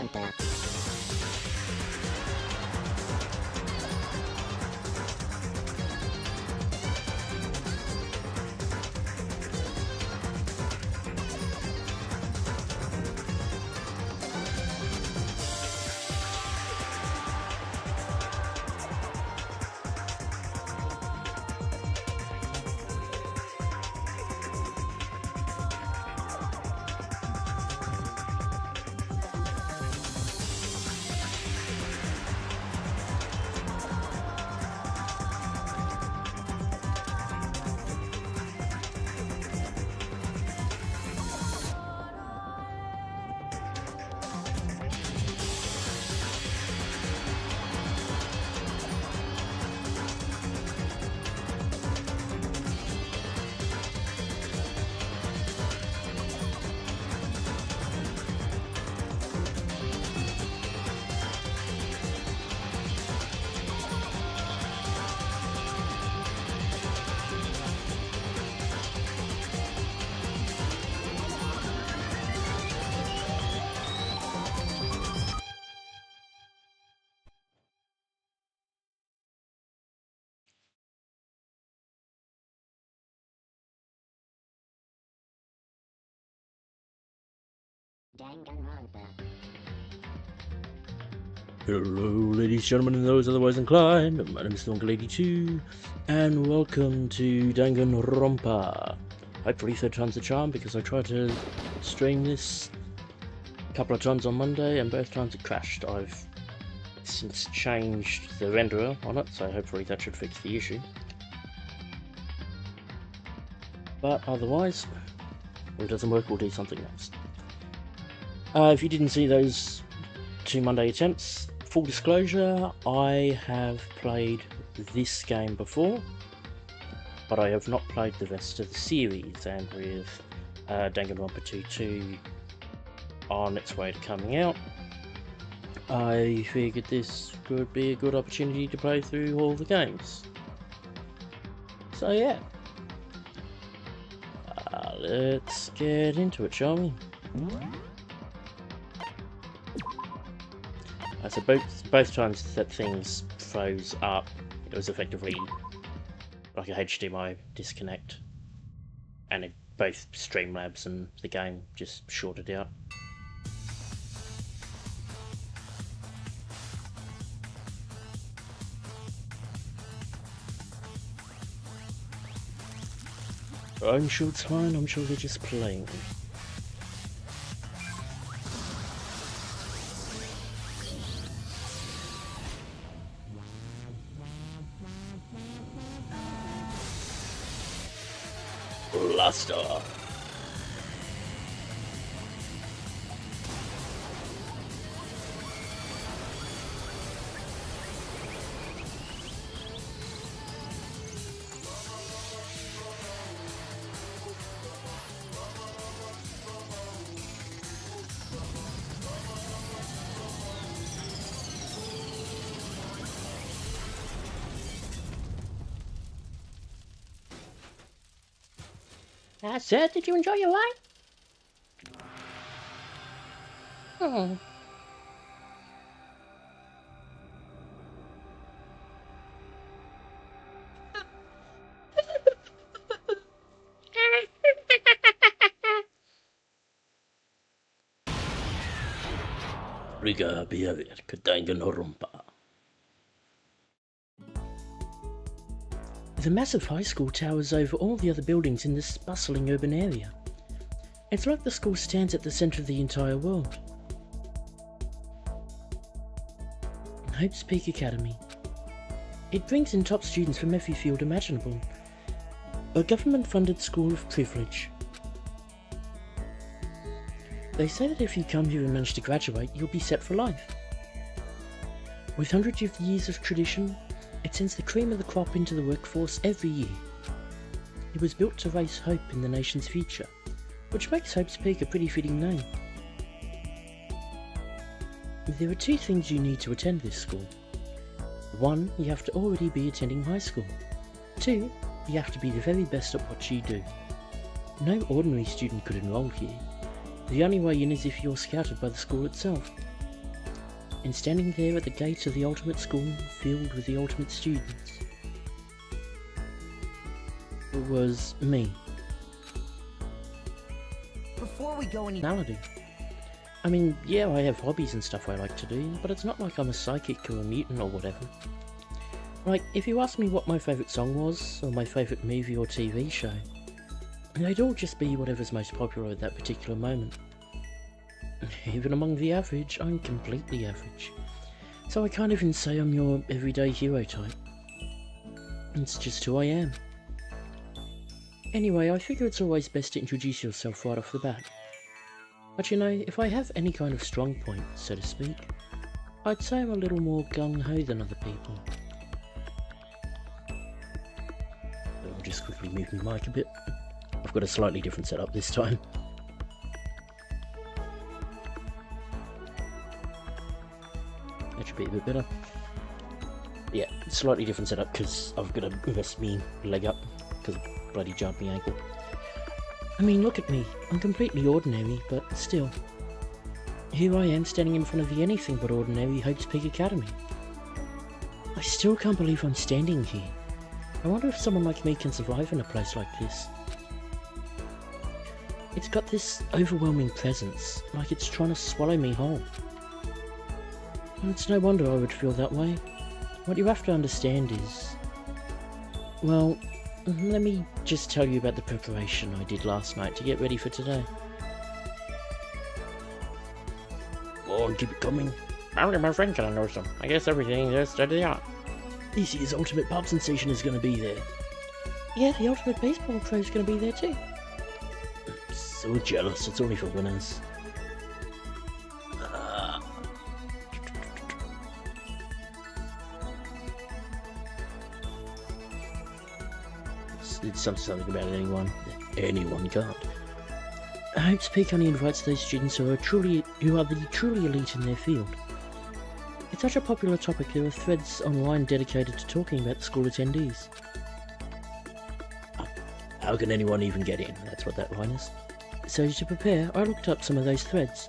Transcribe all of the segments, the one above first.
Danganronpa. Danganronpa. Hello, ladies, gentlemen, and those otherwise inclined. My name is Uncle82, and welcome to Danganronpa. Hopefully third time's the charm, because I tried to stream this a couple of times on Monday, and both times it crashed. I've since changed the renderer on it, so hopefully that should fix the issue. But otherwise, if it doesn't work, we'll do something else. If you didn't see those 2 Monday attempts, full disclosure, I have played this game before, but I have not played the rest of the series, and with Danganronpa 2 on its way to coming out, I figured this could be a good opportunity to play through all the games. So yeah, let's get into it, shall we? So both times that things froze up, it was effectively like a HDMI disconnect, and both Streamlabs and the game just shorted out. I'm sure it's fine, I'm sure they're just playing. Blaster. Sir, did you enjoy your ride? Oh. Riga behavior, Danganronpa. The massive high school towers over all the other buildings in this bustling urban area. It's like the school stands at the centre of the entire world. Hope's Peak Academy. It brings in top students from every field imaginable. A government-funded school of privilege. They say that if you come here and manage to graduate, you'll be set for life. With hundreds of years of tradition, it sends the cream of the crop into the workforce every year. It was built to raise hope in the nation's future, which makes Hope's Peak a pretty fitting name. There are 2 things you need to attend this school. 1, you have to already be attending high school. 2, you have to be the very best at what you do. No ordinary student could enroll here. The only way in is if you're scouted by the school itself. and standing there at the gates of the ultimate school filled with the ultimate students, it was me. Before we go any Personality. I mean, yeah, I have hobbies and stuff I like to do, but it's not like I'm a psychic or a mutant or whatever. Like, if you ask me what my favourite song was, or my favourite movie or TV show, they'd all just be whatever's most popular at that particular moment. Even among the average, I'm completely average. So I can't even say I'm your everyday hero type. It's just who I am. Anyway, I figure it's always best to introduce yourself right off the bat. But you know, if I have any kind of strong point, so to speak, I'd say I'm a little more gung-ho than other people. I'll just quickly move my mic a bit. I've got a slightly different setup this time. That should be a bit better. Yeah, slightly different setup because I've got to mess me leg up because I bloody jumped my ankle. I mean, look at me. I'm completely ordinary, but still. Here I am standing in front of the anything but ordinary Hope's Peak Academy. I still can't believe I'm standing here. I wonder if someone like me can survive in a place like this. It's got this overwhelming presence, like it's trying to swallow me whole. And it's no wonder I would feel that way. What you have to understand is... well, let me just tell you about the preparation I did last night to get ready for today. Go on, keep it coming. How my friend can I know some? I guess everything is state of the art. This year's Ultimate Pub Sensation is going to be there. Yeah, the Ultimate Baseball Pro is going to be there too. So jealous, it's only for winners. It's something about anyone. Anyone can't. Hope's Peak only invites those students who are the truly elite in their field. It's such a popular topic, there are threads online dedicated to talking about the school attendees. How can anyone even get in? That's what that line is. So to prepare, I looked up some of those threads.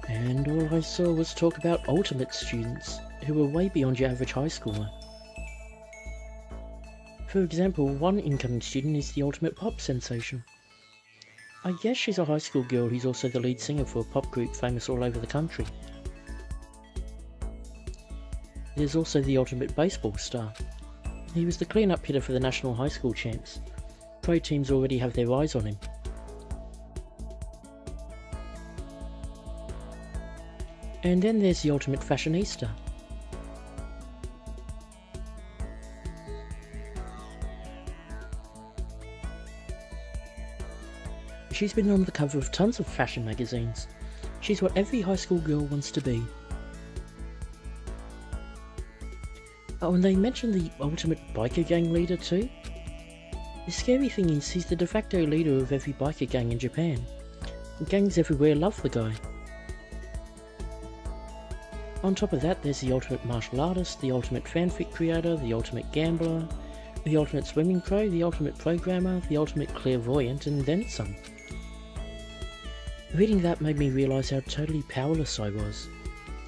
And all I saw was talk about ultimate students, who were way beyond your average high schooler. For example, one incoming student is the ultimate pop sensation. I guess she's a high school girl who's also the lead singer for a pop group famous all over the country. There's also the ultimate baseball star. He was the clean-up hitter for the national high school champs. Pro teams already have their eyes on him. And then there's the ultimate fashionista. She's been on the cover of tons of fashion magazines. She's what every high school girl wants to be. Oh, and they mentioned the ultimate biker gang leader too. The scary thing is, he's the de facto leader of every biker gang in Japan. Gangs everywhere love the guy. On top of that, there's the ultimate martial artist, the ultimate fanfic creator, the ultimate gambler, the ultimate swimming pro, the ultimate programmer, the ultimate clairvoyant, and then some. Reading that made me realise how totally powerless I was.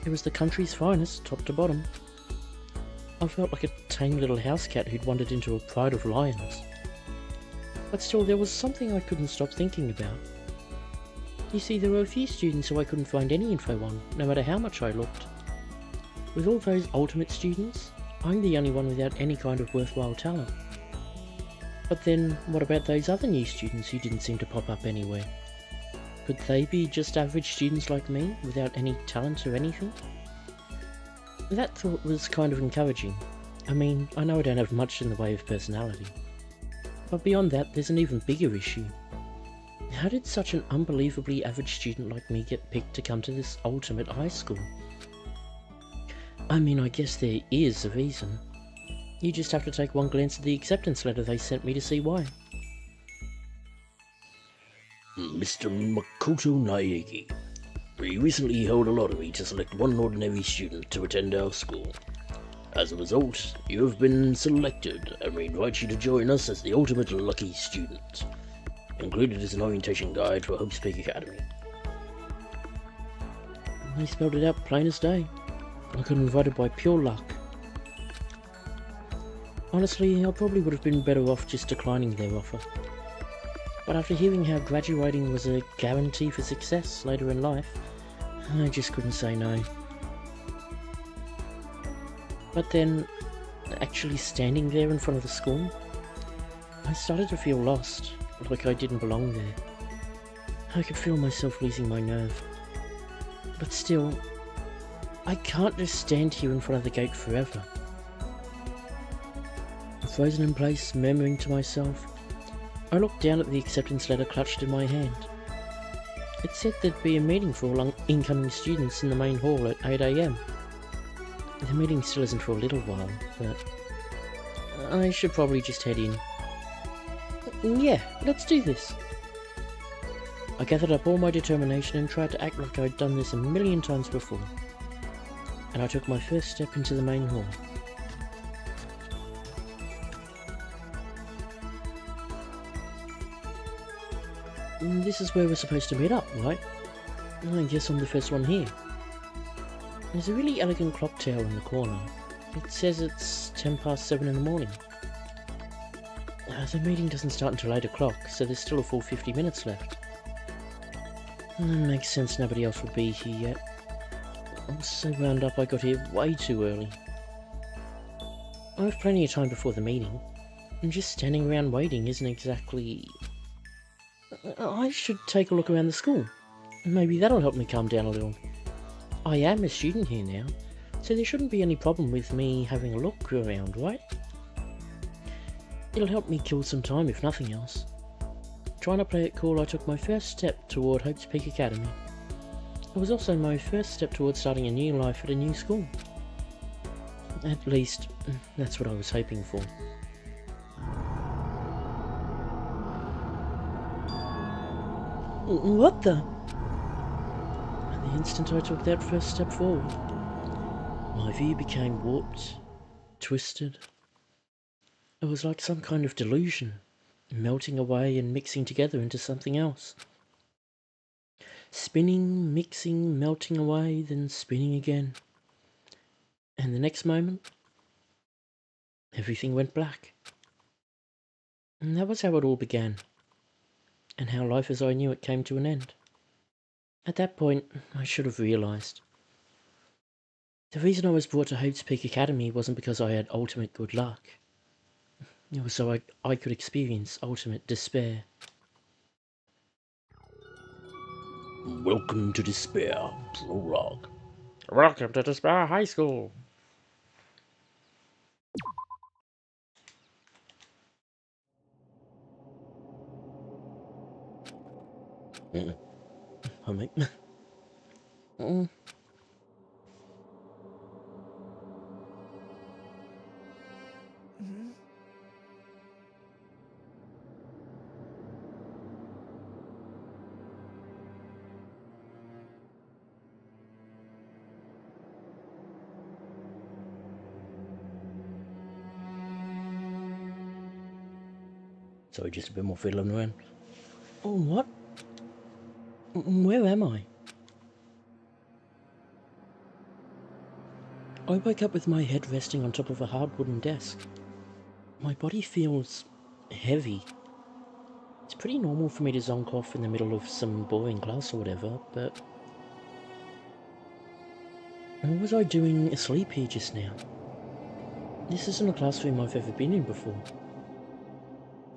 It was the country's finest, top to bottom. I felt like a tame little house cat who'd wandered into a pride of lions. But still, there was something I couldn't stop thinking about. You see, there were a few students who I couldn't find any info on, no matter how much I looked. With all those ultimate students, I'm the only one without any kind of worthwhile talent. But then, what about those other new students who didn't seem to pop up anywhere? Could they be just average students like me, without any talent or anything? That thought was kind of encouraging. I mean, I know I don't have much in the way of personality. But beyond that, there's an even bigger issue. How did such an unbelievably average student like me get picked to come to this ultimate high school? I mean, I guess there is a reason. You just have to take one glance at the acceptance letter they sent me to see why. Mr. Makoto Naegi, we recently held a lottery to select one ordinary student to attend our school. As a result, you have been selected, and we invite you to join us as the ultimate lucky student. Included is an orientation guide for Hope's Peak Academy. They spelled it out plain as day. I got invited by pure luck. Honestly, I probably would have been better off just declining their offer. But after hearing how graduating was a guarantee for success later in life, I just couldn't say no. But then, actually standing there in front of the school, I started to feel lost, like I didn't belong there. I could feel myself losing my nerve. But still, I can't just stand here in front of the gate forever. Frozen in place, murmuring to myself, I looked down at the acceptance letter clutched in my hand. It said there'd be a meeting for all incoming students in the main hall at 8 AM. The meeting still isn't for a little while, but I should probably just head in. Yeah, let's do this. I gathered up all my determination and tried to act like I'd done this a million times before. And I took my first step into the main hall. This is where we're supposed to meet up, right? I guess I'm the first one here. There's a really elegant clock tower in the corner. It says it's 7:10 in the morning. The meeting doesn't start until 8 o'clock, so there's still a full 50 minutes left. Makes sense nobody else would be here yet. I'm so wound up I got here way too early. I have plenty of time before the meeting, and just standing around waiting isn't exactly... I should take a look around the school. Maybe that'll help me calm down a little. I am a student here now, so there shouldn't be any problem with me having a look around, right? It'll help me kill some time if nothing else. Trying to play it cool, I took my first step toward Hope's Peak Academy. It was also my first step towards starting a new life at a new school. At least, that's what I was hoping for. What the? The instant I took that first step forward, my view became warped, twisted. It was like some kind of delusion, melting away and mixing together into something else. Spinning, mixing, melting away, then spinning again. And the next moment, everything went black. And that was how it all began, and how life as I knew it came to an end. At that point, I should have realised. The reason I was brought to Hope's Peak Academy wasn't because I had ultimate good luck. It was so I could experience ultimate despair. Welcome to Despair, Prologue. Welcome to Despair High School. Homie. Sorry, just a bit more fiddling around. Oh, what? Where am I? I woke up with my head resting on top of a hard wooden desk. My body feels heavy. It's pretty normal for me to zonk off in the middle of some boring class or whatever, but... what was I doing asleep here just now? This isn't a classroom I've ever been in before.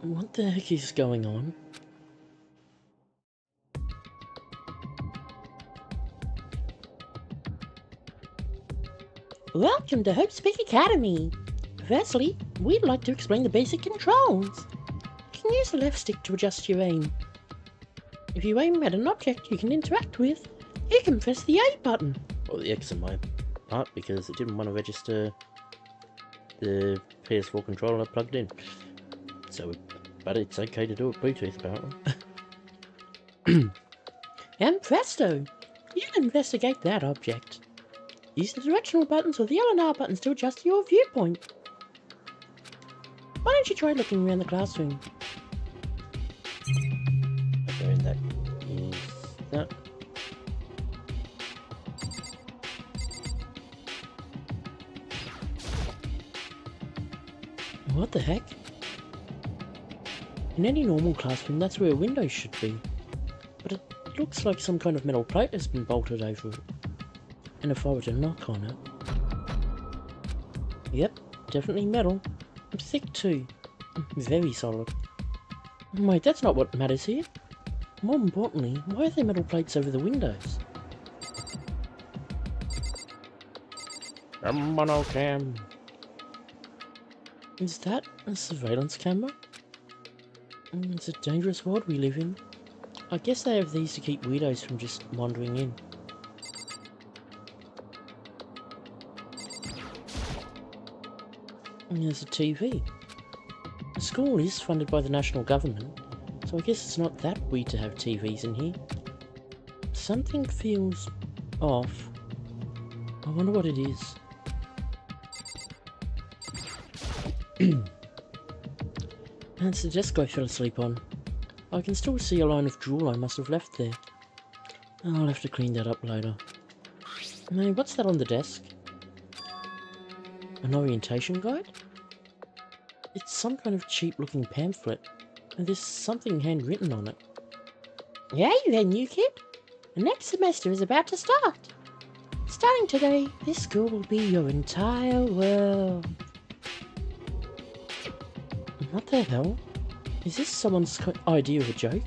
What the heck is going on? Welcome to Hope's Peak Academy. Firstly, we'd like to explain the basic controls. You can use the left stick to adjust your aim. If you aim at an object you can interact with, you can press the A button. Or the X in my part, because it didn't want to register the PS4 controller plugged in. So, but it's okay to do it Bluetooth apparently. And presto! You can investigate that object. Use the directional buttons or the L and R buttons to adjust your viewpoint. Why don't you try looking around the classroom? Okay, and that is that. What the heck? In any normal classroom, that's where windows should be. But it looks like some kind of metal plate has been bolted over it. And if I were to knock on it... Yep, definitely metal. And thick too. Very solid. Wait, that's not what matters here. More importantly, why are there metal plates over the windows? Monocam. Is that a surveillance camera? It's a dangerous world we live in. I guess they have these to keep weirdos from just wandering in. And there's a TV. The school is funded by the national government, so I guess it's not that weird to have TVs in here. Something feels off. I wonder what it is. That's the desk I fell asleep on. I can still see a line of drool I must have left there. I'll have to clean that up later. Hey, what's that on the desk? An orientation guide? It's some kind of cheap looking pamphlet, and there's something handwritten on it. Yeah, you there, new kid? The next semester is about to start. Starting today, this school will be your entire world. What the hell? Is this someone's idea of a joke?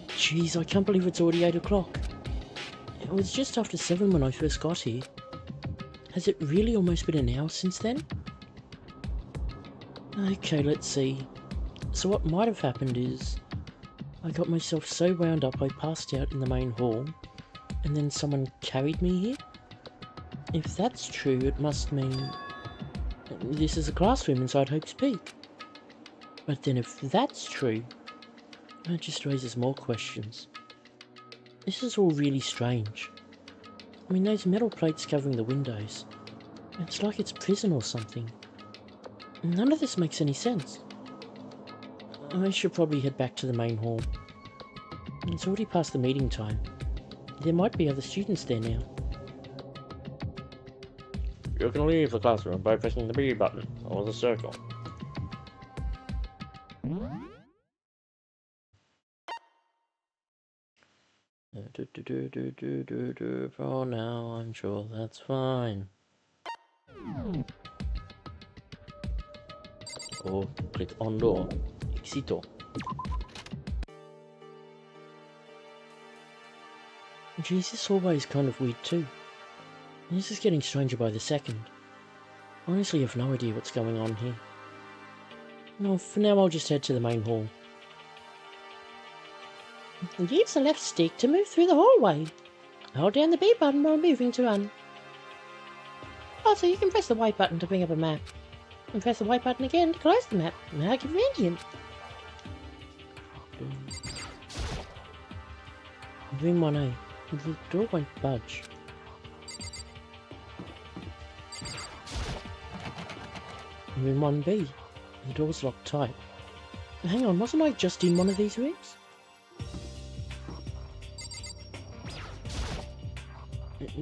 Jeez, I can't believe it's already 8 o'clock. It was just after 7 when I first got here. Has it really almost been an hour since then? Okay, let's see. So what might have happened is, I got myself so wound up I passed out in the main hall, and then someone carried me here? If that's true, it must mean this is a classroom inside Hope's Peak. But then if that's true, that just raises more questions. This is all really strange. I mean, those metal plates covering the windows, it's like it's prison or something. None of this makes any sense. I should probably head back to the main hall. It's already past the meeting time. There might be other students there now. You can leave the classroom by pressing the B button or the circle. For now, I'm sure that's fine. Or click on door. Exito. Geez, this hallway is kind of weird too. This is getting stranger by the second. Honestly, I have no idea what's going on here. No, for now I'll just head to the main hall. Use the left stick to move through the hallway. Hold down the B button while moving to run. Also, you can press the Y button to bring up a map. And press the Y button again to close the map. How convenient. Room 1A. The door won't budge. Room 1B. The door's locked tight. Hang on, wasn't I just in one of these rooms?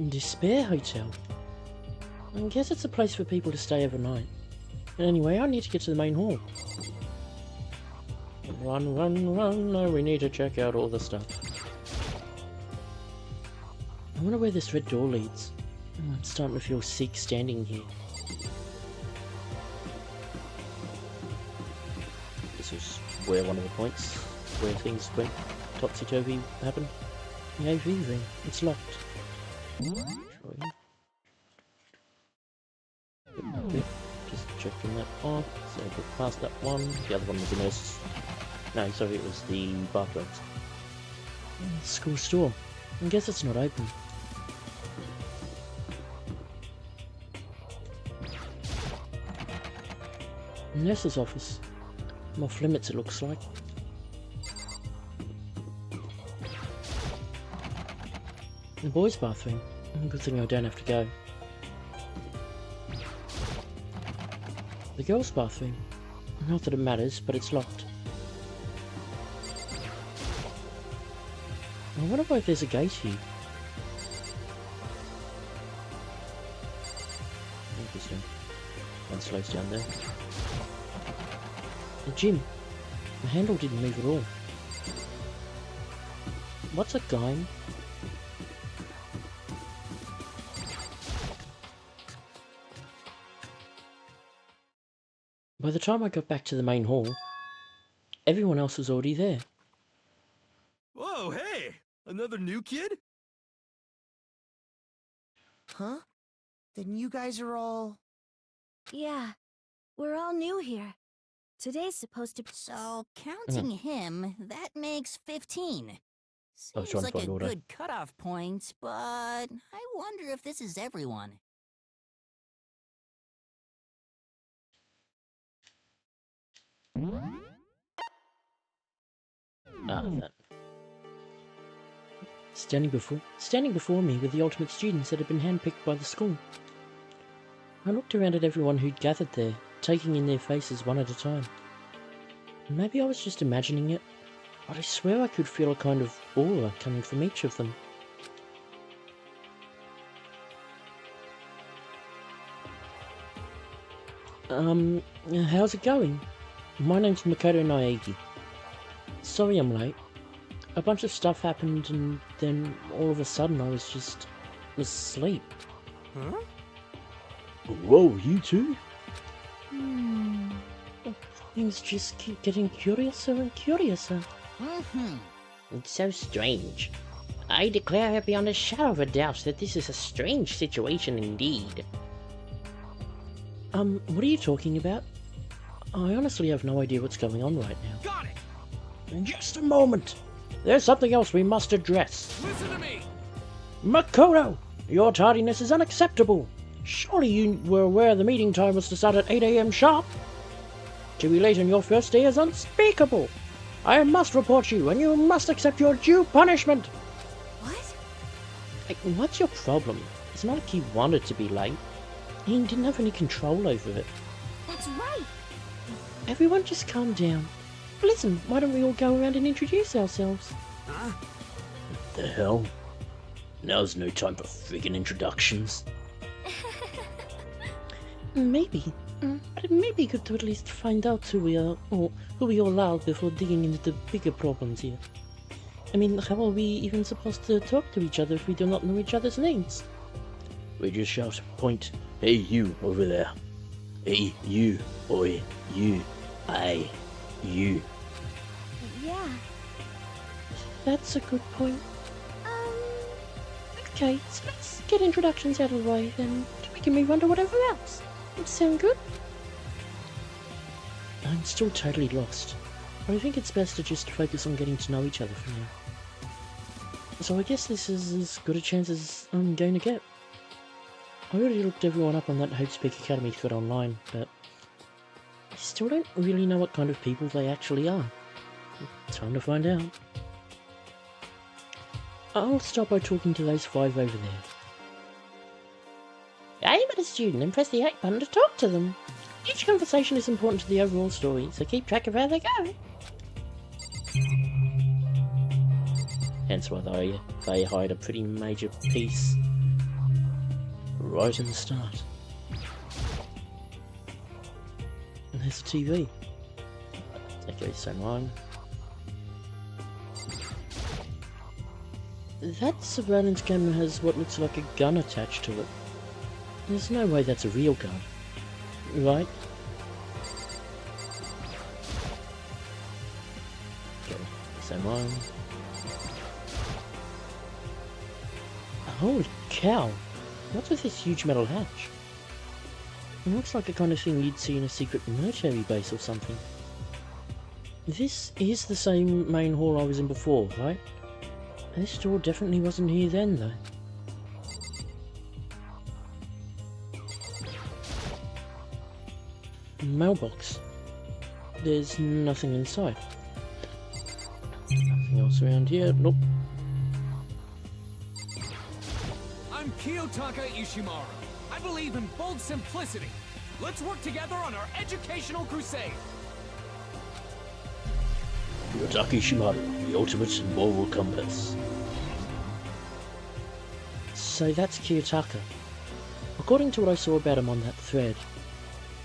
Despair Hotel. I guess it's a place for people to stay overnight. But anyway, I need to get to the main hall. Run, run, run. No, we need to check out all the stuff. I wonder where this red door leads. I'm starting to feel sick standing here. This was where one of the points where things went topsy-turvy happened. The AV ring. It's locked. Just checking that off. So we'll past that one. The other one was the nurse. No, sorry, it was the bathrooms. School store. I guess it's not open. Nurse's office. I'm off limits, it looks like. The boys' bathroom. Good thing I don't have to go. The girls' bathroom. Not that it matters, but it's locked. I wonder if there's a gate here. close down there. The gym. The handle didn't move at all. What's a game? By the time I got back to the main hall, everyone else was already there. Whoa, hey! Another new kid? Huh? Then you guys are all... Yeah, we're all new here. Today's supposed to be... So, counting him, that makes 15. I was Seems trying to like a find order. good cutoff point, but I wonder if this is everyone. That. Standing before me were the ultimate students that had been handpicked by the school. I looked around at everyone who'd gathered there, taking in their faces one at a time. Maybe I was just imagining it, but I swear I could feel a kind of aura coming from each of them. How's it going? My name's Makoto Naegi. Sorry I'm late. A bunch of stuff happened and then all of a sudden I was just asleep. Huh? Whoa, you too? Hmm. Things just keep getting curiouser and curiouser. It's so strange. I declare beyond a shadow of a doubt that this is a strange situation indeed. What are you talking about? I honestly have no idea what's going on right now. Got it! In just a moment! There's something else we must address. Listen to me! Makoto! Your tardiness is unacceptable! Surely you were aware the meeting time was to start at 8 AM sharp? To be late on your first day is unspeakable! I must report you, and you must accept your due punishment! What? Like, what's your problem? It's not like he wanted to be late. He didn't have any control over it. That's right. Everyone just calm down. Listen, why don't we all go around and introduce ourselves? Huh? What the hell? Now's no time for friggin' introductions. Maybe. But it may be good to at least find out who we are, or who we all are before digging into the bigger problems here. I mean, how are we even supposed to talk to each other if we do not know each other's names? We just shout, point, hey you over there. Hey you, oi, you, I, you. Yeah. That's a good point. Okay, so let's get introductions out of the way, then we can move on to whatever else. Sound good? I'm still totally lost, but I think it's best to just focus on getting to know each other for now. So I guess this is as good a chance as I'm going to get. I already looked everyone up on that Hope's Peak Academy thread online, but I still don't really know what kind of people they actually are. Time to find out. I'll start by talking to those 5 over there. Aim at a student and press the 8 button to talk to them. Each conversation is important to the overall story, so keep track of how they go. Hence why they hide a pretty major piece right in the start. And there's a TV. Okay, same line. That surveillance camera has what looks like a gun attached to it. There's no way that's a real gun, right? Okay, same line. Holy cow! What's with this huge metal hatch? It looks like the kind of thing you'd see in a secret military base or something. This is the same main hall I was in before, right? This door definitely wasn't here then, though. Mailbox. There's nothing inside. Nothing else around here. Nope. I'm Kiyotaka Ishimaru. I believe in bold simplicity. Let's work together on our educational crusade. Kiyotaka Ishimaru, the ultimate moral compass. So that's Kiyotaka. According to what I saw about him on that thread,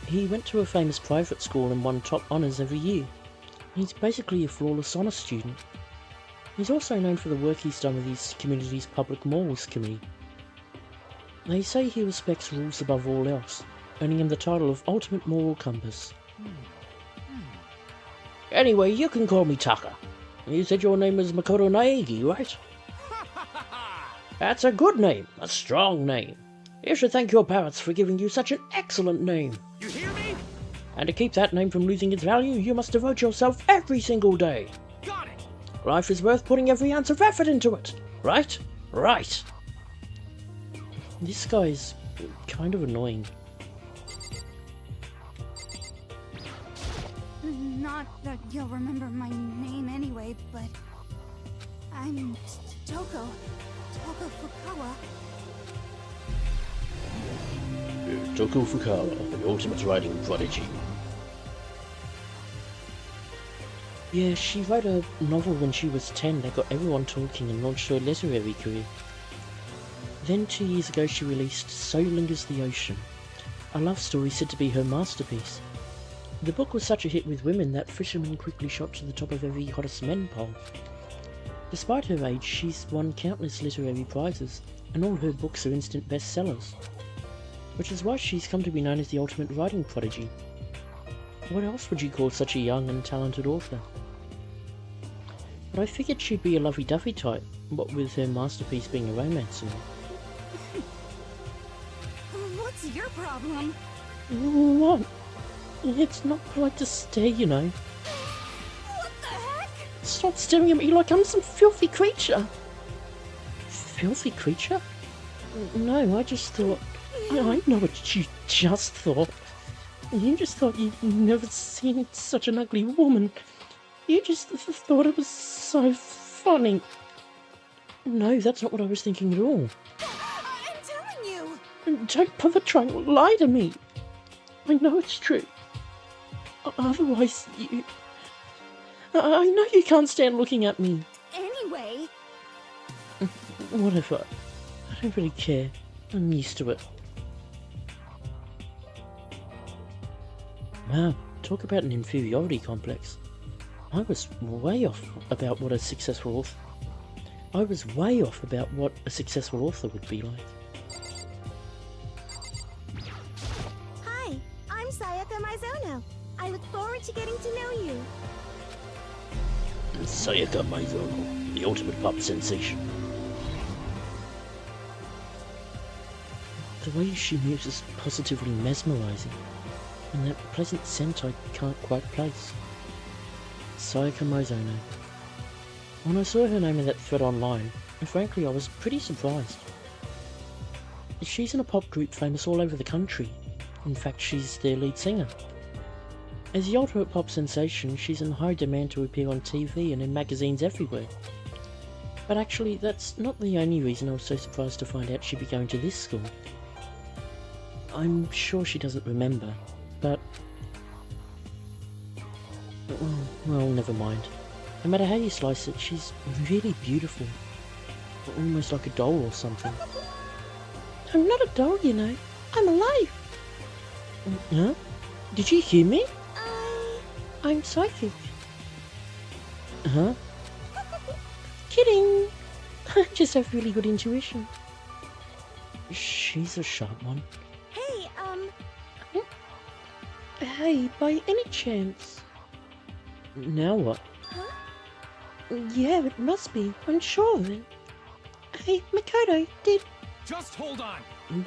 He went to a famous private school and won top honours every year. He's basically a flawless honour student. He's also known for the work he's done with his community's public morals committee. They say he respects rules above all else, earning him the title of Ultimate Moral Compass. Anyway, you can call me Taka. You said your name is Makoto Naegi, right? That's a good name, a strong name. You should thank your parents for giving you such an excellent name. You hear me? And to keep that name from losing its value, you must devote yourself every single day. Got it! Life is worth putting every ounce of effort into it. Right? Right. This guy's kind of annoying. Not that you'll remember my name anyway, but I'm Toko Fukawa. Toko Fukawa, the ultimate writing prodigy. Yeah, she wrote a novel when she was 10 that got everyone talking and launched her literary career. Then 2 years ago she released So Lingers the Ocean, a love story said to be her masterpiece. The book was such a hit with women that fishermen quickly shot to the top of every hottest men poll. Despite her age, she's won countless literary prizes, and all her books are instant bestsellers, which is why she's come to be known as the ultimate writing prodigy. What else would you call such a young and talented author? But I figured she'd be a lovey-dovey type, what with her masterpiece being a romance novel. What's your problem? What? It's not polite to stare, you know. What the heck? Stop staring at me like I'm some filthy creature. Filthy creature? No, I just thought... I know what you just thought. You just thought you'd never seen such an ugly woman. You just thought it was so funny. No, that's not what I was thinking at all. I'm telling you! Don't bother trying to lie to me. I know it's true. Otherwise, you... I know you can't stand looking at me. Anyway... Whatever. I don't really care. I'm used to it. Wow, talk about an inferiority complex. I was way off about what a successful author... would be like. Hi, I'm Sayaka Maizono. I look forward to getting to know you. Sayaka Maizono, the ultimate pop sensation. The way she moves is positively mesmerizing, and that pleasant scent I can't quite place. Sayaka Maizono. When I saw her name in that thread online, frankly I was pretty surprised. She's in a pop group famous all over the country. In fact, she's their lead singer. As the ultimate pop sensation, she's in high demand to appear on TV and in magazines everywhere. But actually, that's not the only reason I was so surprised to find out she'd be going to this school. I'm sure she doesn't remember, but... well, never mind. No matter how you slice it, she's really beautiful. Almost like a doll or something. I'm not a doll, you know. I'm alive. Huh? Did you hear me? I'm psychic. Huh? Kidding. I just have really good intuition. She's a sharp one. Hey, Hey, by any chance? Now what? Yeah, it must be. I'm sure of it. Hey, Makoto, did... Just hold on.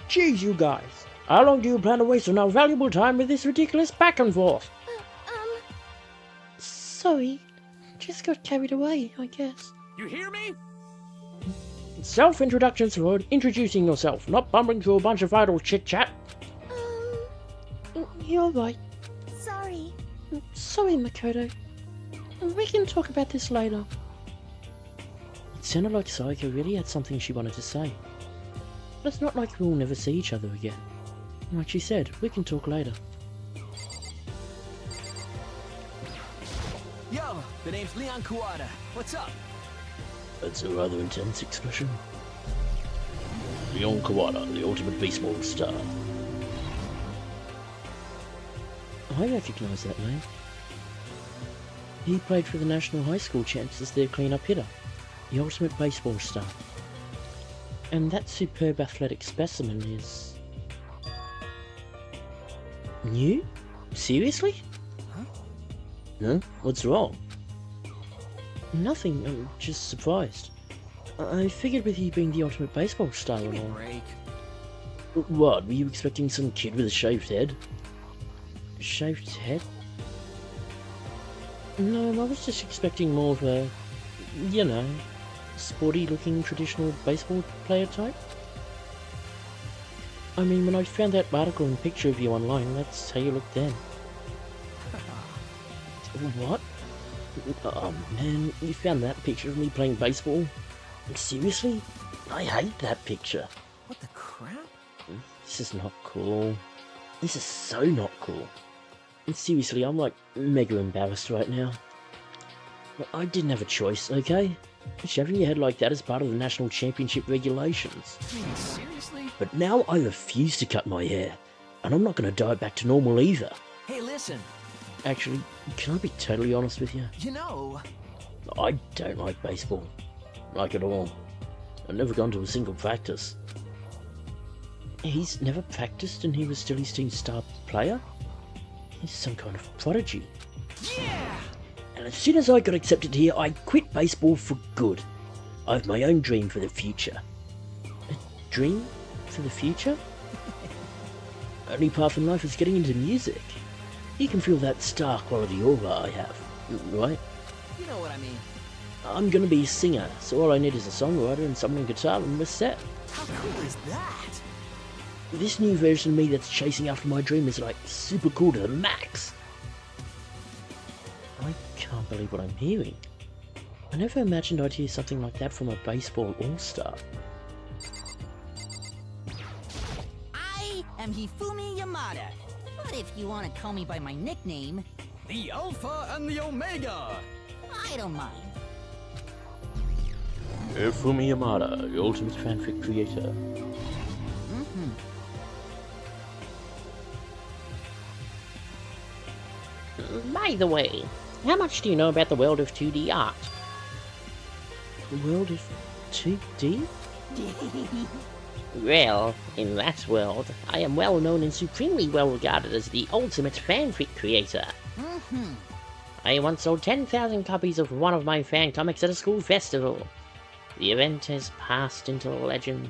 Jeez, you guys. How long do you plan to waste on our valuable time with this ridiculous back and forth? Sorry. Just got carried away, I guess. You hear me? Self-introductions for introducing yourself, not bumbling through a bunch of idle chit-chat. You're right. sorry. Sorry, Makoto. We can talk about this later. It sounded like Sayaka really had something she wanted to say. But it's not like we'll never see each other again. Like she said, we can talk later. Yo, the name's Leon Kawada. What's up? That's a rather intense expression. Leon Kawada, the ultimate baseball star. I recognise that name. He played for the National High School Champs as their clean-up hitter, the ultimate baseball star. And that superb athletic specimen is... new? Seriously? Huh? No? What's wrong? Nothing, I'm just surprised. I figured with you being the ultimate baseball star Give and me a all... break. What, were you expecting some kid with a shaved head? Shaved head? No, I was just expecting more of a, you know, sporty-looking traditional baseball player type. I mean, when I found that article and picture of you online, that's how you looked then. What? Oh man, you found that picture of me playing baseball? Seriously? I hate that picture. What the crap? This is not cool. This is so not cool. And seriously, I'm like mega embarrassed right now. Well, I didn't have a choice, okay? Shaving your head like that is part of the national championship regulations. I mean, seriously? But now I refuse to cut my hair. And I'm not going to dye back to normal either. Hey, listen. Actually, can I be totally honest with you? You know... I don't like baseball. Like at all. I've never gone to a single practice. He's never practiced and he was still his team's star player? He's some kind of prodigy. Yeah! And as soon as I got accepted here, I quit baseball for good. I have my own dream for the future. A dream for the future? Only path in life is getting into music. You can feel that star quality aura I have, right? You know what I mean. I'm gonna be a singer, so all I need is a songwriter and someone on guitar and we're set. How cool is that? This new version of me that's chasing after my dream is like super cool to the max. I can't believe what I'm hearing. I never imagined I'd hear something like that from a baseball all-star. I am Hifumi Yamada. But if you want to call me by my nickname, The Alpha and the Omega! I don't mind. Hifumi Yamada, the ultimate fanfic creator. By the way, how much do you know about the world of 2D art? The world of 2D? Well, in that world, I am well known and supremely well regarded as the ultimate fanfic creator. I once sold 10,000 copies of one of my fan comics at a school festival. The event has passed into legend.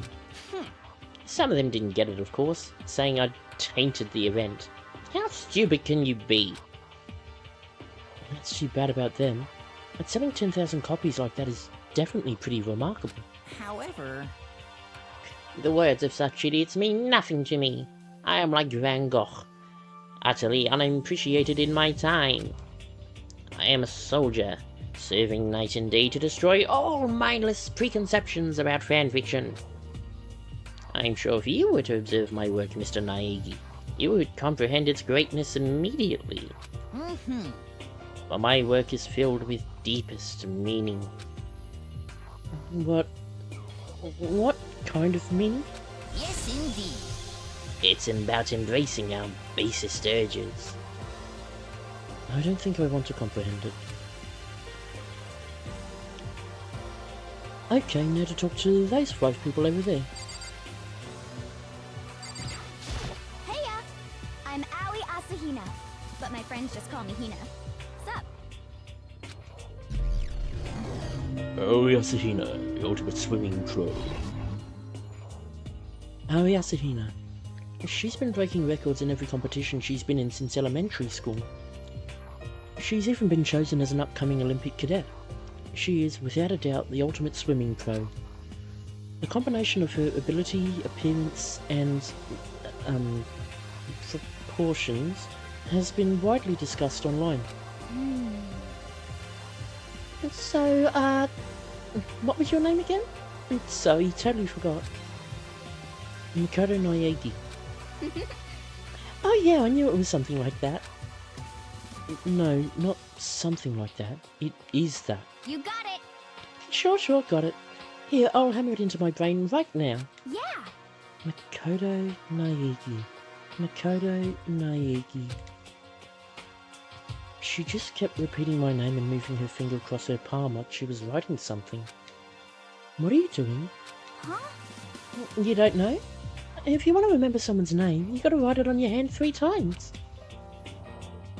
Some of them didn't get it, of course, saying I'd tainted the event. How stupid can you be? That's too bad about them. But selling 10,000 copies like that is definitely pretty remarkable. However, The words of such idiots mean nothing to me. I am like Van Gogh, utterly unappreciated in my time. I am a soldier, serving night and day to destroy all mindless preconceptions about fanfiction. I'm sure if you were to observe my work, Mr. Naegi, you would comprehend its greatness immediately. For my work is filled with deepest meaning. What kind of meaning? yes indeed. It's about embracing our basest urges. I don't think I want to comprehend it. Okay, now to talk to those 5 people over there. Heya! I'm Aoi Asahina, but my friends just call me Hina. Sup? Aoi Asahina, the ultimate swimming pro. Aoi Asahina. She's been breaking records in every competition she's been in since elementary school. She's even been chosen as an upcoming Olympic cadet. She is, without a doubt, the ultimate swimming pro. The combination of her ability, appearance, and proportions has been widely discussed online. So, what was your name again? Sorry, totally forgot. Makoto Naegi. Oh yeah, I knew it was something like that. No, not something like that. It is that. You got it! Sure, got it. Here, I'll hammer it into my brain right now. Yeah! Makoto Naegi. Makoto Naegi. She just kept repeating my name and moving her finger across her palm like she was writing something. What are you doing? Huh? You don't know? If you want to remember someone's name, you gotta write it on your hand 3 times.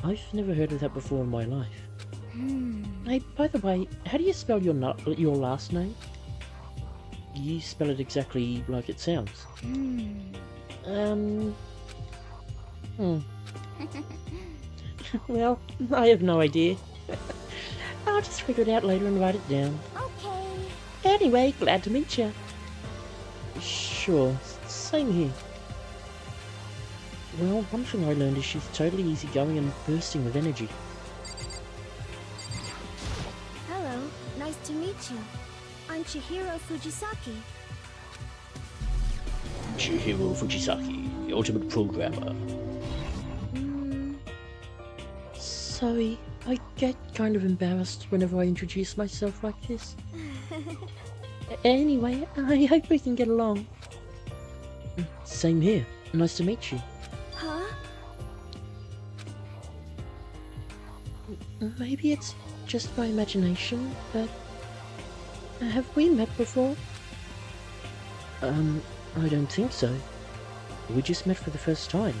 I've never heard of that before in my life. Hey, by the way, how do you spell your last name? You spell it exactly like it sounds. Well, I have no idea. I'll just figure it out later and write it down. Okay. Anyway, glad to meet you. Sure, same here. Well, one thing I learned is she's totally easygoing and bursting with energy. Hello. Nice to meet you. I'm Chihiro Fujisaki. Chihiro Fujisaki, the ultimate programmer. Sorry, I get kind of embarrassed whenever I introduce myself like this. Anyway, I hope we can get along. Same here. Nice to meet you. Huh? Maybe it's just my imagination, but... have we met before? I don't think so. We just met for the first time.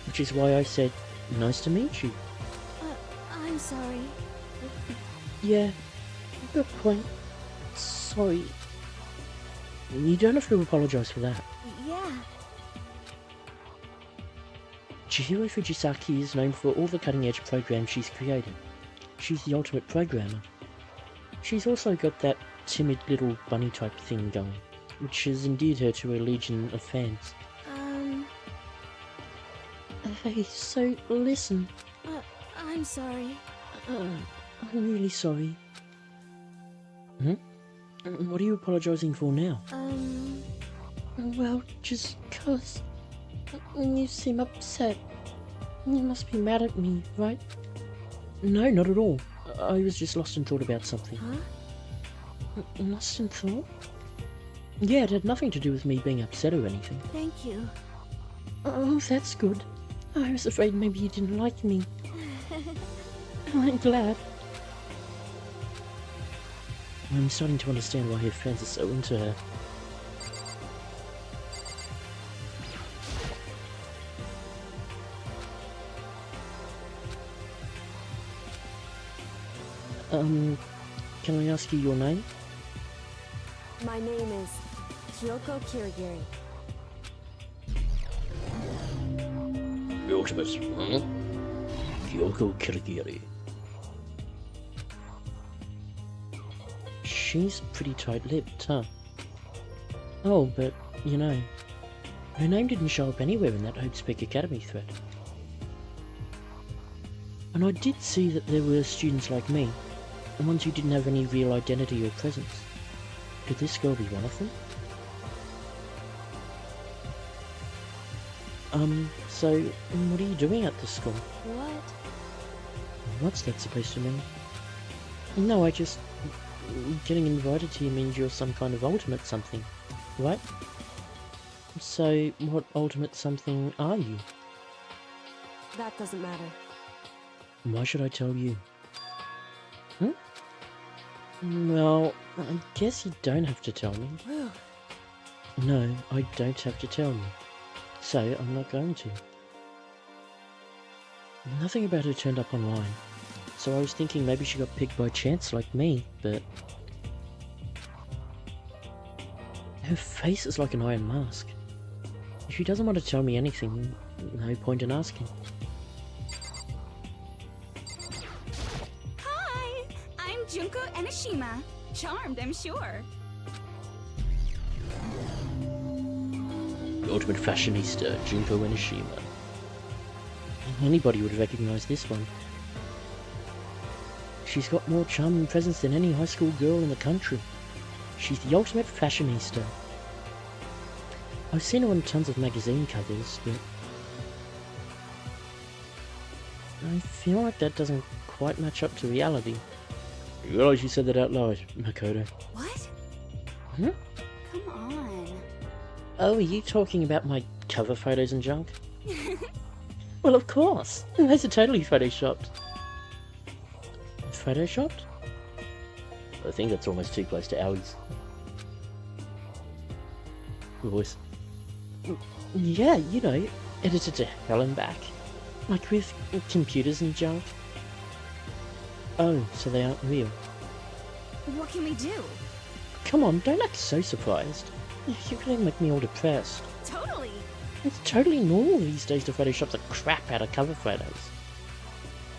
Which is why I said, nice to meet you. I'm sorry. Yeah, good point. Sorry. You don't have to apologize for that. Yeah. Chihiro Fujisaki is known for all the cutting-edge programs she's created. She's the ultimate programmer. She's also got that timid little bunny type thing going, which has endeared her to a legion of fans. Hey, so listen. I'm sorry. I'm really sorry. What are you apologizing for now? Well, just 'cause you seem upset. You must be mad at me, right? No, not at all. I was just lost in thought about something. Huh? Lost in thought? Yeah, it had nothing to do with me being upset or anything. Thank you. Oh, that's good. I was afraid maybe you didn't like me. I'm glad. I'm starting to understand why her fans are so into her. Can I ask you your name? My name is Kyoko Kirigiri. The ultimate, Kyoko Kirigiri. She's pretty tight-lipped, huh? Oh, but, you know, her name didn't show up anywhere in that Hope Speak Academy thread. And I did see that there were students like me, and ones who didn't have any real identity or presence. Could this girl be one of them? So, what are you doing at this school? What? What's that supposed to mean? No, I just... Getting invited here means you're some kind of ultimate something, right? So, what ultimate something are you? That doesn't matter. Why should I tell you? Well, I guess you don't have to tell me. Whew. No, I don't have to tell you. So, I'm not going to. Nothing about her turned up online. So I was thinking maybe she got picked by chance like me, but... Her face is like an iron mask. If she doesn't want to tell me anything, no point in asking. Hi! I'm Junko Enoshima. Charmed, I'm sure. The ultimate fashionista, Junko Enoshima. Anybody would recognize this one. She's got more charm and presence than any high school girl in the country. She's the ultimate fashionista. I've seen her on tons of magazine covers, but... I feel like that doesn't quite match up to reality. You realise you said that out loud, Makoto. What? Hmm? Come on. Oh, are you talking about my cover photos and junk? Well, of course. Those are totally photoshopped. photoshopped? I think that's almost too close to Aoi's voice. Yeah, you know, edited to hell and back. Like with computers and junk. Oh, so they aren't real. What can we do? Come on, don't act so surprised. You're gonna make me all depressed. Totally! It's totally normal these days to Photoshop the crap out of cover photos.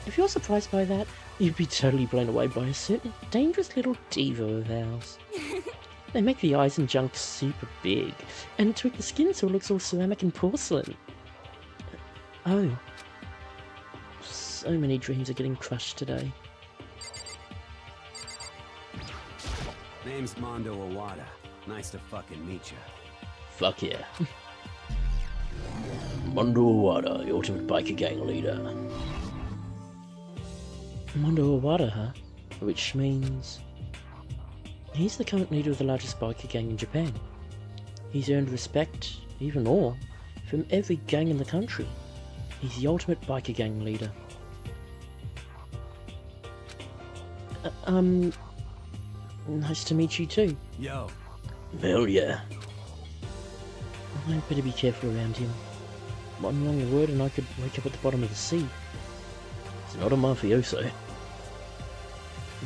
If you're surprised by that, you'd be totally blown away by a certain dangerous little diva of ours. They make the eyes and junk super big, and tweak the skin so it looks all ceramic and porcelain. Oh. So many dreams are getting crushed today. Name's Mondo Owada. Nice to fucking meet you. Fuck yeah. Mondo Owada, the ultimate biker gang leader. Mondo Owada, huh? Which means... he's the current leader of the largest biker gang in Japan. He's earned respect, even awe, from every gang in the country. He's the ultimate biker gang leader. Nice to meet you too. Yo. Hell yeah. I'd better be careful around him. One wrong word and I could wake up at the bottom of the sea. He's not a mafioso.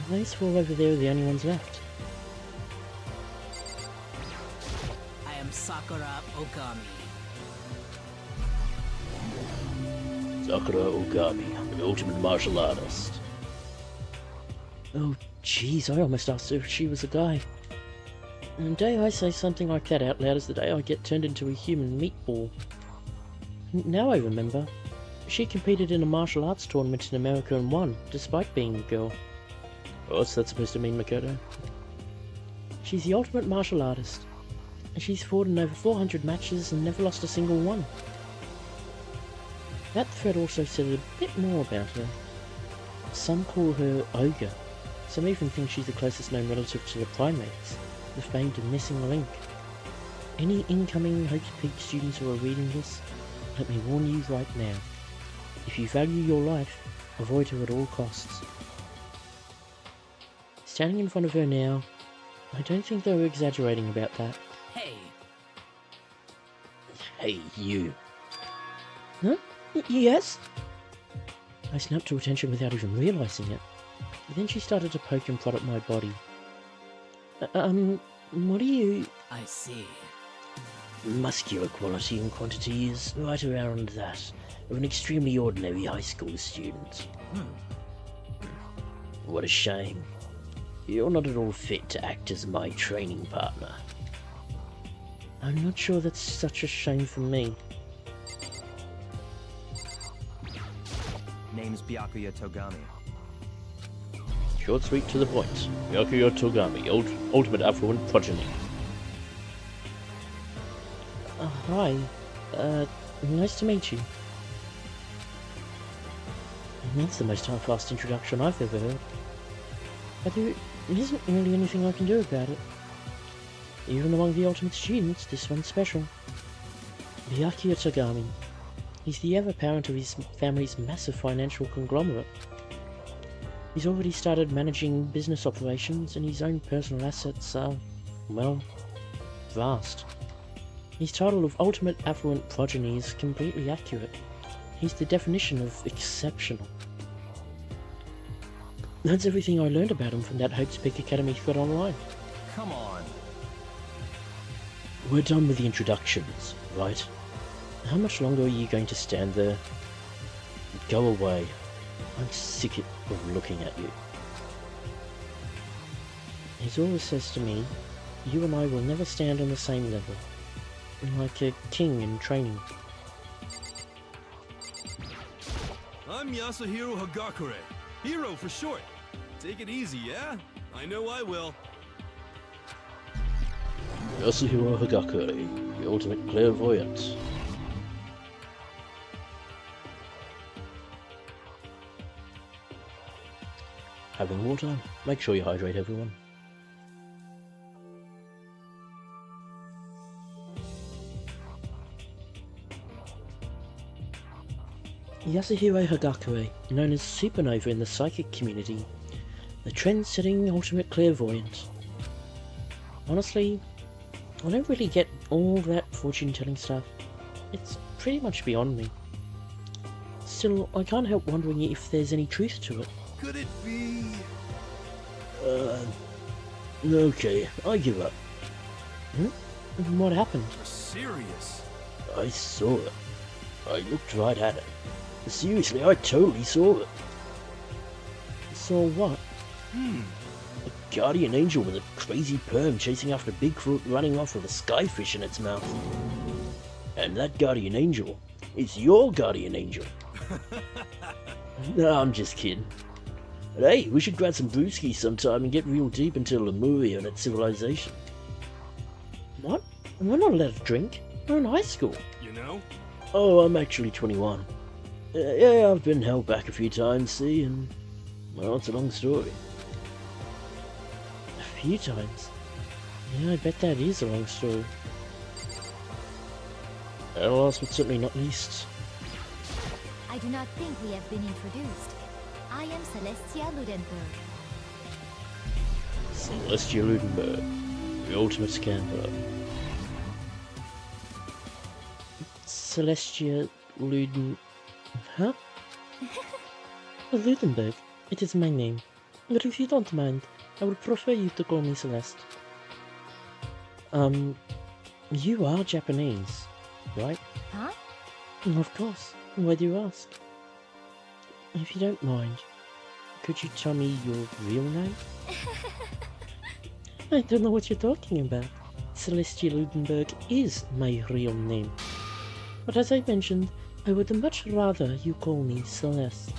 Those four over there are the only ones left. I am Sakura Okami. Sakura Ogami, the ultimate martial artist. Oh jeez, I almost asked her if she was a guy. And the day I say something like that out loud is the day I get turned into a human meatball. Now I remember. She competed in a martial arts tournament in America and won, despite being a girl. What's that supposed to mean, Makoto? She's the ultimate martial artist. And she's fought in over 400 matches and never lost a single one. That thread also said a bit more about her. Some call her Ogre. Some even think she's the closest known relative to the primates, the famed missing link. Any incoming Hope's Peak students who are reading this, let me warn you right now. If you value your life, avoid her at all costs. Standing in front of her now, I don't think they were exaggerating about that. Hey, Hey, you. Huh? Yes? I snapped to attention without even realizing it. Then she started to poke and prod at my body. What are you... I see. Muscular quality and quantity is right around that of an extremely ordinary high school student. What a shame. You're not at all fit to act as my training partner. I'm not sure that's such a shame for me. Name's Byakuya Togami. Short, sweet, to the point. Byakuya Togami, ultimate affluent progeny. Hi. Nice to meet you. That's the most half-assed introduction I've ever heard. But there isn't really anything I can do about it. Even among the ultimate students, this one's special. Byakuya Togami. He's the heir apparent of his family's massive financial conglomerate. He's already started managing business operations, and his own personal assets are, well, vast. His title of Ultimate Affluent Progeny is completely accurate. He's the definition of exceptional. That's everything I learned about him from that Hope's Peak Academy thread online. Come on. We're done with the introductions, right? How much longer are you going to stand there? Go away. I'm sick of looking at you. He always says to me, you and I will never stand on the same level. Like a king in training. I'm Yasuhiro Hagakure. Hero for short. Take it easy, yeah? I know I will. Yasuhiro Hagakure, the ultimate clairvoyant. Having water? Make sure you hydrate, everyone. Yasuhiro Hagakure, known as Supernova in the psychic community, The trend-setting ultimate clairvoyant. Honestly, I don't really get all that fortune-telling stuff. It's pretty much beyond me. Still, I can't help wondering if there's any truth to it. Could it be? Okay, I give up. What happened? You're serious? I saw it. I looked right at it. Seriously, I totally saw it. Saw what? A guardian angel with a crazy perm chasing after Bigfoot running off with a skyfish in its mouth. And that guardian angel is your guardian angel. No, I'm just kidding. But hey, we should grab some brewskis sometime and get real deep into Lemuria and its civilization. What? We're not allowed to drink. We're in high school. You know? Oh, I'm actually 21. Yeah, I've been held back a few times, see, and... well, it's a long story. A few times? Yeah, I bet that is a long story. And last but certainly not least... I do not think we have been introduced. I am Celestia Ludenberg. Celestia Ludenberg, the ultimate gambler. Celestia Luden... huh? Ludenberg. It is my name. But if you don't mind, I would prefer you to call me Celeste. You are Japanese, right? Huh? Of course. Why do you ask? If you don't mind, could you tell me your real name? I don't know what you're talking about. Celestia Ludenberg is my real name. But as I mentioned, I would much rather you call me Celeste.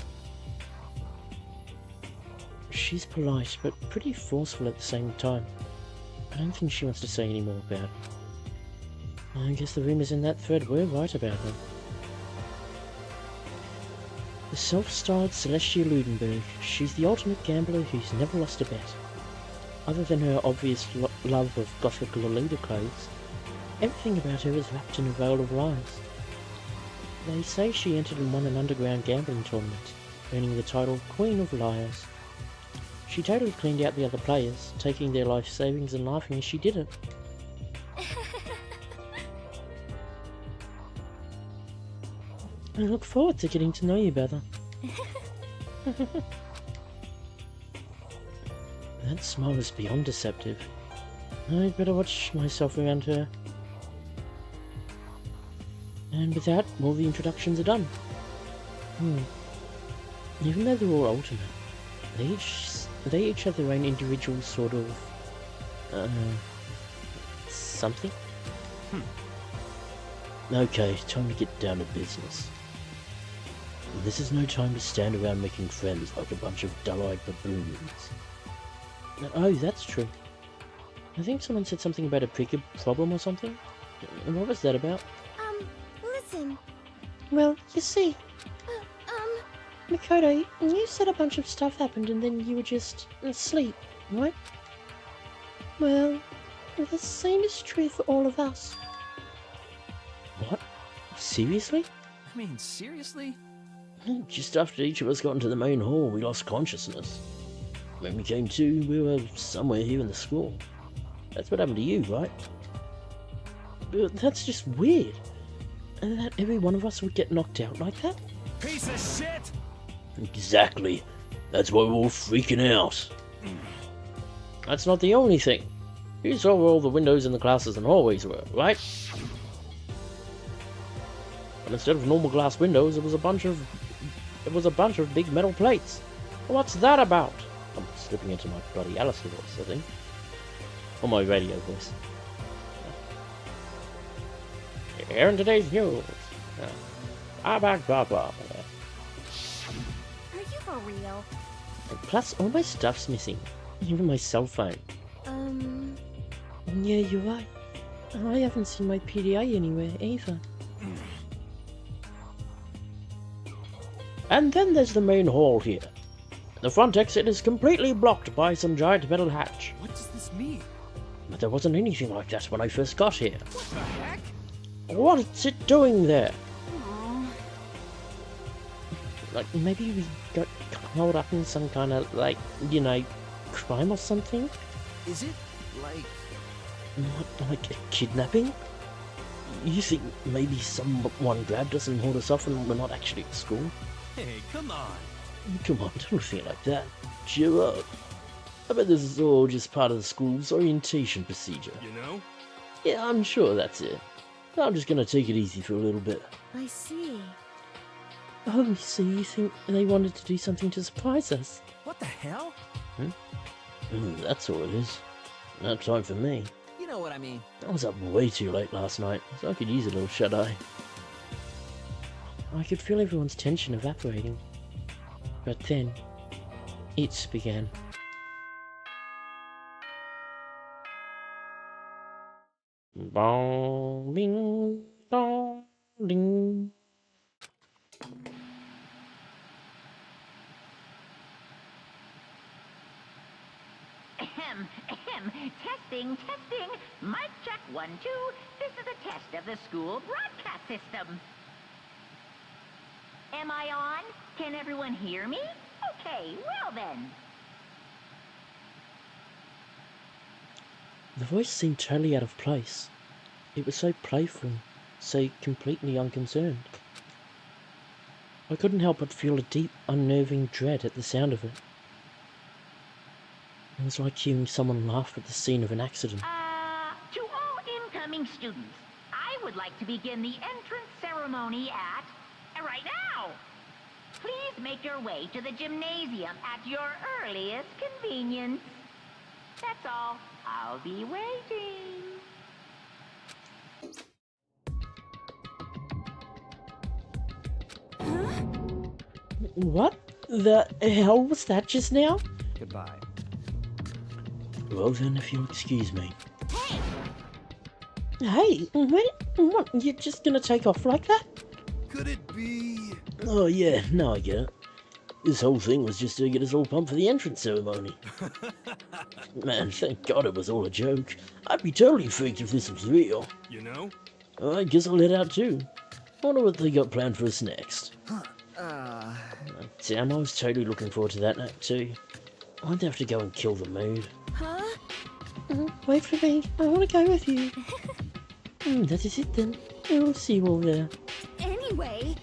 She's polite, but pretty forceful at the same time. I don't think she wants to say any more about it. I guess the rumors in that thread were right about her. The self-styled Celestia Ludenberg, she's the ultimate gambler who's never lost a bet. Other than her obvious love of gothic Lolita clothes, everything about her is wrapped in a veil of lies. They say she entered and won an underground gambling tournament, earning the title Queen of Liars. She totally cleaned out the other players, taking their life savings and laughing as she did it. I look forward to getting to know you better. That smile is beyond deceptive. I'd better watch myself around her. And with that, all the introductions are done. Even though they're all ultimate, they each have their own individual sort of... something? Okay, time to get down to business. This is no time to stand around making friends like a bunch of dull-eyed baboons. Oh, that's true. I think someone said something about a pickup problem or something. What was that about? Listen. Well, you see, Makoto, you said a bunch of stuff happened and then you were just asleep, right? Well, the same is true for all of us. What? Seriously? I mean, seriously? Just after each of us got into the main hall, we lost consciousness. When we came to, we were somewhere here in the school. That's what happened to you, right? But that's just weird. And that every one of us would get knocked out like that? Piece of shit! Exactly. That's why we're all freaking out. That's not the only thing. You saw where all the windows in the classes and hallways were, right? But instead of normal glass windows, it was a bunch of big metal plates. What's that about? I'm slipping into my bloody Alistair voice, I think. Or my radio voice. Here in today's news. Are you for real? And plus, all my stuff's missing. Even my cell phone. Yeah, you're right. I haven't seen my PDA anywhere either. And then there's the main hall here. The front exit is completely blocked by some giant metal hatch. What does this mean? But there wasn't anything like that when I first got here. What the heck? What's it doing there? Like, maybe we got caught up in some kind of, like, you know, crime or something? Is it like... Not like a kidnapping? You think maybe someone grabbed us and hauled us off and we're not actually at school? Hey, come on. Come on, don't think like that. Cheer up. I bet this is all just part of the school's orientation procedure. You know? Yeah, I'm sure that's it. I'm just gonna take it easy for a little bit. I see. Oh, so you think they wanted to do something to surprise us? What the hell? That's all it is. No time for me. You know what I mean. I was up way too late last night, so I could use a little shut-eye. I could feel everyone's tension evaporating. But then, it began. Bong, ding, dong, ding. Testing. Mic check 1, 2. This is a test of the school broadcast system. Am I on? Can everyone hear me? Okay, well then. The voice seemed totally out of place. It was so playful, so completely unconcerned. I couldn't help but feel a deep, unnerving dread at the sound of it. It was like hearing someone laugh at the scene of an accident. To all incoming students, I would like to begin the entrance ceremony at... right now! Please make your way to the gymnasium at your earliest convenience. That's all. I'll be waiting. What the hell was that just now? Goodbye. Well then, if you'll excuse me. Hey, wait, what, you're just gonna take off like that? Could it be? Oh yeah, now I get it. This whole thing was just to get us all pumped for the entrance ceremony. Man, thank God it was all a joke. I'd be totally freaked if this was real. You know? I guess I'll head out too. Wonder what they got planned for us next. Damn, I was totally looking forward to that night too. I'd have to go and kill the mood. Huh? Wait for me, I want to go with you. That is it then. I'll see you all there. Anyway...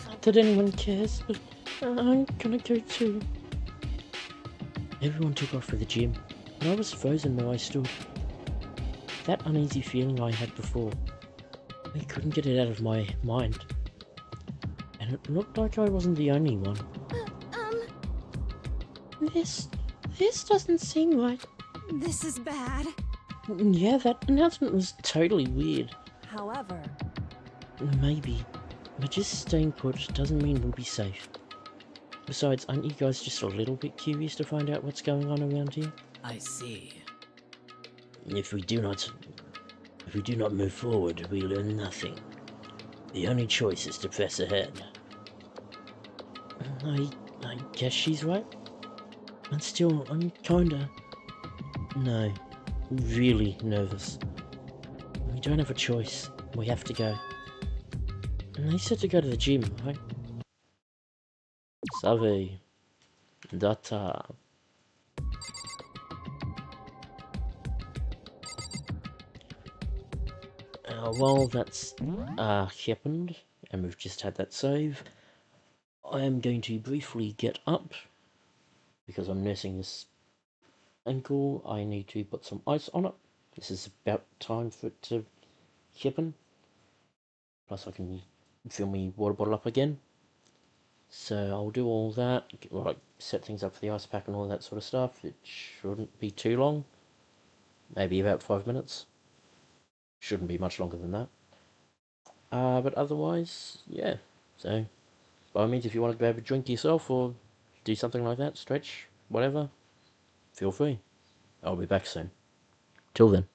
Not that anyone cares, but I'm gonna go too. Everyone took off for the gym, and I was frozen where I stood. That uneasy feeling I had before, I couldn't get it out of my mind. And it looked like I wasn't the only one. This doesn't seem right. This is bad. Yeah, that announcement was totally weird. However... Maybe, but just staying put doesn't mean we'll be safe. Besides, aren't you guys just a little bit curious to find out what's going on around here? I see. If we do not move forward, we learn nothing. The only choice is to press ahead. I guess she's right. And still, I'm kinda... No, really nervous. We don't have a choice. We have to go. And they said to go to the gym, right? Save. Data. While that's happened, and we've just had that save, I am going to briefly get up, because I'm nursing this ankle. I need to put some ice on it. This is about time for it to happen. Plus I can fill my water bottle up again. So I'll do all that, like set things up for the ice pack and all that sort of stuff. It shouldn't be too long. Maybe about 5 minutes. Shouldn't be much longer than that. But otherwise, yeah. So, by all means, if you want to grab a drink yourself or do something like that, stretch, whatever, feel free. I'll be back soon. Till then.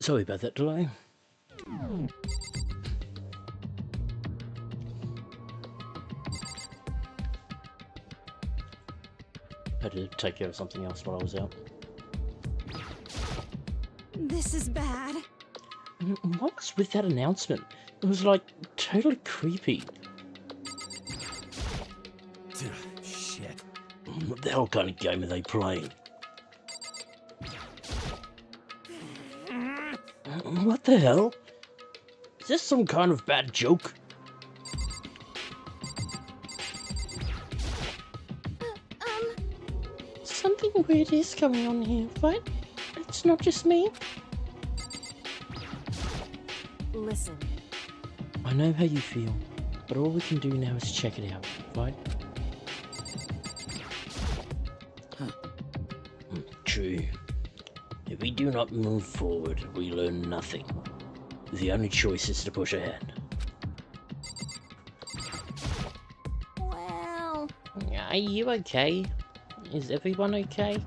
Sorry about that delay. Had to take care of something else while I was out. This is bad. What was with that announcement? It was like totally creepy. Shit. What the hell kind of game are they playing? What the hell? Is this some kind of bad joke? Something weird is going on here, right? It's not just me. Listen. I know how you feel, but all we can do now is check it out, right? True. If we do not move forward, we learn nothing. The only choice is to push ahead. Well, Are you okay? Is everyone okay?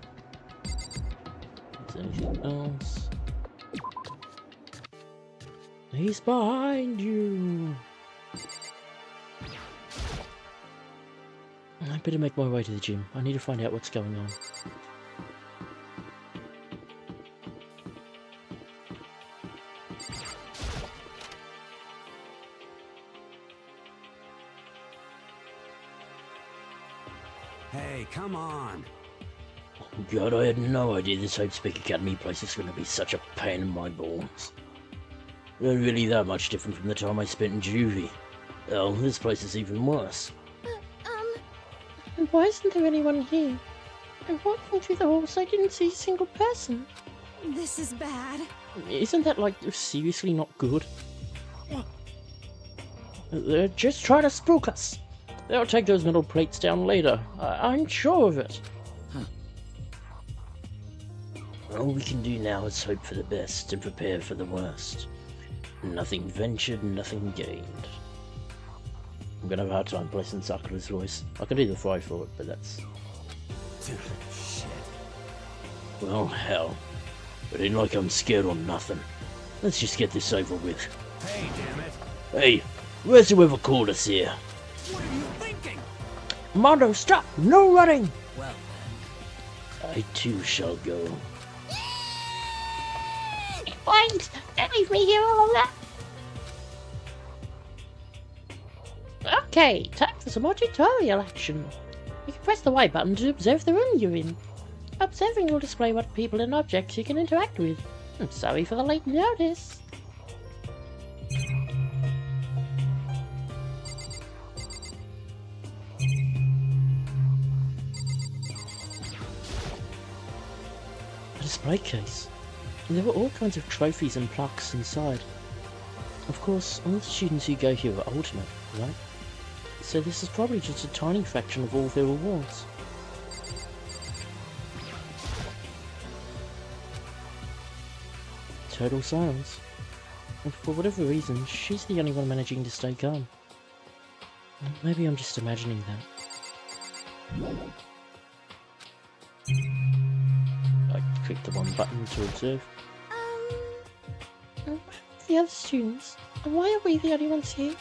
Is there anything else? He's behind you! I better make my way to the gym. I need to find out what's going on. Hey, come on. God, I had no idea this Hope Speak Academy place is going to be such a pain in my balls. Not really that much different from the time I spent in juvie. Hell, this place is even worse. And why isn't there anyone here? I'm walking through the halls, I didn't see a single person. This is bad. Isn't that, like, seriously not good? They're just trying to spook us. They'll take those metal plates down later. I'm sure of it. All we can do now is hope for the best and prepare for the worst. Nothing ventured, nothing gained. I'm gonna have a hard time placing Sakura's voice. I could either fly for it, but that's... Shit. Well, hell. But ain't like I'm scared or nothing. Let's just get this over with. Hey, damn it. Hey, where's whoever called us here? What are you thinking? Mondo, stop! No running! Well, I too shall go. Wait! Don't leave me here all alone! Okay, time for some more tutorial action. You can press the Y button to observe the room you're in. Observing will display what people and objects you can interact with. I'm sorry for the late notice. A display case. There were all kinds of trophies and plaques inside. Of course, all the students who go here are ultimate, right? So this is probably just a tiny fraction of all their rewards. Total silence. And for whatever reason, she's the only one managing to stay calm. Maybe I'm just imagining that. I clicked the one button to observe. The other students, and why are we the only ones here?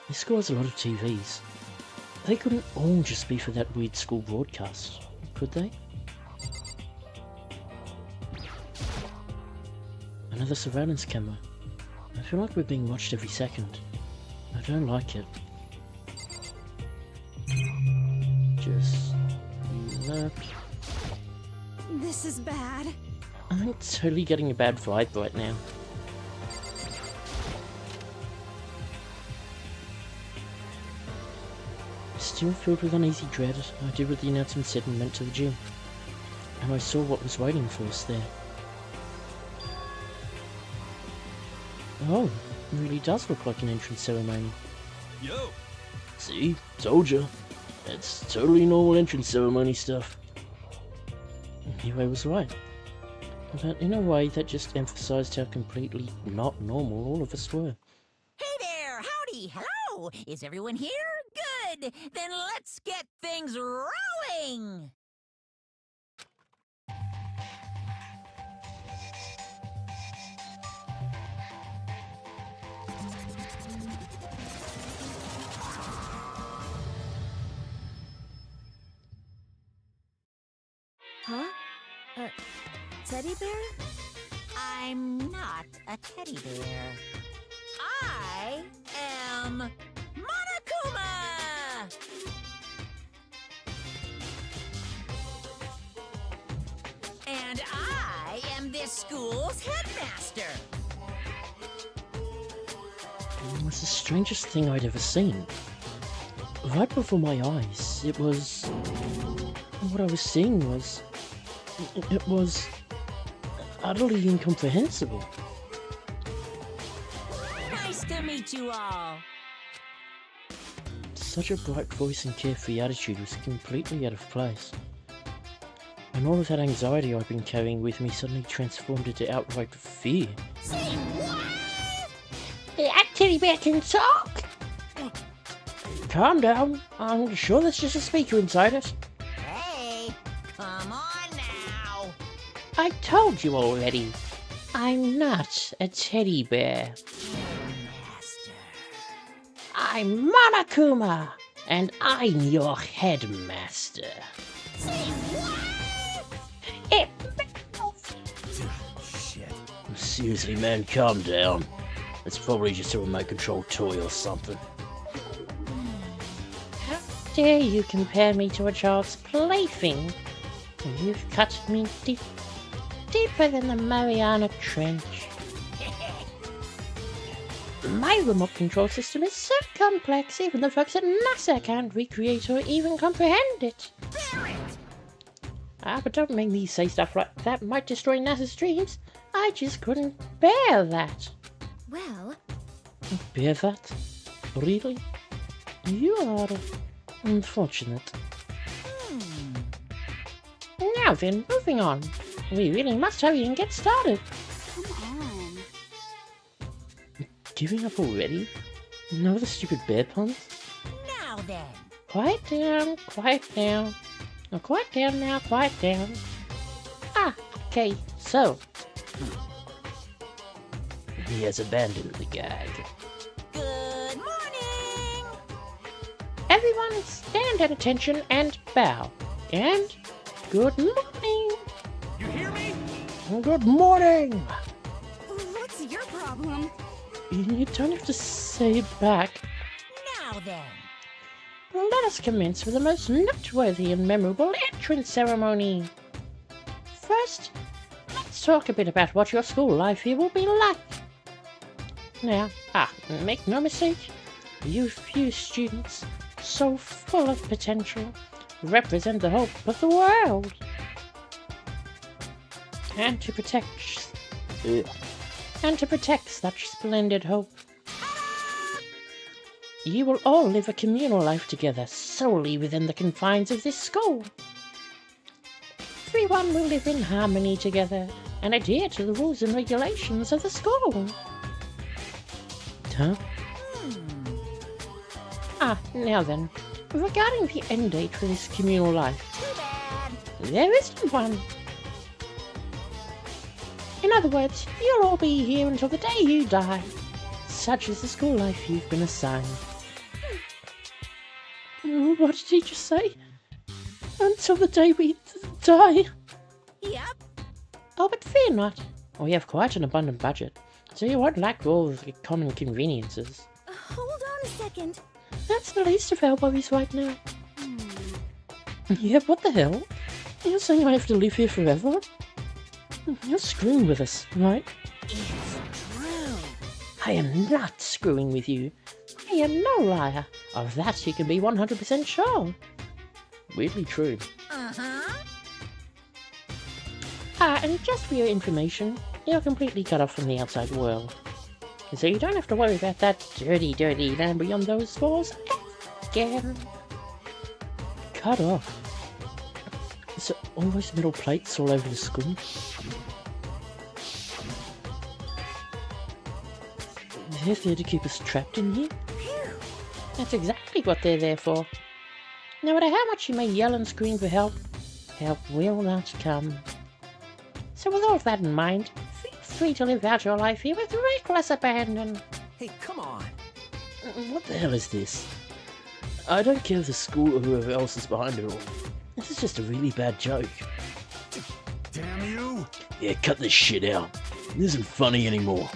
This school has a lot of TVs. They couldn't all just be for that weird school broadcast, could they? Another surveillance camera. I feel like we're being watched every second. I don't like it. Just... look. This is bad. I'm totally getting a bad vibe right now. Still filled with uneasy dread, I did what the announcement said and went to the gym. And I saw what was waiting for us there. Oh, it really does look like an entrance ceremony. Yo! See? Told ya. It's totally normal entrance ceremony stuff. Anyway, was right. But in a way that just emphasized how completely not normal all of us were. hey there, howdy, hello. Is everyone here? Good. Then let's get things rolling. teddy bear? I'm not a teddy bear. I am Monokuma! And I am this school's headmaster. It was the strangest thing I'd ever seen. Right before my eyes, it was... What I was seeing was... It was... utterly incomprehensible. Nice to meet you all. Such a bright voice and carefree attitude was completely out of place. And all of that anxiety I'd been carrying with me suddenly transformed into outright fear. Say what? That teddy bear can talk! Calm down. I'm sure there's just a speaker inside it. Hey, come on now. I told you already. I'm not a teddy bear. Master. I'm Monokuma, and I'm your headmaster. Say what? Shit. Seriously, man, calm down. It's probably just a remote control toy or something. How dare you compare me to a child's plaything? You've cut me deeper than the Mariana Trench. My remote control system is so complex, even the folks at NASA can't recreate or even comprehend it. But don't make me say stuff like that might destroy NASA's dreams. I just couldn't bear that. Well, Bear that? Really? You are unfortunate. Now then, moving on. We really must hurry and get started. Come on. Giving up already? No other stupid bear puns? Now then. Quiet down, quiet down. Now quiet down now, quiet down. Okay, so. He has abandoned the gag. Good morning. Everyone stand at attention and bow. And good morning. You hear me? Good morning! What's your problem? You don't have to say it back. Now then. Let us commence with the most noteworthy and memorable entrance ceremony. First, let's talk a bit about what your school life here will be like. Now, make no mistake, you few students, so full of potential, represent the hope of the world. And to protect such splendid hope, you will all live a communal life together solely within the confines of this school. Everyone will live in harmony together and adhere to the rules and regulations of the school. Huh? Now then, regarding the end date for this communal life, Too bad. there isn't one. In other words, you'll all be here until the day you die. Such is the school life you've been assigned. What did he just say? Until the day we die? Yep. Oh, but fear not. We have quite an abundant budget, so you won't lack all the common conveniences. hold on a second. That's the least of our worries right now. Yeah, what the hell? You're saying I have to live here forever? You're screwing with us, right? It's true. I am not screwing with you. I am no liar. Of that you can be 100% sure. Weirdly true. Uh-huh. And just for your information, you're completely cut off from the outside world. So you don't have to worry about that dirty land beyond those walls again. Cut off. Is there all those metal plates all over the school? They're there to keep us trapped in here? That's exactly what they're there for. No matter how much you may yell and scream for help, help will not come. So with all of that in mind, feel free to live out your life here with reckless abandon. Hey, come on. What the hell is this? I don't care if the school or whoever else is behind it all. This is just a really bad joke. Damn you! Yeah, cut this shit out. It isn't funny anymore.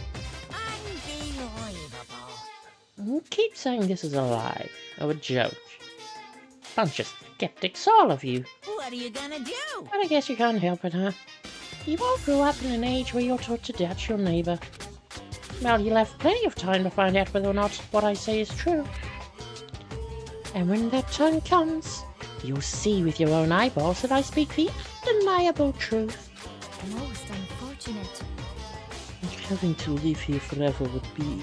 Keep saying this is a lie, or a joke. Bunch of skeptics, all of you. What are you gonna do? But I guess you can't help it, huh? You all grew up in an age where you're taught to doubt your neighbor. Well, you'll have plenty of time to find out whether or not what I say is true. And when that time comes, you'll see with your own eyeballs that I speak the undeniable truth. Most unfortunate. Having to live here forever would be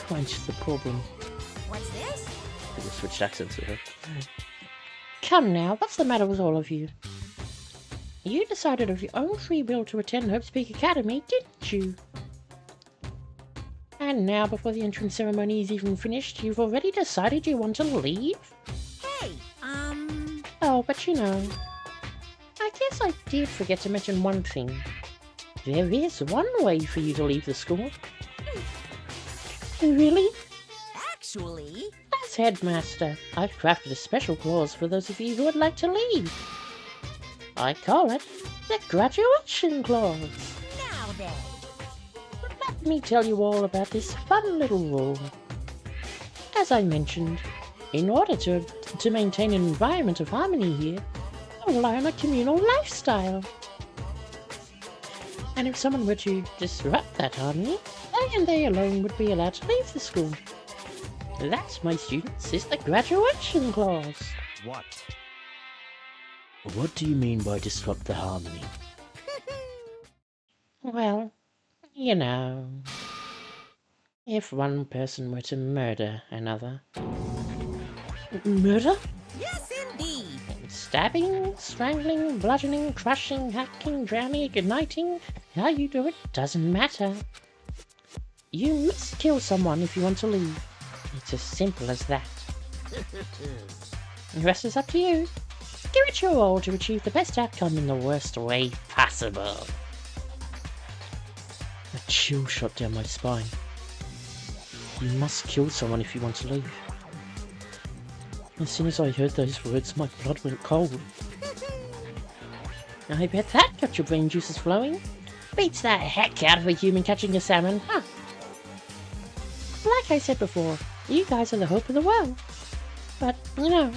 quite the problem. What's this? I just switched accents with her. Come now, what's the matter with all of you? You decided of your own free will to attend Hope Speak Academy, didn't you? And now, before the entrance ceremony is even finished, you've already decided you want to leave? Hey, Oh, but you know, I guess I did forget to mention one thing. There is one way for you to leave the school. Really? Actually... As headmaster, I've crafted a special clause for those of you who would like to leave. I call it the graduation clause. Now then. Let me tell you all about this fun little rule. As I mentioned, in order to maintain an environment of harmony here, I rely on a communal lifestyle. And if someone were to disrupt that harmony, they and they alone would be allowed to leave the school. That, my students, is the graduation clause. What? What do you mean by disrupt the harmony? Well, you know, if one person were to murder another. Murder? Yes, indeed. Stabbing, strangling, bludgeoning, crushing, hacking, drowning, igniting, how you do it doesn't matter. You must kill someone if you want to leave. It's as simple as that. The rest is up to you. Give it your all to achieve the best outcome in the worst way possible. A chill shot down my spine. You must kill someone if you want to leave. As soon as I heard those words, my blood went cold. I bet that got your brain juices flowing. Beats the heck out of a human catching a salmon, huh? Like I said before, you guys are the hope of the world. But, you know,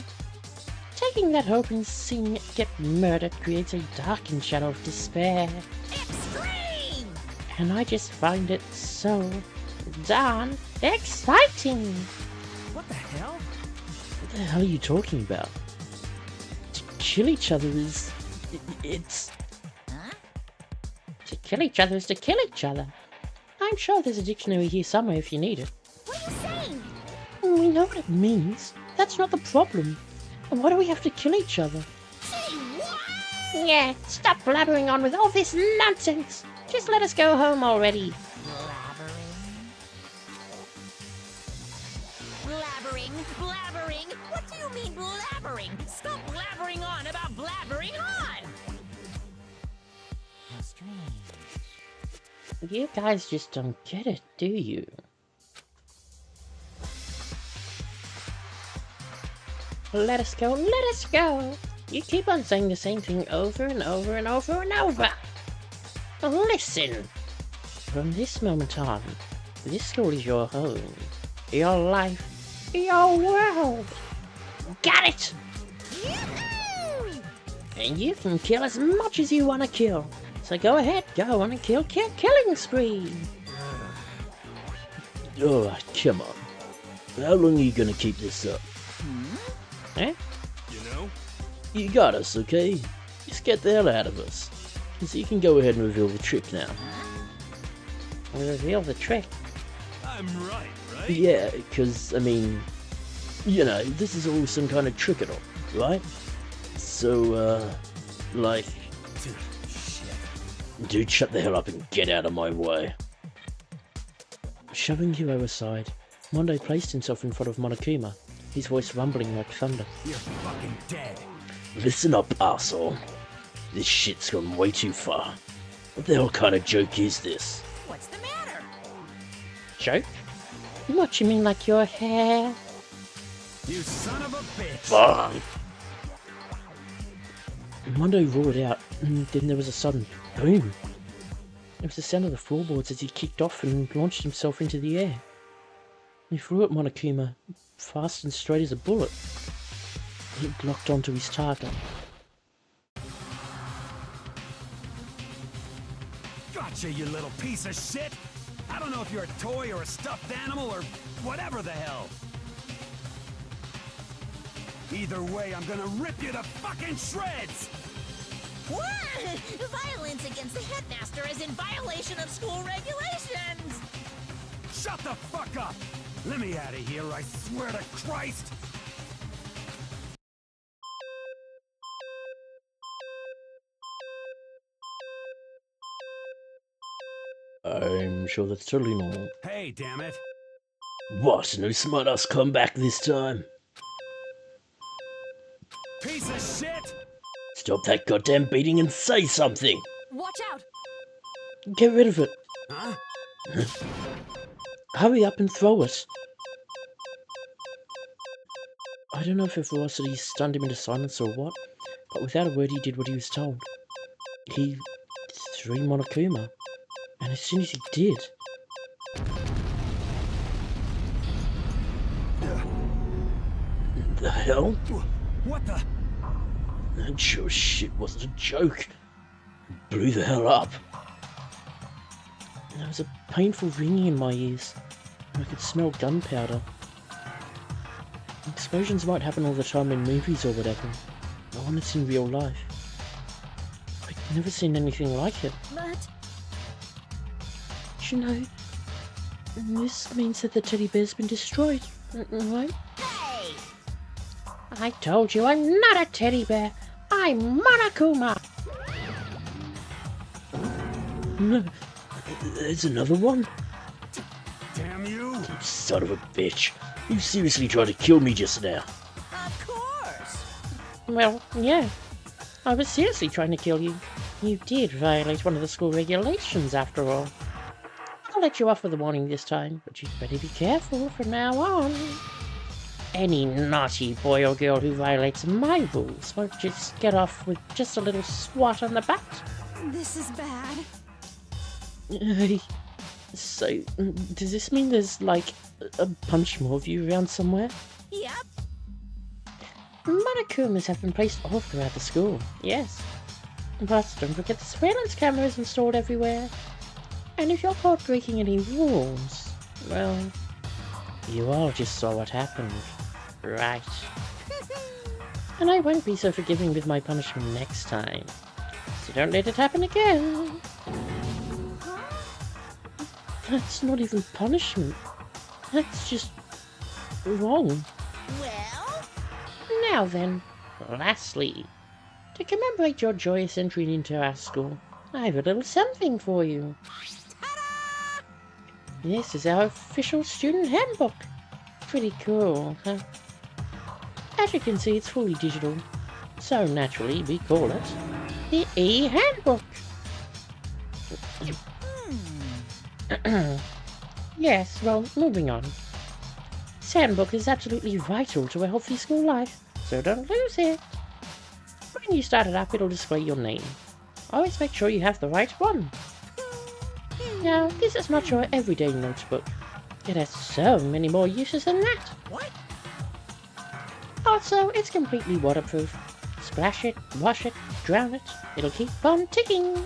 taking that hope and seeing it get murdered creates a darkened shadow of despair. Extreme! And I just find it so darn exciting. What the hell? What the hell are you talking about? To kill each other is... it's... Huh? To kill each other is to kill each other. I'm sure there's a dictionary here somewhere if you need it. What are you saying? We know what it means. That's not the problem. Why do we have to kill each other? Say what? Yeah, stop blabbering on with all this nonsense. Just let us go home already. Blabbering? Blabbering? What do you mean blabbering? Stop blabbering on about blabbering on! How strange. You guys just don't get it, do you? Let us go, let us go! You keep on saying the same thing over and over and over and over! Listen! From this moment on, this school is your home, your life, your world! Got it! Yoo-hoo! And you can kill as much as you want to kill. So go ahead, go on a killing spree! Alright, come on. How long are you gonna keep this up? Eh? You know? You got us, okay? Just get the hell out of us. So you can go ahead and reveal the trick now. Reveal the trick. I'm right? Yeah, because, I mean, you know, this is all some kind of trick at all, right? So, like... Dude, shut the hell up and get out of my way. Shoving Hiro aside, Mondo placed himself in front of Monokuma, his voice rumbling like thunder. You're fucking dead. Listen up, arsehole. This shit's gone way too far. What the hell kind of joke is this? What's the matter? Joke? What, you mean like your hair? You son of a bitch. Fine. Mondo roared out, and then there was a sudden boom. It was the sound of the floorboards as he kicked off and launched himself into the air. He flew at Monokuma, fast and straight as a bullet. He locked onto his target. Gotcha, you little piece of shit! I don't know if you're a toy or a stuffed animal or whatever the hell. Either way, I'm gonna rip you to fucking shreds! What? Violence against the headmaster is in violation of school regulations! Shut the fuck up! Let me out of here, I swear to Christ! I'm sure that's totally normal. Hey, damn it! What? No smartass comeback this time? Piece of shit! Stop that goddamn beating and say something! Watch out! Get rid of it! Huh? Hurry up and throw it! I don't know if her ferocity stunned him into silence or what, but without a word he did what he was told. He threw Monokuma, and as soon as he did... The hell? What the? That sure shit wasn't a joke. Blew the hell up. There was a painful ringing in my ears, and I could smell gunpowder. Explosions might happen all the time in movies or whatever, but when it's in real life, I've never seen anything like it. But... You know, this means that the teddy bear's been destroyed, right? Hey! I told you I'm not a teddy bear. I'm Monokuma. No, there's another one? Damn you! Son of a bitch. You seriously tried to kill me just now. Of course! Well, yeah. I was seriously trying to kill you. You did violate one of the school regulations, after all. I'll let you off with a warning this time, but you'd better be careful from now on. Any naughty boy or girl who violates my rules won't just get off with just a little swat on the butt. This is bad. Hey, so, does this mean there's, like, a bunch more of you around somewhere? Yep. Monokumas have been placed all throughout the school, yes. But don't forget the surveillance cameras installed everywhere. And if you're caught breaking any rules, well, you all just saw what happened, right? And I won't be so forgiving with my punishment next time. So don't let it happen again. That's not even punishment. That's just wrong. Well? Now then, lastly, to commemorate your joyous entry into our school, I have a little something for you. Ta-da! This is our official student handbook. Pretty cool, huh? As you can see, it's fully digital, so naturally we call it the e-handbook. Yes, well, moving on. This handbook is absolutely vital to a healthy school life, so don't lose it. When you start it up, it'll display your name. Always make sure you have the right one. Now, this is not your everyday notebook. It has so many more uses than that. What? Also, it's completely waterproof. Splash it, wash it, drown it, it'll keep on ticking.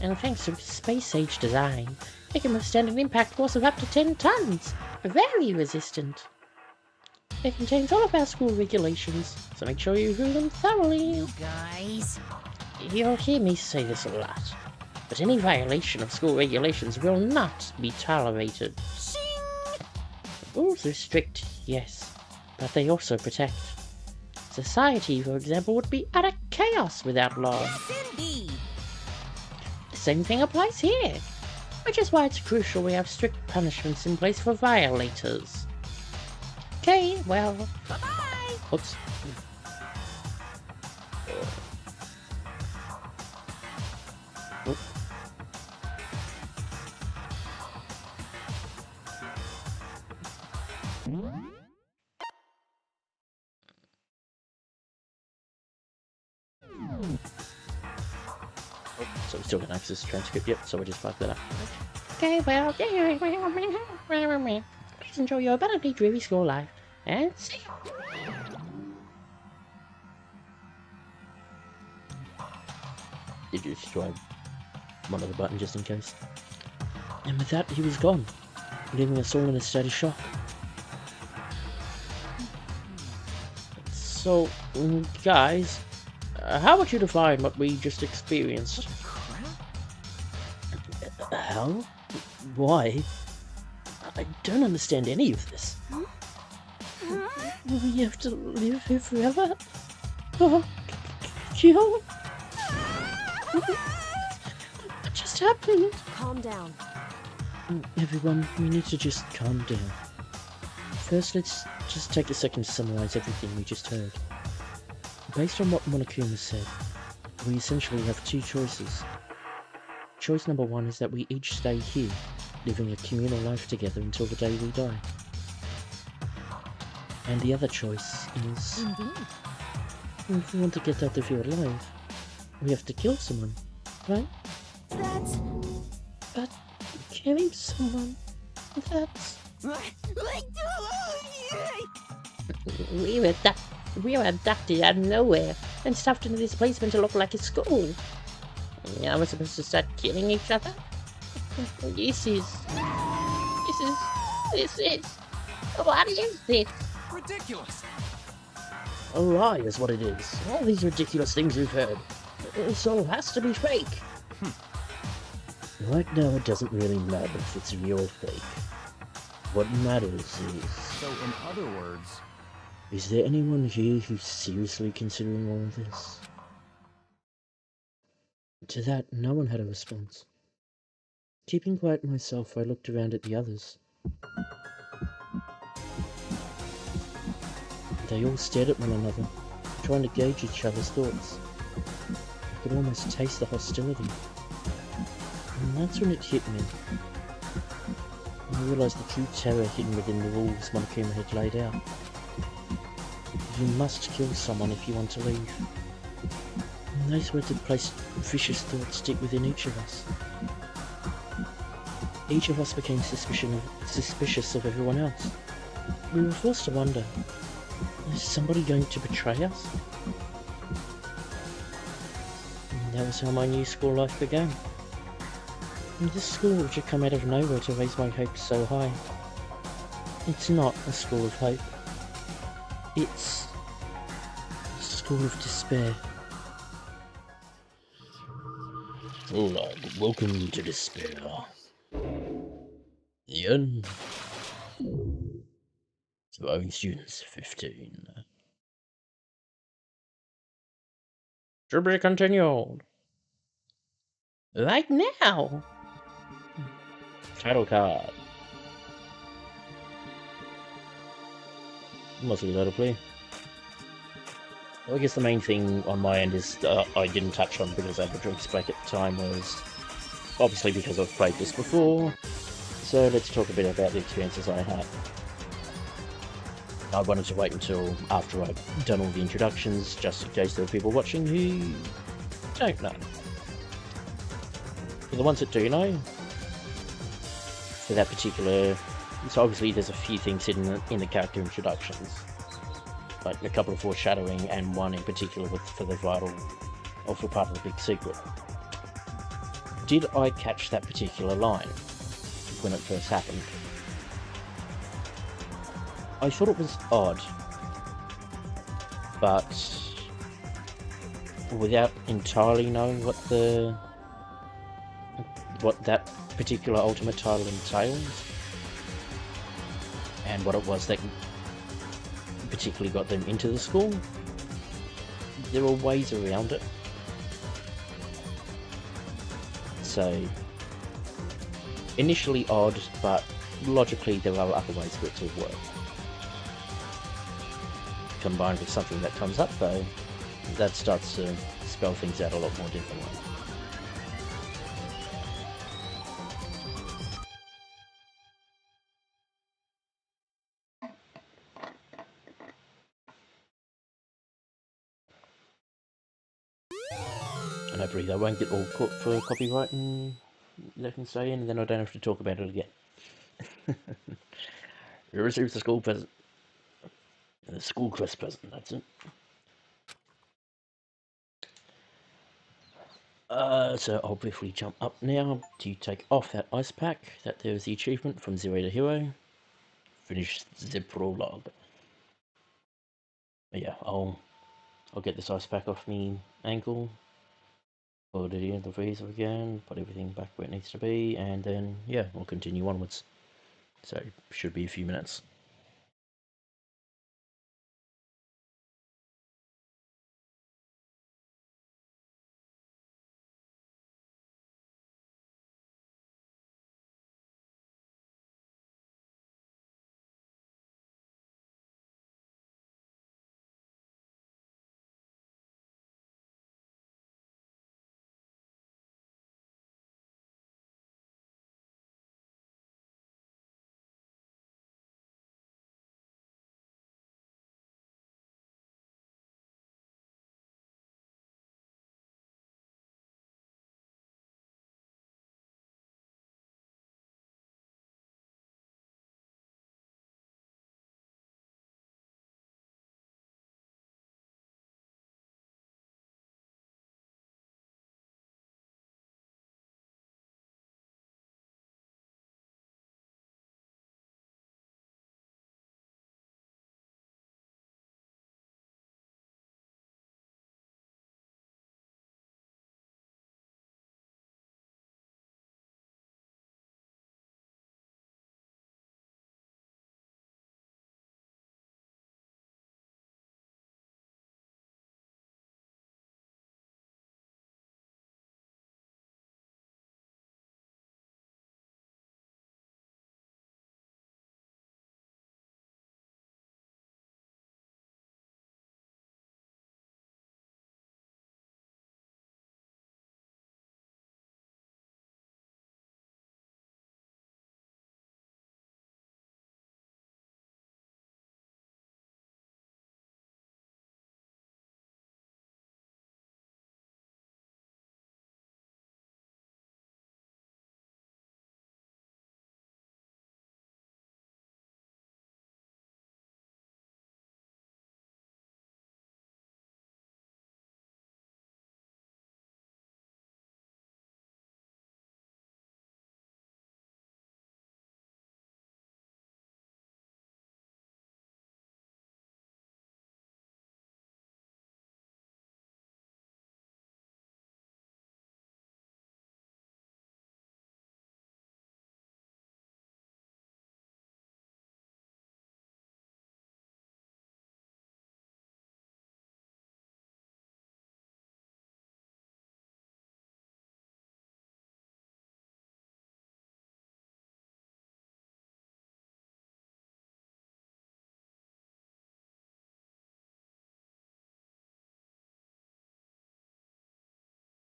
And thanks to its space-age design, it can withstand an impact force of up to 10 tons. Very resistant. It contains all of our school regulations, so make sure you read them thoroughly. You guys. You'll hear me say this a lot, but any violation of school regulations will not be tolerated. Shing! Rules are strict, yes, but they also protect. Society, for example, would be utter chaos without law. Yes, indeed. The same thing applies here, which is why it's crucial we have strict punishments in place for violators. Okay, well... Bye-bye! Oops. So we still don't access the transcript yet, so I just fucked that up. Okay, well, please enjoy your abundantly dreary school life, and see you. Did you just try one other button just in case? And with that, he was gone, leaving us all in a state of shock. So, guys, how would you define what we just experienced? How? Why? I don't understand any of this. We have to live here forever? Oh, kill? What just happened? Calm down. Everyone, we need to just calm down. First, let's just take a second to summarize everything we just heard. Based on what Monokuma said, we essentially have two choices. Choice number one is that we each stay here, living a communal life together until the day we die. And the other choice is... Indeed. If we want to get out of here alive, we have to kill someone, right? That's... But killing someone, that's... We were abducted out of nowhere and stuffed into this place meant to look like a school. Now we're supposed to start killing each other? This is... What is this? Ridiculous. A lie is what it is. All these ridiculous things we've heard. This all has to be fake. Right now it doesn't really matter if it's real or fake. What matters is... So in other words... Is there anyone here who's seriously considering all of this? To that, no one had a response. Keeping quiet myself, I looked around at the others. They all stared at one another, trying to gauge each other's thoughts. I could almost taste the hostility. And that's when it hit me. I realised the true terror hidden within the rules Monokuma had laid out. You must kill someone if you want to leave. And those words had placed vicious thoughts deep within each of us. Each of us became suspicious of everyone else. We were forced to wonder, is somebody going to betray us? And that was how my new school life began. And this school which had come out of nowhere to raise my hopes so high. It's not a school of hope. It's a school of despair. Hola, welcome to despair. The end. Surviving students 15. To be continued. Right now. Title card. Mostly let it play. Well, I guess the main thing on my end is I didn't touch on because I had the drinks break at the time was obviously because I've played this before. So let's talk a bit about the experiences I had. I wanted to wait until after I'd done all the introductions, just in case there were people watching who don't know. For the ones that do know, for that particular... So obviously there's a few things hidden in the character introductions. Like a couple of foreshadowing and one in particular for the vital, or for part of the big secret. Did I catch that particular line when it first happened? I thought it was odd, but without entirely knowing what that particular ultimate title entails, and what it was that particularly got them into the school, there are ways around it. So, initially odd, but logically there are other ways for it to work. Combined with something that comes up though, that starts to spell things out a lot more differently. And hopefully they won't get all caught for copyright and they can stay in, and then I don't have to talk about it again. You received the school present. The school quest present, that's it. So I'll briefly jump up now to take off that ice pack. That there is the achievement from 0 to hero. Finish the prologue. But yeah, I'll get this ice pack off me ankle. Put it in the freezer again. Put everything back where it needs to be, and then yeah, we'll continue onwards. So should be a few minutes.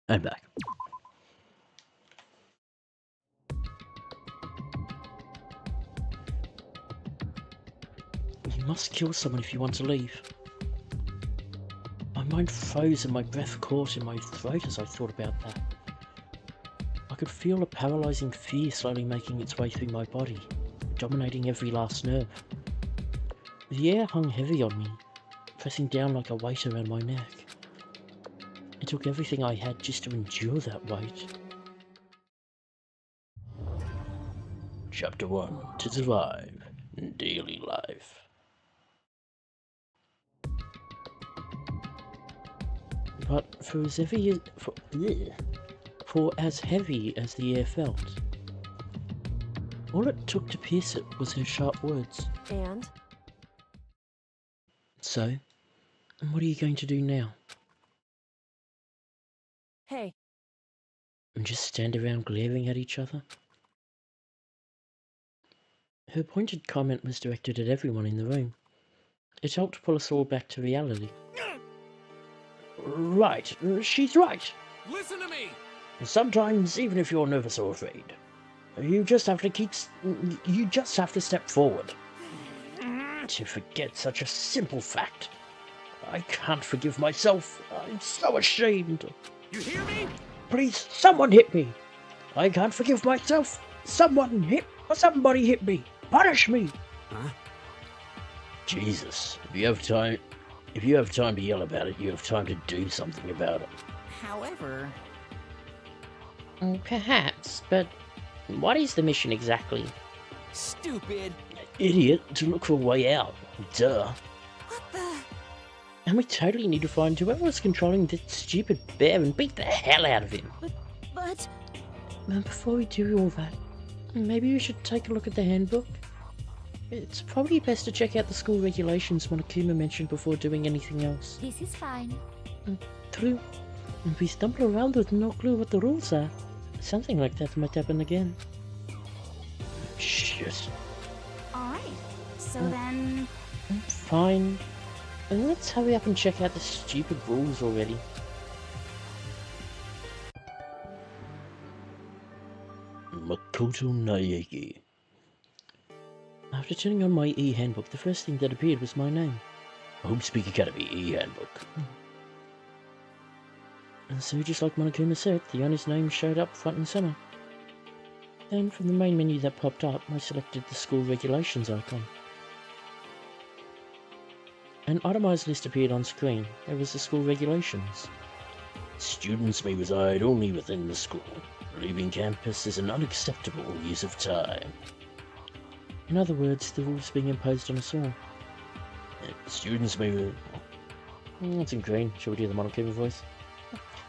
I'm back. You must kill someone if you want to leave. My mind froze and my breath caught in my throat as I thought about that. I could feel a paralysing fear slowly making its way through my body, dominating every last nerve. The air hung heavy on me, pressing down like a weight around my neck. It took everything I had just to endure that weight. Chapter 1. To survive daily life. But for as heavy as the air felt, all it took to pierce it was her sharp words. And? So, what are you going to do now? Hey. And just stand around glaring at each other? Her pointed comment was directed at everyone in the room. It helped pull us all back to reality. Right, she's right. Listen to me! Sometimes, even if you're nervous or afraid, you just have to step forward. To forget such a simple fact. I can't forgive myself. I'm so ashamed. You hear me? Please, someone hit me! I can't forgive myself! Somebody hit me! Punish me! Huh? Jesus, if you have time to yell about it, you have time to do something about it. However... Perhaps, but what is the mission exactly? Stupid. Idiot, to look for a way out. Duh. What the... And we totally need to find whoever was controlling that stupid bear and beat the hell out of him. But... Before we do all that, maybe we should take a look at the handbook. It's probably best to check out the school regulations Monokuma mentioned before doing anything else. This is fine. True. If we stumble around with no clue what the rules are, something like that might happen again. Shit. Alright, so then... Fine. And let's hurry up and check out the stupid rules already. Makoto Naegi. After turning on my e-handbook, the first thing that appeared was my name. Homespeak Academy e-handbook. And so, just like Monokuma said, the owner's name showed up front and center. Then, from the main menu that popped up, I selected the school regulations icon. An itemized list appeared on screen. There was the school regulations. Students may reside only within the school. Leaving campus is an unacceptable use of time. In other words, the rules being imposed on us all. Students may... That's in green. Shall we do the Monokuma voice?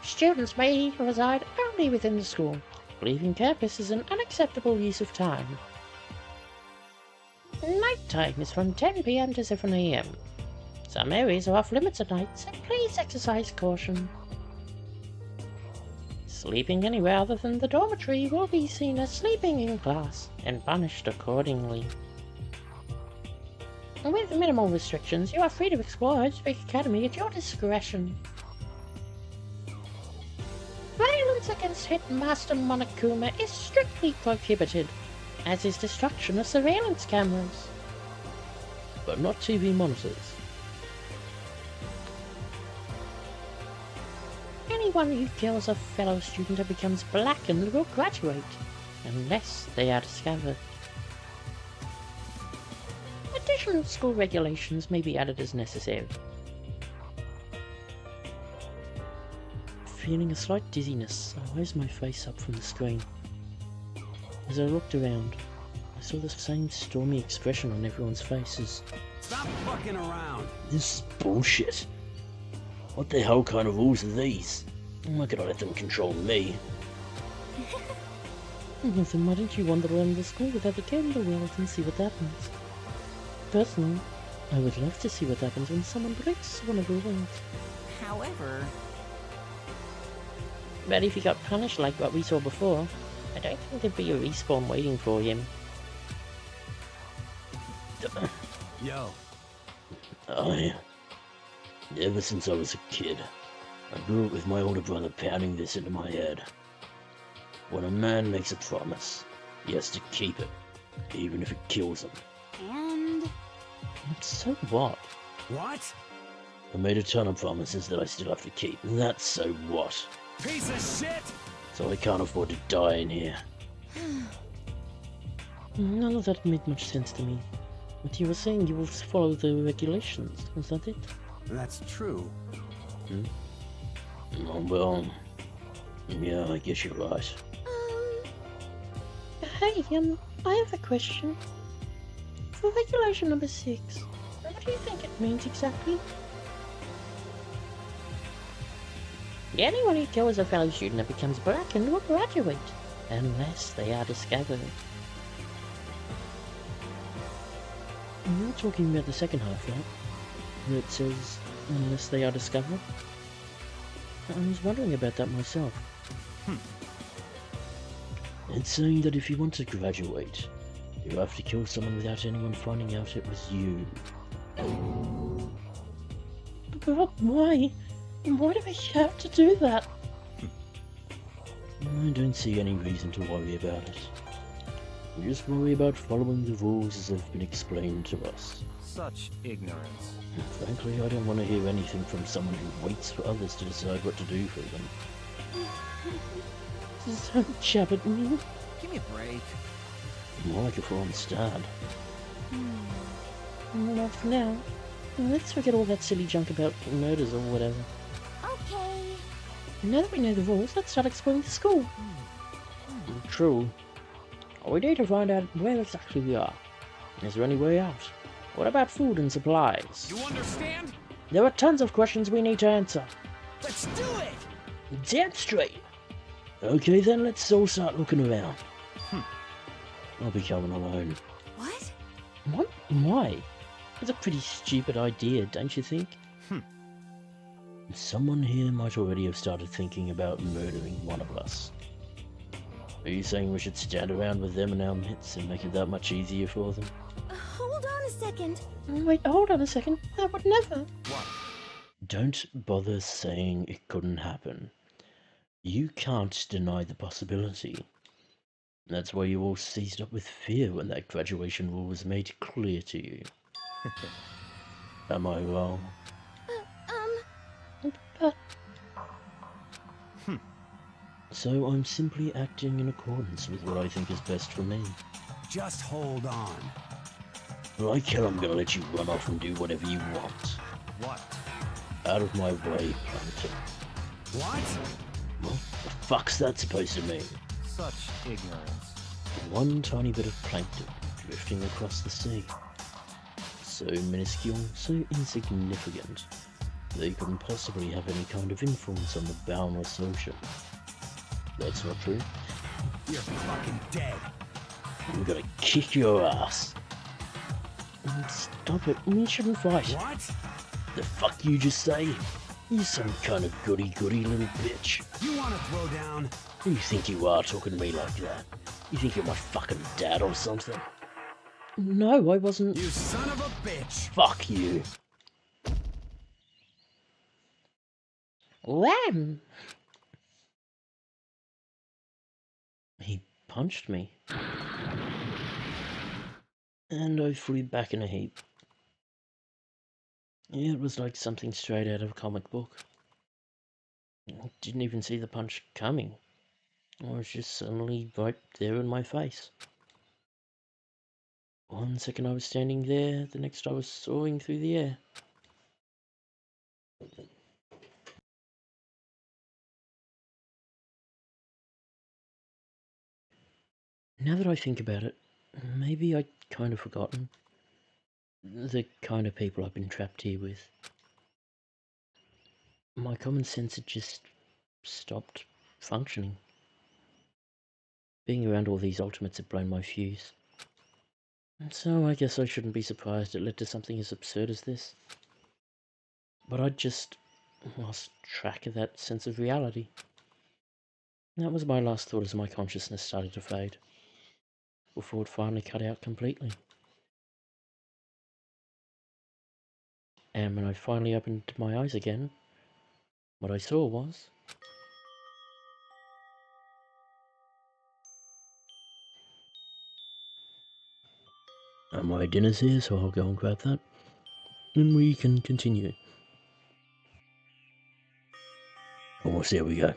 Students may reside only within the school. Leaving campus is an unacceptable use of time. Night time is from 10 PM to 7 AM. Some areas are off limits at night, so please exercise caution. Sleeping anywhere other than the dormitory will be seen as sleeping in class and punished accordingly. With minimal restrictions, you are free to explore Havoc Academy at your discretion. Violence against Headmaster Monokuma is strictly prohibited, as is destruction of surveillance cameras. But not TV monitors. Anyone who kills a fellow student and becomes blackened will graduate, unless they are discovered. Additional school regulations may be added as necessary. Feeling a slight dizziness, I raised my face up from the screen. As I looked around, I saw the same stormy expression on everyone's faces. Stop fucking around! This is bullshit. What the hell kind of rules are these? I'm not gonna let them control me. Well, then why don't you wander around the school without the camera world and see what happens? Personally, I would love to see what happens when someone breaks one of the rules. However... But if he got punished like what we saw before, I don't think there'd be a respawn waiting for him. Yo. Ever since I was a kid, I grew up with my older brother pounding this into my head. When a man makes a promise, he has to keep it, even if it kills him. And... So what? What? I made a ton of promises that I still have to keep, and that's so what? Piece of shit! So I can't afford to die in here. None of that made much sense to me. But you were saying you will follow the regulations, is that it? That's true. Oh, well, yeah, I guess you're right. Hey, I have a question. For regulation number 6, what do you think it means exactly? Anyone who kills a fellow student and becomes blackened will graduate, unless they are discovered. You're talking about the second half, right? Where it says, unless they are discovered? I was wondering about that myself. It's saying that if you want to graduate, you have to kill someone without anyone finding out it was you. But why? Why do we have to do that? I don't see any reason to worry about it. We just worry about following the rules as they've been explained to us. Such ignorance. Frankly, I don't want to hear anything from someone who waits for others to decide what to do for them. Don't jab at me. Give me a break. More like a foreign stud. Not for now. Let's forget all that silly junk about murders or whatever. Okay. Now that we know the rules, let's start exploring the school. True. We need to find out where exactly we are. Is there any way out? What about food and supplies? You understand? There are tons of questions we need to answer. Let's do it! Damn straight. Okay then, let's all start looking around. I'll be going alone. What? What? Why? It's a pretty stupid idea, don't you think? Someone here might already have started thinking about murdering one of us. Are you saying we should stand around with them in our midst and make it that much easier for them? Hold on a second. Wait, hold on a second. I would never. Don't bother saying it couldn't happen. You can't deny the possibility. That's why you all seized up with fear when that graduation rule was made clear to you. Am I wrong? But So I'm simply acting in accordance with what I think is best for me. Just hold on. Like hell, I'm gonna let you run off and do whatever you want. What? Out of my way, Plankton. What? What the fuck's that supposed to mean? Such ignorance. One tiny bit of plankton drifting across the sea. So minuscule, so insignificant, they couldn't possibly have any kind of influence on the boundless ocean. That's not true. You're fucking dead. I'm gonna kick your ass. Stop it, you shouldn't fight. What? The fuck you just say? You some kind of goody-goody little bitch. You wanna throw down? Who you think you are talking to me like that? You think you're my fucking dad or something? no, I wasn't. You son of a bitch! Fuck you. Wham! He punched me. And I flew back in a heap. Yeah, it was like something straight out of a comic book. I didn't even see the punch coming. It was just suddenly right there in my face. One second I was standing there, the next I was soaring through the air. Now that I think about it, maybe I'd kind of forgotten the kind of people I've been trapped here with. My common sense had just stopped functioning. Being around all these ultimates had blown my fuse. And so I guess I shouldn't be surprised it led to something as absurd as this. But I'd just lost track of that sense of reality. That was my last thought as my consciousness started to fade, before it finally cut out completely. And when I finally opened my eyes again, what I saw was... my dinner's here, so I'll go and grab that, and we can continue. Almost there we go.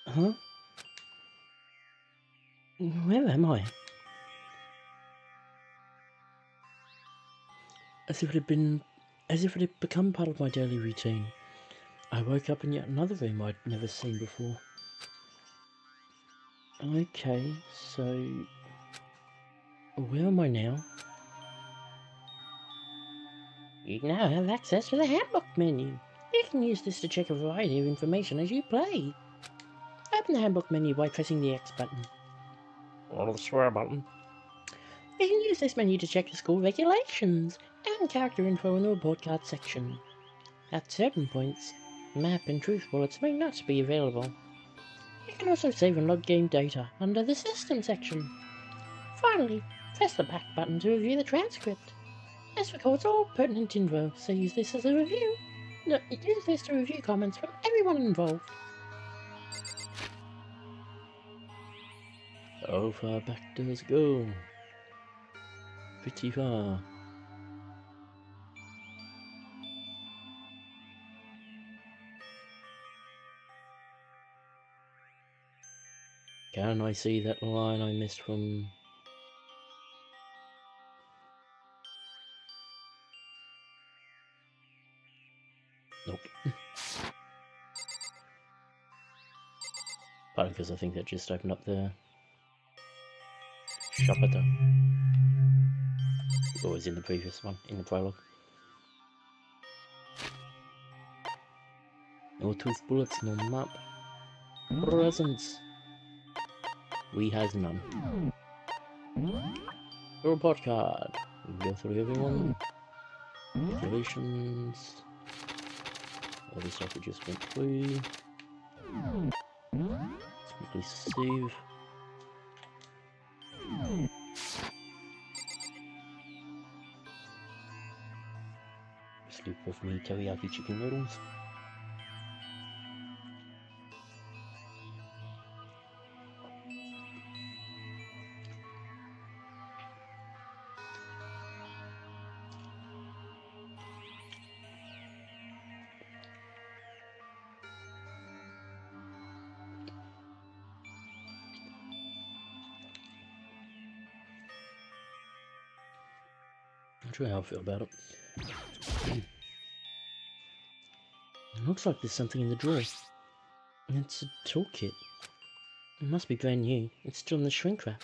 Huh? Where am I? As if it had become part of my daily routine. I woke up in yet another room I'd never seen before. Okay, so where am I now? You now have access to the handbook menu. You can use this to check a variety of information as you play. Open the handbook menu by pressing the X button. Or the square button. You can use this menu to check the school regulations and character info in the report card section. At certain points, map and truth bullets may not be available. You can also save and log game data under the system section. Finally, press the back button to review the transcript. This records all pertinent info, so use this as a review. No, use this to review comments from everyone involved. How far back does it go? Pretty far. Can I see that line I missed from... Nope. Partly because I think that just opened up the shop at the... It was in the previous one, in the prologue. No tooth bullets, no map. Presents. We has none. A report card. We can go through everyone. Regulations. All the stuff we just went through. Let's quickly save. Sleep with me teriyaki chicken noodles. Not sure how I feel about it. It looks like there's something in the drawer. It's a toolkit. It must be brand new. It's still in the shrink wrap.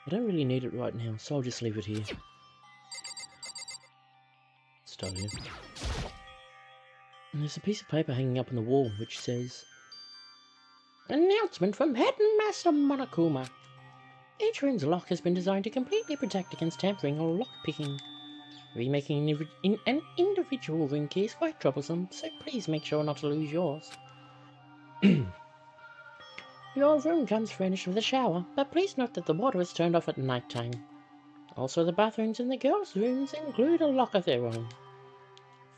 I don't really need it right now, so I'll just leave it here. Start here. And there's a piece of paper hanging up on the wall which says, Announcement from Headmaster Monokuma. Each room's lock has been designed to completely protect against tampering or lockpicking. Remaking an individual room key is quite troublesome, so please make sure not to lose yours. Your room comes furnished with a shower, but please note that the water is turned off at night time. Also, the bathrooms in the girls' rooms include a lock of their own.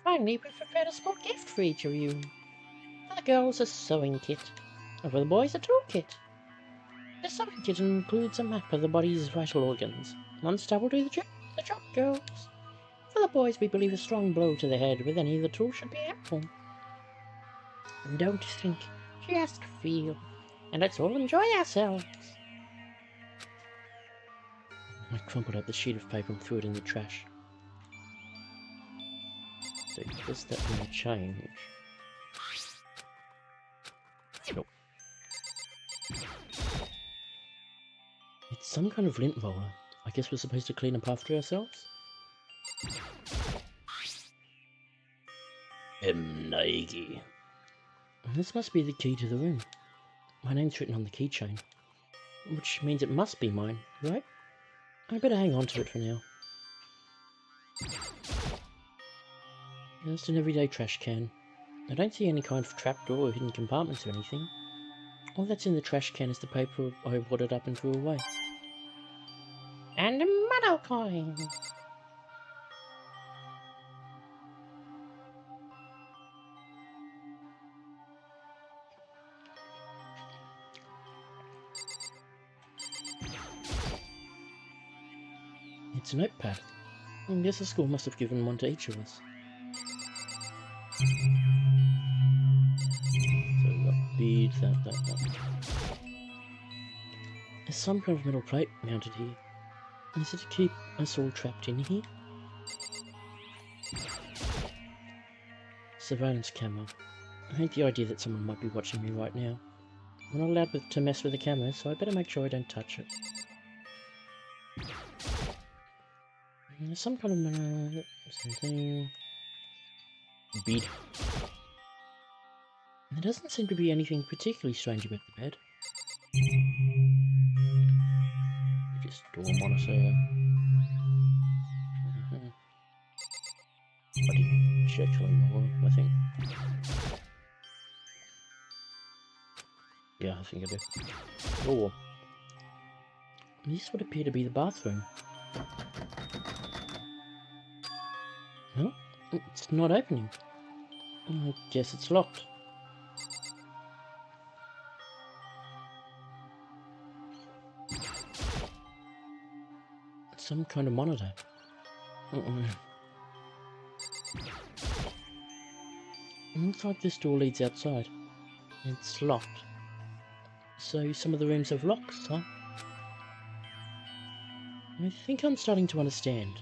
Finally, we've prepared a small gift for each of you. For the girls, a sewing kit, and for the boys, a toolkit. The sewing kit includes a map of the body's vital organs. One stab will do the job, girls. For the boys, we believe a strong blow to the head with any of the tools should be helpful. And don't think, just feel, and let's all enjoy ourselves. I crumpled up the sheet of paper and threw it in the trash. So does that mean change? Nope. It's some kind of lint roller. I guess we're supposed to clean up after ourselves? Naigi. This must be the key to the room. My name's written on the keychain. Which means it must be mine, right? I better hang on to it for now. Just an everyday trash can. I don't see any kind of trapdoor or hidden compartments or anything. All that's in the trash can is the paper I wadded up and threw away. And a Mono coin! It's a notepad. I guess the school must have given one to each of us. So we've got beads, that. There's some kind of metal plate mounted here. Is it to keep us all trapped in here? Surveillance camera. I hate the idea that someone might be watching me right now. I'm not allowed to mess with the camera, so I better make sure I don't touch it. There's some kind of something. Bead. There doesn't seem to be anything particularly strange about the bed. Just door monitor. I didn't check anymore, I think. Yeah, I think I do. Oh. This would appear to be the bathroom. No, it's not opening. I guess it's locked. Some kind of monitor. Looks like this door leads outside. It's locked. So some of the rooms have locks, huh? I think I'm starting to understand.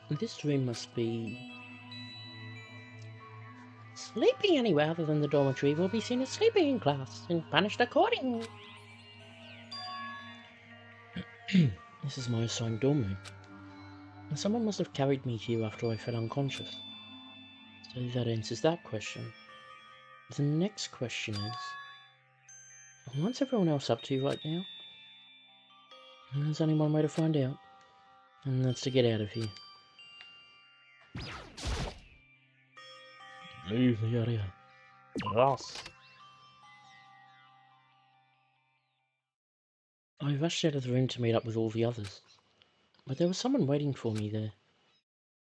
This room must be... Sleeping anywhere other than the dormitory will be seen as sleeping in class and punished accordingly. This is my assigned dorm room. Someone must have carried me here after I fell unconscious. So that answers that question. The next question is... What's everyone else up to right now? There's only one way to find out. And that's to get out of here. Leave the area. Yes. I rushed out of the room to meet up with all the others. But there was someone waiting for me there.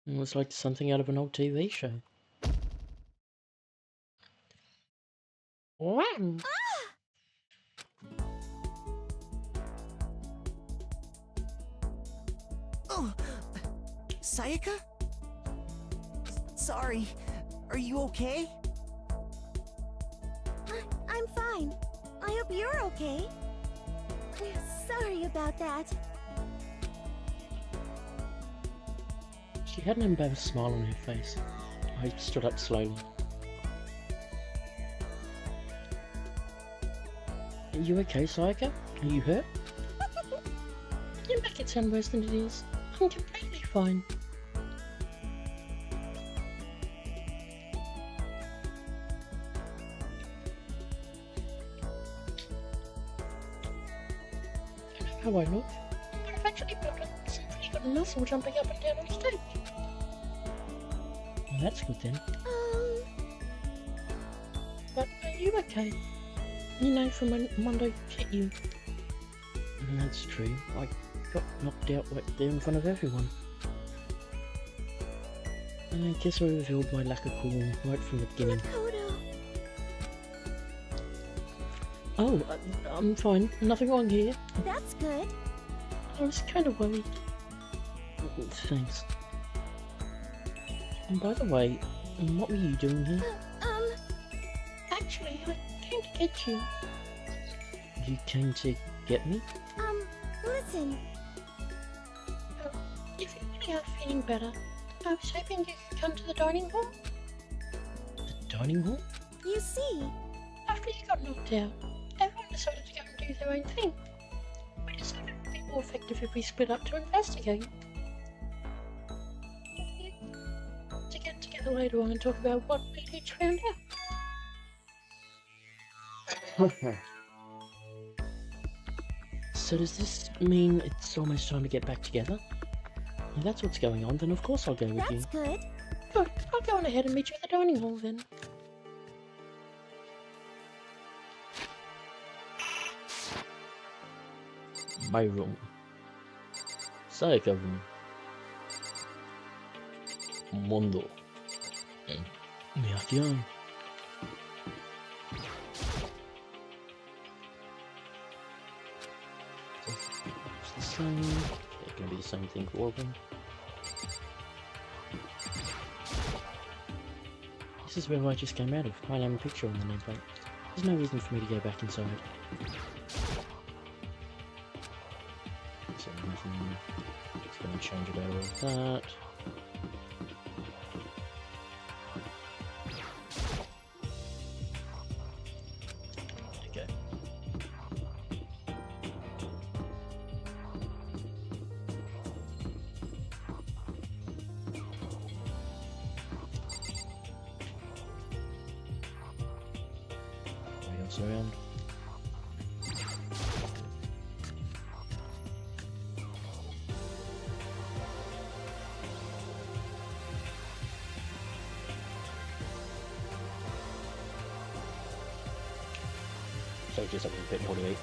It was like something out of an old TV show. Wham! Oh, Sayaka? Sorry, are you okay? I'm fine. I hope you're okay. Sorry about that. She had an embarrassed smile on her face. I stood up slowly. Are you okay, Sayaka? Are you hurt? You make it sound worse than it is. I'm completely fine. I don't know how I look, but I've actually built up some pretty good muscle jumping up and down on stage. Well, that's good then. But are you okay? You know, from when Mondo hit you. That's true. I got knocked out right there in front of everyone. And I guess I revealed my lack of cool right from the beginning. Oh, I'm fine. Nothing wrong here. That's good. I was kind of worried. Thanks. And by the way, what were you doing here? Actually, I came to get you. You came to get me? Listen. If you really are feeling better, I was hoping you could come to the dining hall. The dining hall? You see, after you got knocked out, everyone decided to go and do their own thing. We decided it would be more effective if we split up to investigate. To get together later on and talk about what we each found out. So does this mean it's almost time to get back together? If that's what's going on, then of course I'll go with you. that's good. Good, I'll go on ahead and meet you at the dining hall then. My room. Sayaka room. Mondo. Miyaki-an. It's the same. Okay, it's gonna be the same thing for all of them. This is where I just came out of. I have a picture on the nameplate. There's no reason for me to go back inside. So nothing. It's going to change about all that. Okay. Around. So just something a bit more to eat.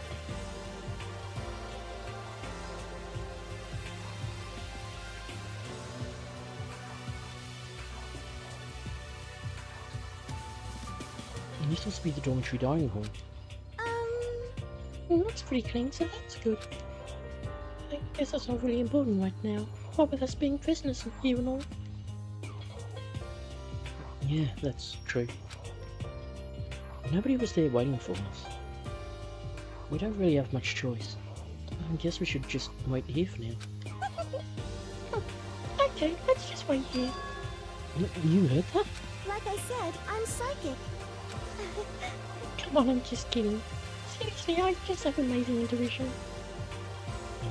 And this must be the dormitory dining hall. Well, that's pretty clean, so that's good. I guess that's not really important right now. What with us being prisoners here and all. Yeah, that's true. Nobody was there waiting for us. We don't really have much choice. I guess we should just wait here for now. Okay, let's just wait here. You heard that? Like I said, I'm psychic. Come on, I'm just kidding. Seriously, I just have amazing intuition.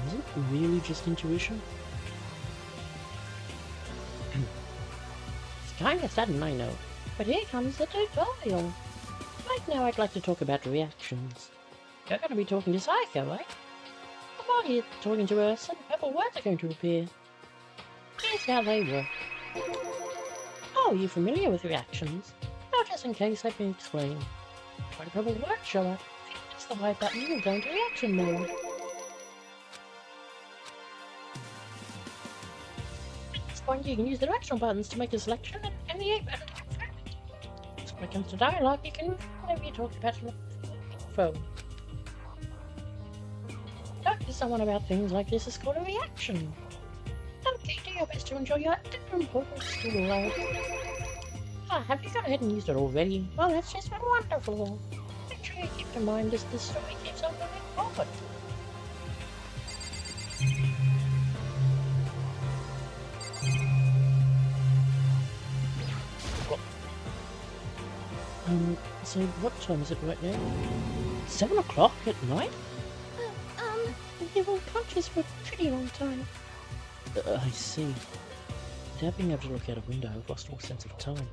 Is it really just intuition? It's kinda sudden, I know. But here comes the tutorial. Right now I'd like to talk about reactions. You're gonna be talking to Psycho, right? While you're talking to her, some purple words are going to appear. Here's how they work. Oh, you're familiar with reactions? Well, just in case, let me explain. When purple words show up, if you press the Y button, you'll go into reaction mode. At this point, you can use the directional buttons to make a selection and the A button to confirm it. So when it comes to dialogue, you can move whatever you talk about on the phone. Talk to someone about things like this is called a reaction. Okay, do your best to enjoy your important school life. Ah, have you gone ahead and used it already? Well, that's just wonderful. Make sure you keep in mind as the story keeps on moving forward. So what time is it right now? 7 o'clock at night? You were unconscious for a pretty long time. I see. Without being able to look out a window, I've lost all sense of time.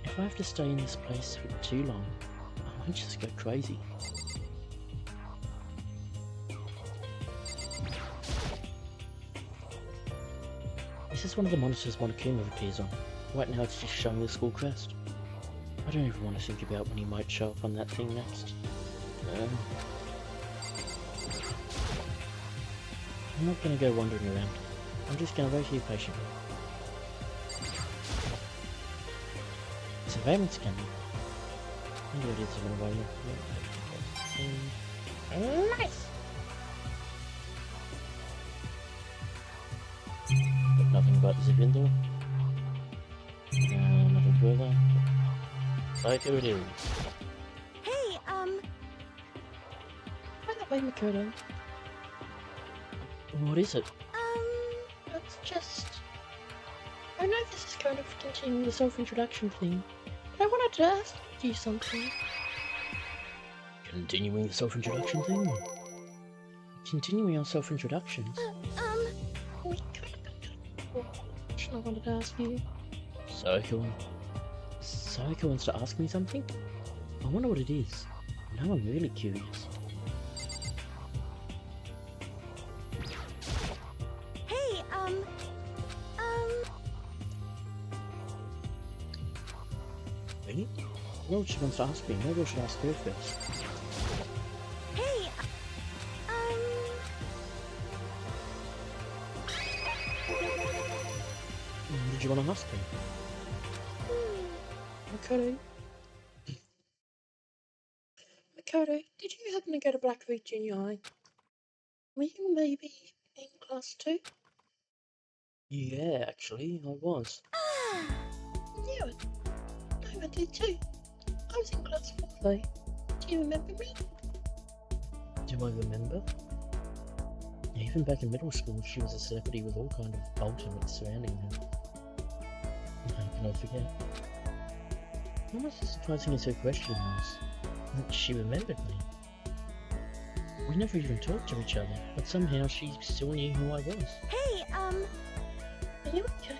If I have to stay in this place for too long, I might just go crazy. This is one of the monitors Monokuma appears on. Right now it's just showing the school crest. I don't even want to think about when he might show up on that thing next. I'm not going to go wandering around. I'm just going to wait here patiently. Surveillance camera. Maybe I did something while you're... Nice! But nothing about the zip in there. Nothing further. Psycho it is. Hey, By the way, Makoto, What is it? it's just... I know this is kind of continuing the self-introduction thing, but I wanted to ask you something. Continuing the self-introduction thing? Continuing our self-introductions? We could have question I wanted to ask you. Psycho wants to ask me something? I wonder what it is. Now I'm really curious. hey, Really? Well, she wants to ask me. Maybe I should ask her first. hey, What did you want to ask me? Makoto. Makoto, did you happen to go to Blackroot Junior High? Were you maybe in class 2? Yeah, actually, I was. Knew it. did too. I was in class 4A. Do you remember me? Do I remember? Even back in middle school, she was a celebrity with all kind of ultimates surrounding her. How can I forget? Almost as surprising as her question was, that she remembered me. We never even talked to each other, but somehow she still knew who I was. Hey, Are you okay?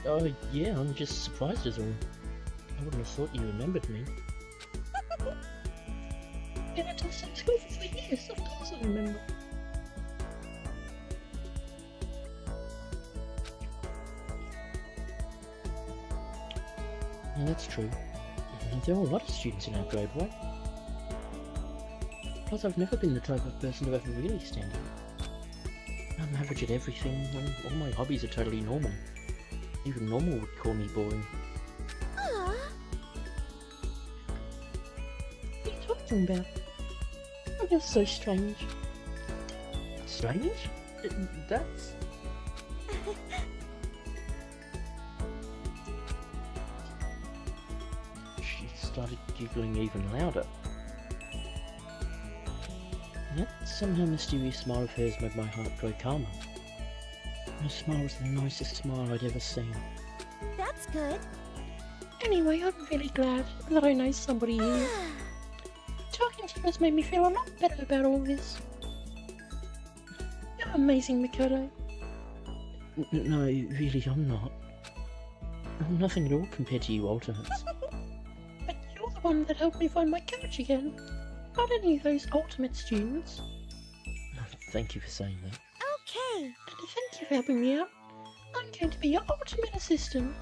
Oh yeah, I'm just surprised as all. I wouldn't have thought you remembered me. Been at the same school for 3 years, of course I remember. Yeah, that's true. There are a lot of students in our grade, right? Plus, I've never been the type of person to ever really stand out. I'm average at everything, and all my hobbies are totally normal. Even normal would call me boring. aw. What are you talking about? Oh, you're so strange. Strange? That's... She started giggling even louder. That somehow mysterious smile of hers made my heart grow calmer. Her smile was the nicest smile I'd ever seen. That's good. Anyway, I'm really glad that I know somebody here. Talking to you has made me feel a lot better about all this. You're amazing, Makoto. No, really, I'm not. I'm nothing at all compared to you ultimates. But you're the one that helped me find my coach again. Not any of those ultimate students. Thank you for saying that. Okay. And thank you for helping me out. I'm going to be your ultimate assistant.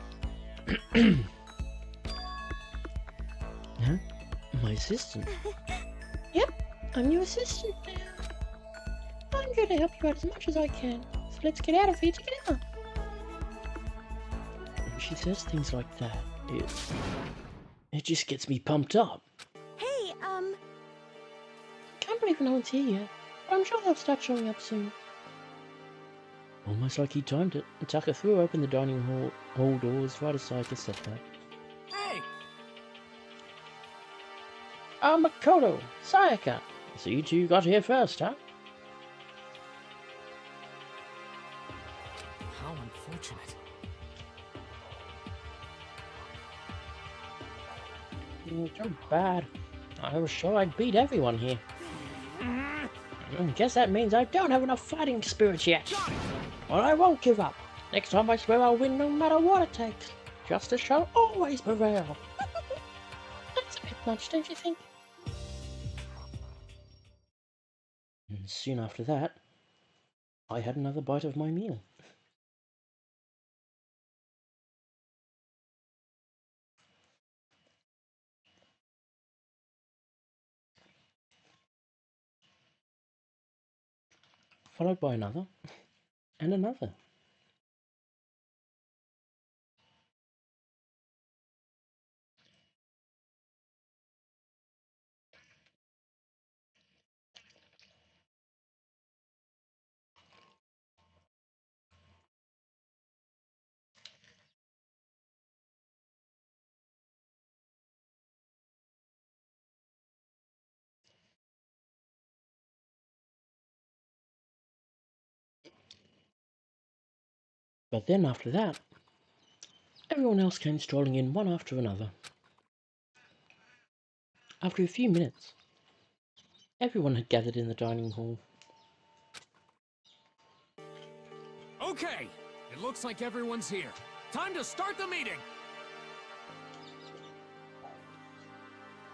Huh? My assistant? Yep, I'm your assistant now. I'm going to help you out as much as I can. So let's get out of here together. When she says things like that, it just gets me pumped up. Hey, Can't believe no one's here yet. But I'm sure they'll start showing up soon. Almost like he timed it. Tucker threw open the dining hall doors right aside the setback. Hey! Makoto! Sayaka! So you two got here first, huh? How unfortunate. Too bad. I was sure I'd beat everyone here. Guess that means I don't have enough fighting spirit yet. Well, I won't give up. Next time I swear I'll win no matter what it takes. Justice shall always prevail. That's a bit much, don't you think? And soon after that, I had another bite of my meal. Followed by another, and another. But then after that, everyone else came strolling in one after another. After a few minutes, everyone had gathered in the dining hall. Okay, it looks like everyone's here. Time to start the meeting!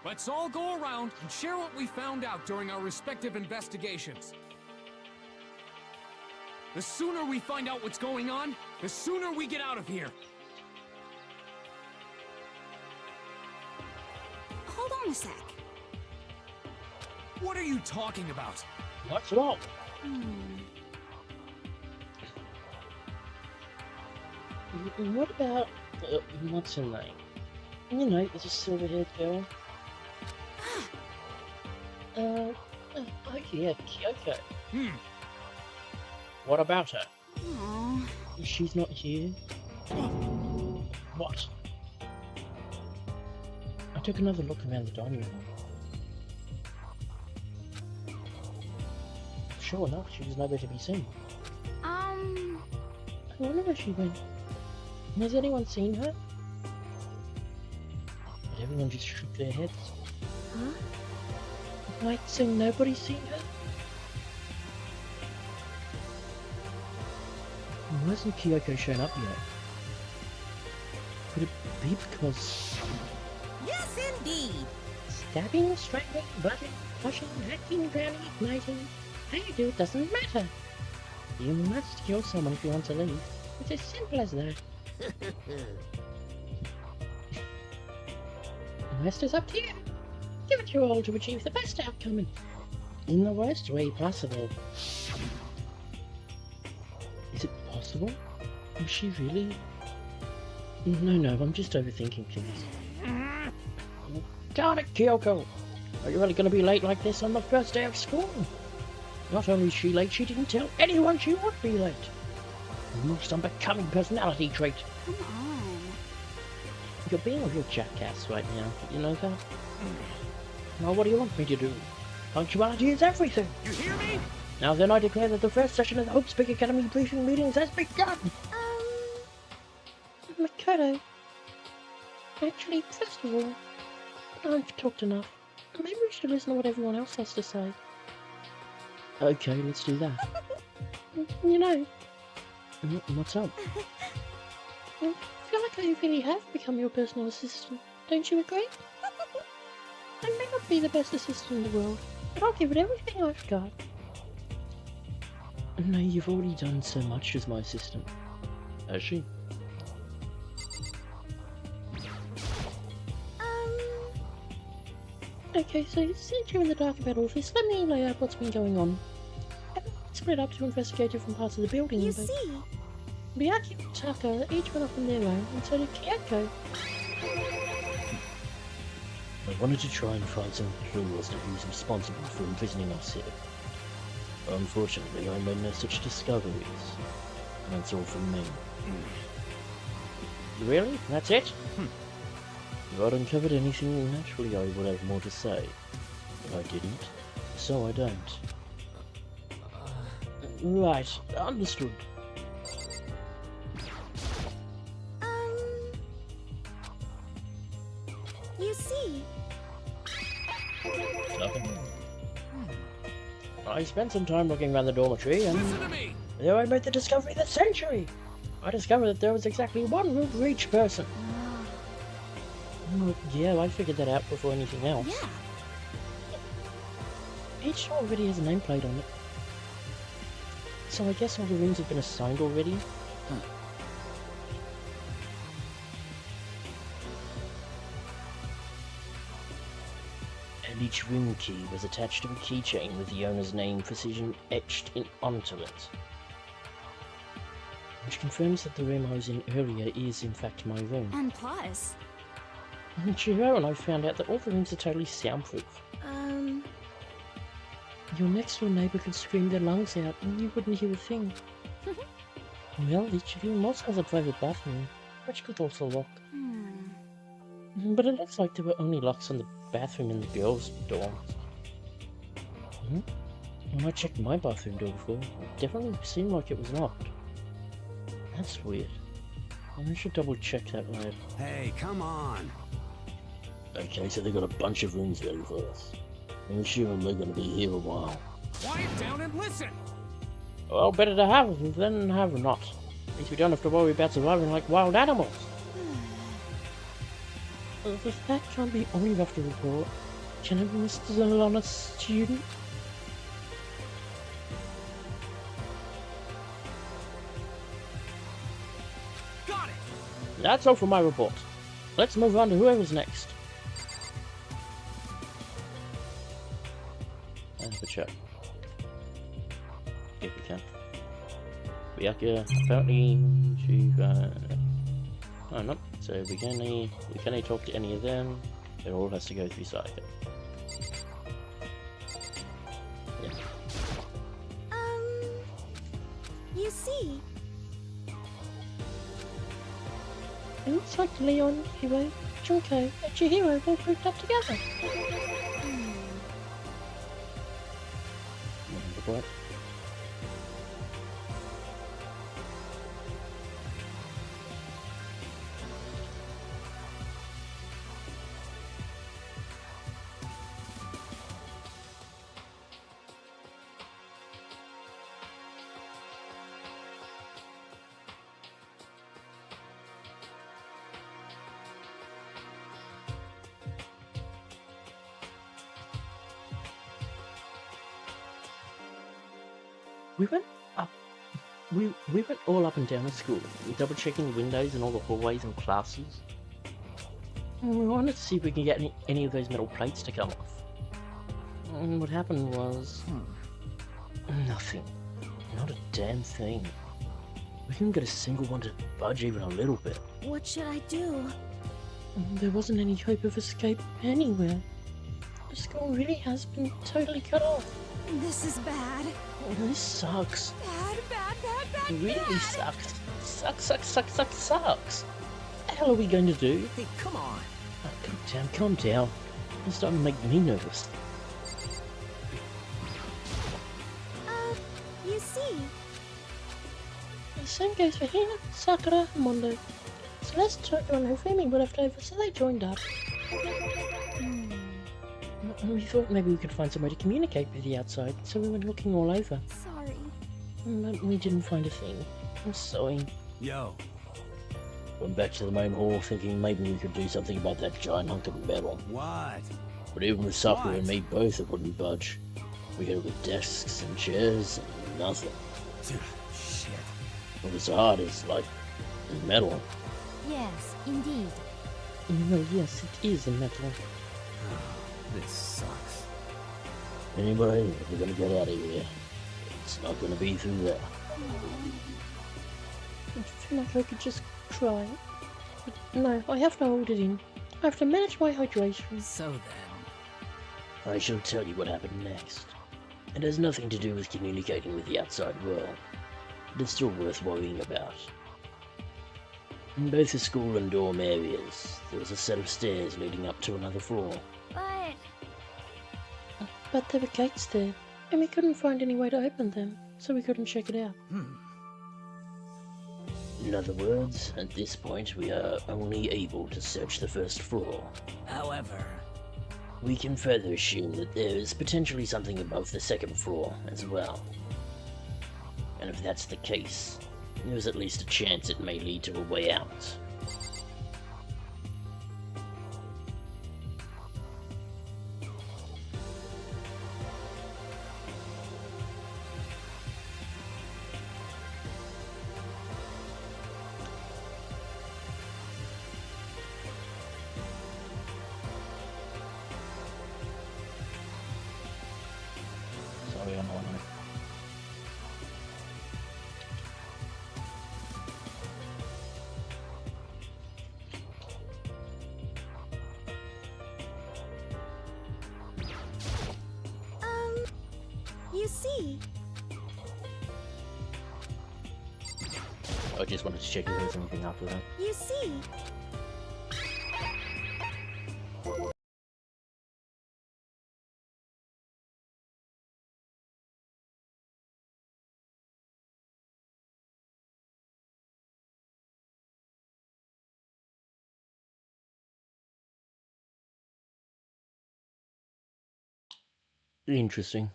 Let's all go around and share what we found out during our respective investigations. The sooner we find out what's going on, the sooner we get out of here. Hold on a sec. What are you talking about? What's wrong? What about, what's her name? You know, there's a silver-haired girl. Oh yeah, Kyoko. What about her? Aww. She's not here. What? I took another look around the dining room. Sure enough, she was nowhere to be seen. I wonder where she went. Has anyone seen her? But everyone just shook their heads. Huh? Like, so nobody's seen her? Why hasn't Kyoko shown up yet? Could it be because... Yes, indeed. Stabbing, strangling, bludgeoning, pushing, hacking, drowning, igniting. How you do it doesn't matter. You must kill someone if you want to leave. It's as simple as that. The rest is up to you. Give it your all to achieve the best outcome in the worst way possible. Is it possible? Is she really... No, I'm just overthinking things. Darn it, Kyoko! Are you really going to be late like this on the first day of school? Not only is she late, she didn't tell anyone she would be late. A most unbecoming personality trait. Come on. You're being a real jackass right now, you know that? Now what do you want me to do? Punctuality is everything! You hear me? Now then, I declare that the first session of the Hope Speak Academy briefing meetings has begun! Makoto. Actually, first of all, I've talked enough. Maybe we should listen to what everyone else has to say. Okay, let's do that. You know, What's up? I feel like I really have become your personal assistant. Don't you agree? I may not be the best assistant in the world, but I'll give it everything I've got. No, you've already done so much as my assistant. Has she? Okay, so since you're in the dark about all this, let me lay out what's been going on. Everyone's split up to investigate different parts of the building. You see? Miyaki and Taka each went off on their own, and so did Kyoko. I wanted to try and find some clue as to who's responsible for imprisoning us here. Unfortunately, I made no such discoveries. That's all from me. Really? That's it? If I'd uncovered anything, naturally I would have more to say. But I didn't, so I don't. Right, understood. You see? Nothing. I spent some time looking around the dormitory, and Listen to me! there I made the discovery of the century! I discovered that there was exactly one room for each person. Well, yeah, I figured that out before anything else. Yeah. Each door already has a nameplate on it. So I guess all the rooms have been assigned already? And each room key was attached to a keychain with the owner's name precision etched onto it. Which confirms that the room I was in earlier is in fact my room. And plus... And Chihiro and I found out that all the rooms are totally soundproof. Your next door neighbour could scream their lungs out and you wouldn't hear a thing. Well, each of you also has a private bathroom, which could also lock. But it looks like there were only locks on the bathroom and the girls' dorms. When I checked my bathroom door before, it definitely seemed like it was locked. That's weird. I should double check that later. Hey, come on. Okay, so they got a bunch of rooms ready for us. I'm sure they're gonna be here a while. Quiet down and listen! Well, better to have than have not. At least we don't have to worry about surviving like wild animals. If that can't be all you have to report, can I be Mr. Honest Student? Got it! That's all for my report. Let's move on to whoever's next. And have a chat. If we can. Byakuya, apparently she oh no. So we can only talk to any of them. It all has to go through Saika. Yeah. You see? It looks like Leon, Hero, Junko, and Chihiro all grouped up together. What? We went up. We went all up and down the school, double checking windows and all the hallways and classes. And we wanted to see if we could get any of those metal plates to come off. And what happened was nothing. Not a damn thing. We couldn't get a single one to budge even a little bit. What should I do? There wasn't any hope of escape anywhere. The school really has been totally cut off. This is bad. This sucks. Bad, bad, bad, bad, It really bad. sucks. Sucks. What the hell are we going to do? Hey, come on. Oh, calm down. It's starting to make me nervous. You see, The same goes for Hina, Sakura, and Mondo. Celeste, Tokyo, and Hofumi were left over, so they joined up. We thought maybe we could find some way to communicate with the outside, so we went looking all over. sorry. But we didn't find a thing. I'm sorry. Yo, Went back to the main hall thinking maybe we could do something about that giant hunk of metal. what? But even with Sakura What? and me both, it wouldn't budge. We hit it with desks and chairs and nothing. Shit. What was hard is like metal. Yes, indeed. Well, yes, it is a metal. This sucks. Anyway, if we're gonna get out of here, it's not gonna be through there. I feel like I could just try. But no, I have to hold it in. I have to manage my hydration. So then, I shall tell you what happened next. It has nothing to do with communicating with the outside world, but it's still worth worrying about. In both the school and dorm areas, there was a set of stairs leading up to another floor. But there were gates there, and we couldn't find any way to open them, so we couldn't check it out. In other words, at this point we are only able to search the first floor. however, We can further assume that there is potentially something above the second floor as well. And if that's the case, there's at least a chance it may lead to a way out. Sorry, I'm on it. You see, I just wanted to check if there was anything after that. you see. Interesting.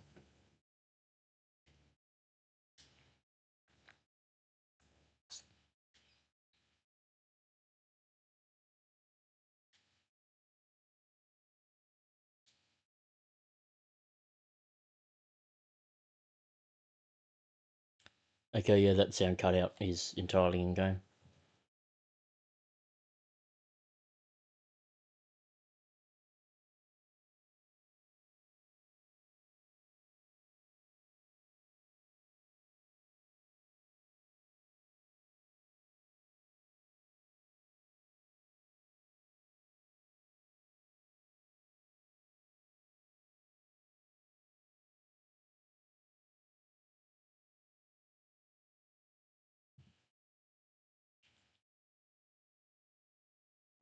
Okay, yeah, that sound cutout is entirely in game.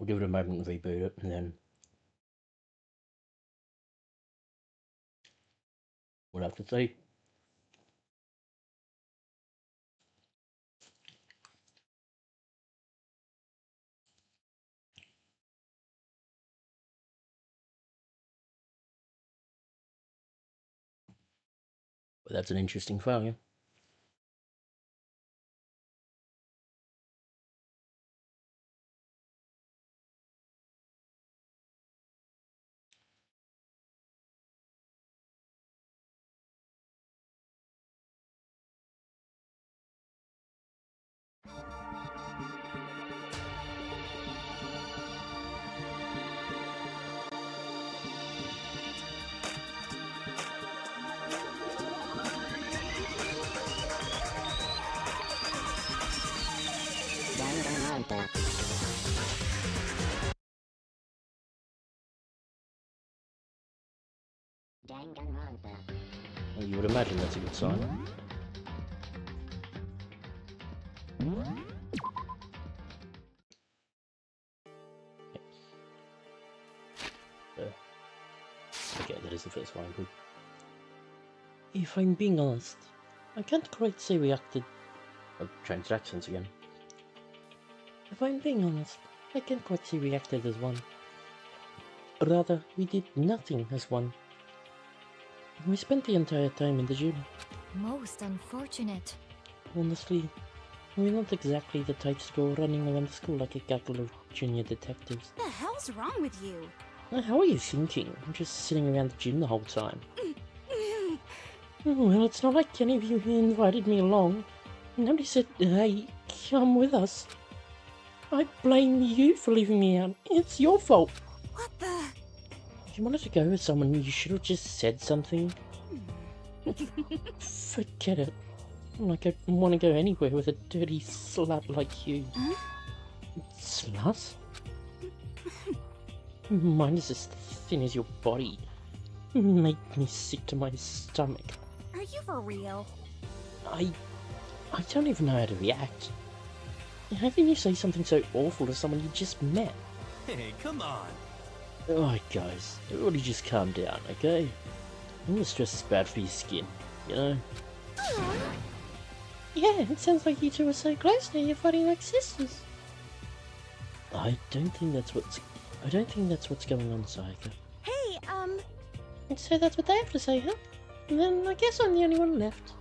We'll give it a moment to reboot it, and then we'll have to see. But that's an interesting failure. Danganronpa. Well, you would imagine that's a good sign. Okay, that is the first line. Good. If I'm being honest, I can't quite say we acted. I'll change accents again. If I'm being honest, I can't quite say we acted as one. Rather, we did nothing as one. We spent the entire time in the gym. Most unfortunate. Honestly, we're not exactly the types to go running around the school like a gaggle of junior detectives. What the hell's wrong with you? How are you thinking? I'm just sitting around the gym the whole time. Well, it's not like any of you invited me along. Nobody said, hey, come with us. I blame you for leaving me out. It's your fault. What the? If you wanted to go with someone, you should have just said something. Forget it. Like I want to go anywhere with a dirty slut like you. Huh? Slut? Mine is as thin as your body. Make me sick to my stomach. Are you for real? I don't even know how to react. How can you say something so awful to someone you just met? Hey, come on. Alright guys, everybody just calm down, okay? All the stress is bad for your skin, you know? Yeah, it sounds like you two are so close now you're fighting like sisters. I don't think that's what's going on, Sayaka. Hey, So that's what they have to say, huh? And then I guess I'm the only one left.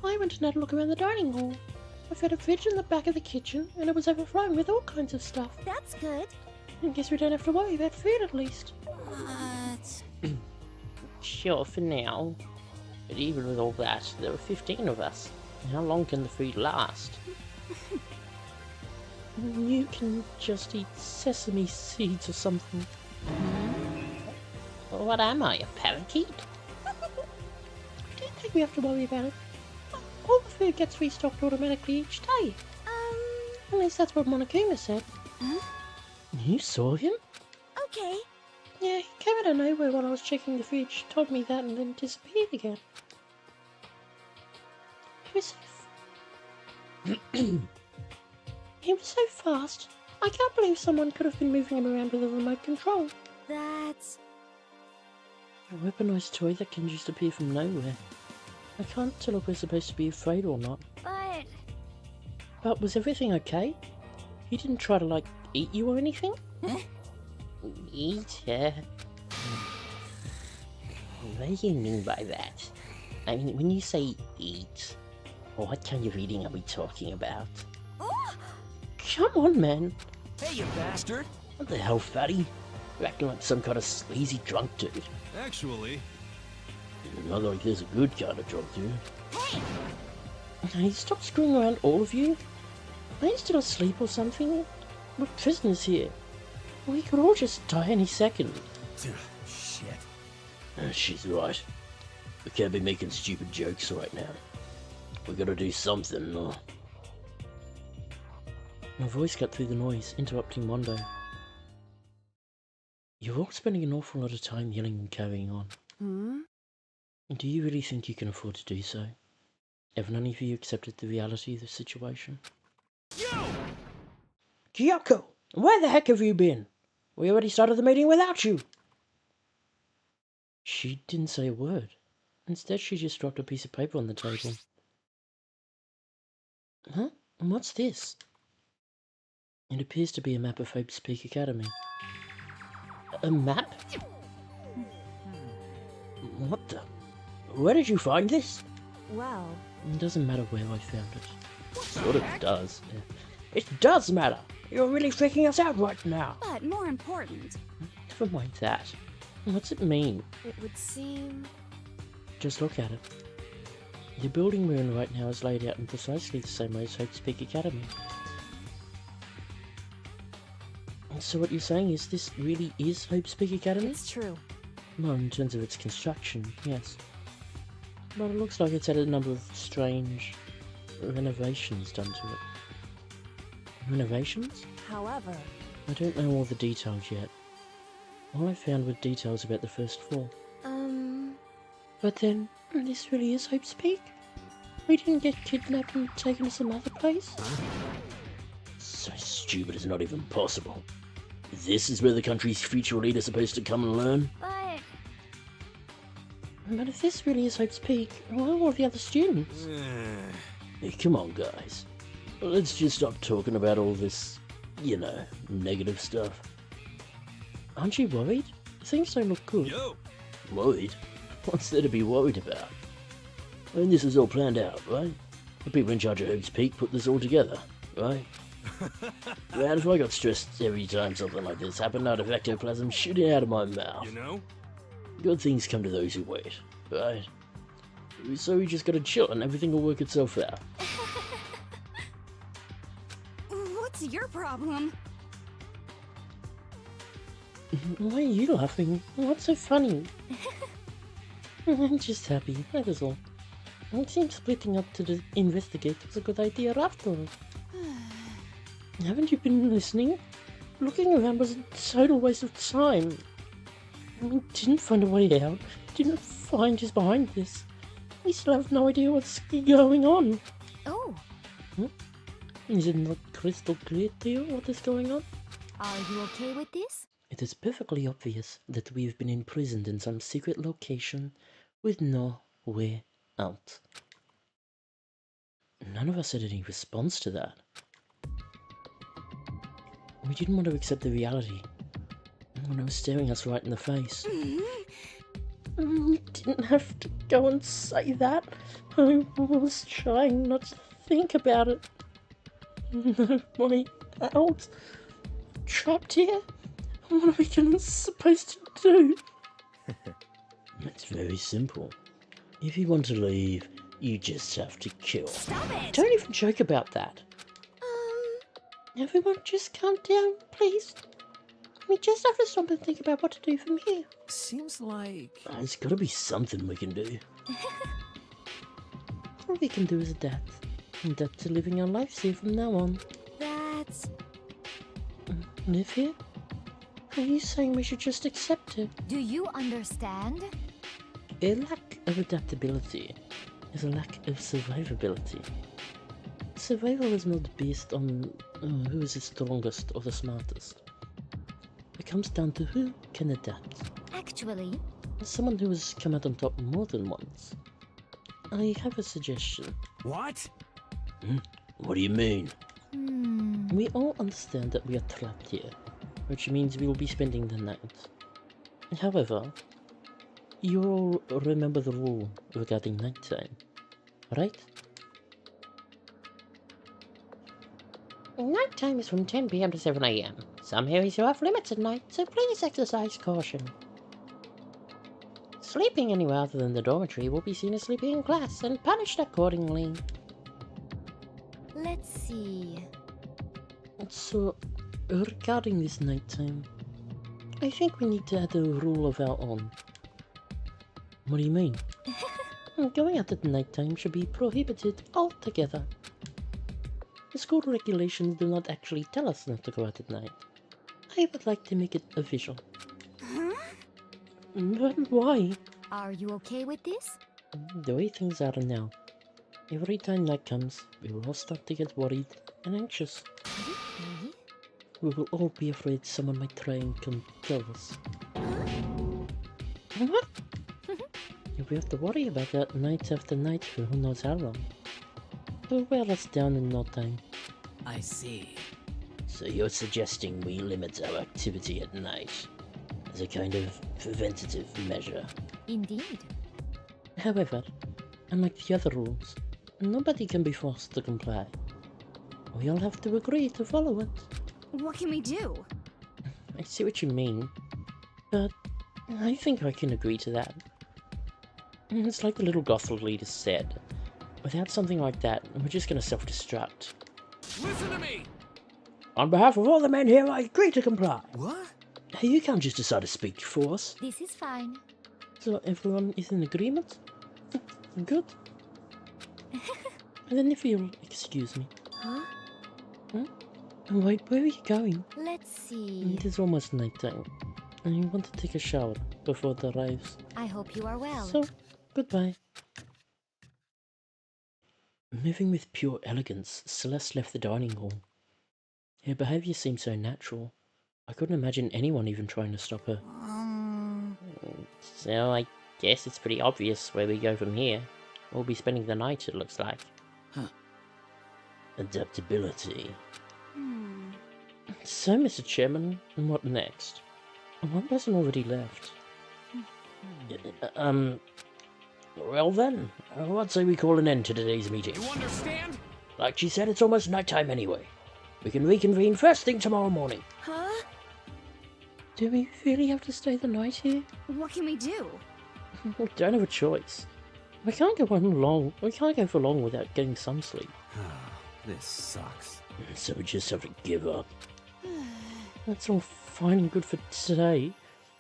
I went and had a look around the dining hall. I found a fridge in the back of the kitchen, and it was overflowing with all kinds of stuff. That's good. I guess we don't have to worry about food at least. What? Sure, for now. But even with all that, there were 15 of us. How long can the food last? You can just eat sesame seeds or something. What am I, a parakeet? Don't think we have to worry about it. All the food gets restocked automatically each day. At least that's what Monokuma said. Huh? You saw him? Okay. Yeah, he came out of nowhere while I was checking the fridge, told me that, and then disappeared again. He was so fast. I can't believe someone could have been moving him around with a remote control. That's... A weaponized toy that can just appear from nowhere. I can't tell if we're supposed to be afraid or not. But was everything okay? He didn't try to, like, eat you or anything? Eat? What do you mean by that? I mean, when you say eat, what kind of eating are we talking about? Come on, man. Hey, you bastard! What the hell, fatty? You're acting like some kind of sleazy drunk dude. Actually, Not like there's a good kind of drunk dude. Hey, stop screwing around, all of you. Are you still asleep or something? We're prisoners here. We could all just die any second. Shit. She's right. We can't be making stupid jokes right now. We gotta do something, or... My voice cut through the noise, interrupting Mondo. You're all spending an awful lot of time yelling and carrying on. Do you really think you can afford to do so? Have none of you accepted the reality of the situation? You! Kyoko, where the heck have you been? We already started the meeting without you. She didn't say a word. Instead, she just dropped a piece of paper on the table. Huh? And what's this? It appears to be a map of Hope's Peak Academy. A map? What the? Where did you find this? Well, It doesn't matter where I found it. Sort of does. Yeah. It does matter! You're really freaking us out right now! but more important, Never mind that. What's it mean? it would seem... Just look at it. The building we're in right now is laid out in precisely the same way as Hope's Peak Academy. So what you're saying is this really is Hope's Peak Academy? It's true. Well, in terms of its construction, yes. But it looks like it's had a number of strange renovations done to it. Renovations? However... I don't know all the details yet. All I found were details about the first floor. But then, this really is Hope's Peak? We didn't get kidnapped and taken to some other place? So stupid it's not even possible. This is where the country's future leader's supposed to come and learn? But if this really is Hope's Peak, why are all the other students? Hey, come on, guys. Let's just stop talking about all this, you know, negative stuff. Aren't you worried? Things don't look good. Yo! Worried? What's there to be worried about? I mean, this is all planned out, right? The people in charge of Hope's Peak put this all together, right? Man, if I got stressed every time something like this happened, I'd have ectoplasm shooting out of my mouth. You know? Good things come to those who wait, right? So we just gotta chill and everything will work itself out. What's your problem? Why are you laughing? What's so funny? I'm just happy, that is all. It seems splitting up to investigate was a good idea after all. Haven't you been listening? Looking around was a total waste of time. We didn't find a way out, didn't find who's behind this. We still have no idea what's going on. Oh. Is it not crystal clear to you what is going on? Are you okay with this? It is perfectly obvious that we've been imprisoned in some secret location with no way out. None of us had any response to that. We didn't want to accept the reality when it was staring us right in the face. You didn't have to go and say that. I was trying not to think about it. No way out. Trapped here? What are we supposed to do? It's very simple. If you want to leave, you just have to kill. Stop it! Don't even joke about that. Everyone just calm down, please. We just have to stop and think about what to do from here. Seems like... There's gotta be something we can do. All we can do is adapt. Adapt to living our lives here from now on. That's... Live here? Are you saying we should just accept it? Do you understand? A lack of adaptability is a lack of survivability. Survival is not based on who is the strongest or the smartest. It comes down to who can adapt. Actually... As someone who has come out on top more than once, I have a suggestion. What? What do you mean? We all understand that we are trapped here, which means we will be spending the night. However, you all remember the rule regarding nighttime, right? Nighttime is from 10 PM to 7 AM. Some areas are off limits at night, so please exercise caution. Sleeping anywhere other than the dormitory will be seen as sleeping in class and punished accordingly. Let's see... So, regarding this nighttime, I think we need to add a rule of our own. What do you mean? Going out at nighttime should be prohibited altogether. The school regulations do not actually tell us not to go out at night. I would like to make it official. Huh? But why? Are you okay with this? The way things are now, every time night comes, we will all start to get worried and anxious. we will all be afraid someone might try and come kill us. What? We have to worry about that night after night for who knows how long. They'll wear us down in no time. I see. So you're suggesting we limit our activity at night as a kind of preventative measure? Indeed. However, unlike the other rules, nobody can be forced to comply. We all have to agree to follow it. What can we do? I see what you mean, but I think I can agree to that. It's like the little gothel leader said. Without something like that, we're just gonna self-destruct. Listen to me! On behalf of all the men here, I agree to comply. What? Hey, you can't just decide to speak for us. This is fine. So everyone is in agreement? Good. And then if you'll excuse me. Huh? Wait, where are you going? Let's see. It is almost nighttime. I want to take a shower before it arrives. I hope you are well. So, goodbye. Moving with pure elegance, Celeste left the dining hall. Her behaviour seemed so natural. I couldn't imagine anyone even trying to stop her. So I guess it's pretty obvious where we go from here. We'll be spending the night, it looks like. Adaptability. So, Mr. Chairman, what next? One person already left. Well then, I'd say we call an end to today's meeting. You understand? Like she said, it's almost night time anyway. We can reconvene first thing tomorrow morning. Huh? Do we really have to stay the night here? What can we do? We don't have a choice. We can't go for long without getting some sleep. This sucks. So we just have to give up. That's all fine and good for today.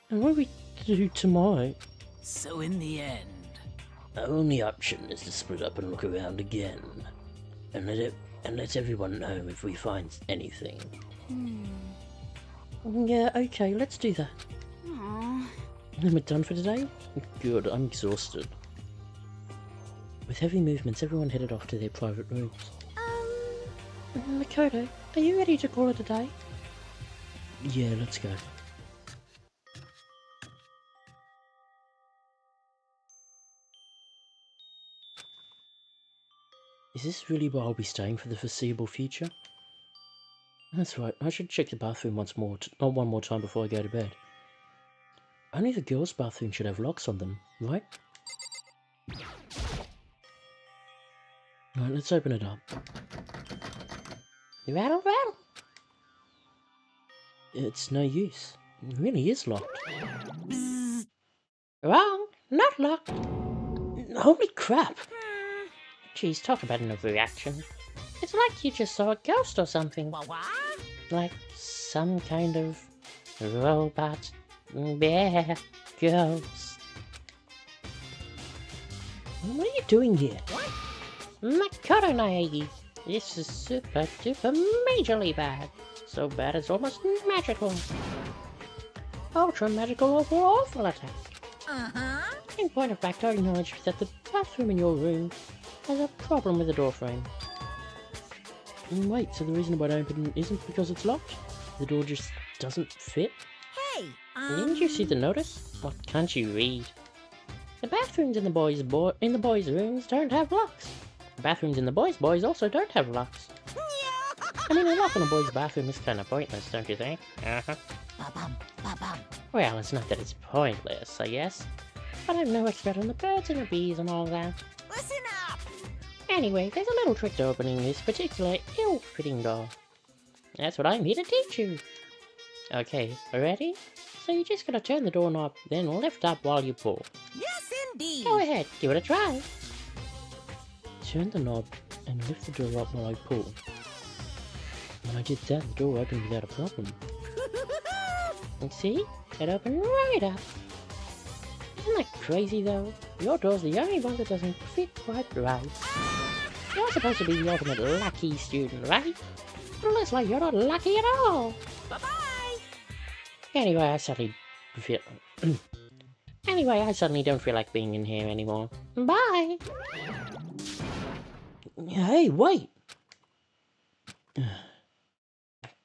And what do we do tomorrow? So in the end... Our only option is to split up and look around again. And let everyone know if we find anything. Yeah, okay, let's do that. Aww. Then we're done for today? Good, I'm exhausted. With heavy movements, everyone headed off to their private rooms. Makoto, are you ready to call it a day? Yeah, let's go. Is this really where I'll be staying for the foreseeable future? That's right, I should check the bathroom one more time before I go to bed. Only the girls' bathroom should have locks on them, right? Right, let's open it up. Rattle, rattle! It's no use. It really is locked. Wrong, not locked. Holy crap! Geez, talk about an overreaction. It's like you just saw a ghost or something. What? Like some kind of robot bear ghost. What are you doing here? Makoto Naegi, this is super duper majorly bad. So bad it's almost magical. Ultra magical over awful attack. In point of fact, I acknowledge that the bathroom in your room has a problem with the door frame. Wait, so the reason it won't open isn't because it's locked? The door just doesn't fit? Hey, Didn't you see the notice? What can't you read? The bathrooms in the boys' rooms don't have locks. The bathrooms in the boys' also don't have locks. I mean, a lock in a boy's bathroom is kind of pointless, don't you think? Ba-bum, ba-bum. Well, it's not that it's pointless, I guess. But I'm no expert on the birds and the bees and all that. Listen up! Anyway, there's a little trick to opening this particular ill-fitting door. That's what I'm here to teach you. Okay, ready? So you just gotta turn the doorknob, then lift up while you pull. Yes, indeed! Go ahead, give it a try. Turn the knob and lift the door up while I pull. When I did that, the door opened without a problem. And see? It opened right up. Isn't that crazy though? Your door's the only one that doesn't fit quite right. You're supposed to be the ultimate lucky student, right? But it looks like you're not lucky at all. Bye-bye! Anyway, I suddenly don't feel like being in here anymore. Bye! Hey, wait!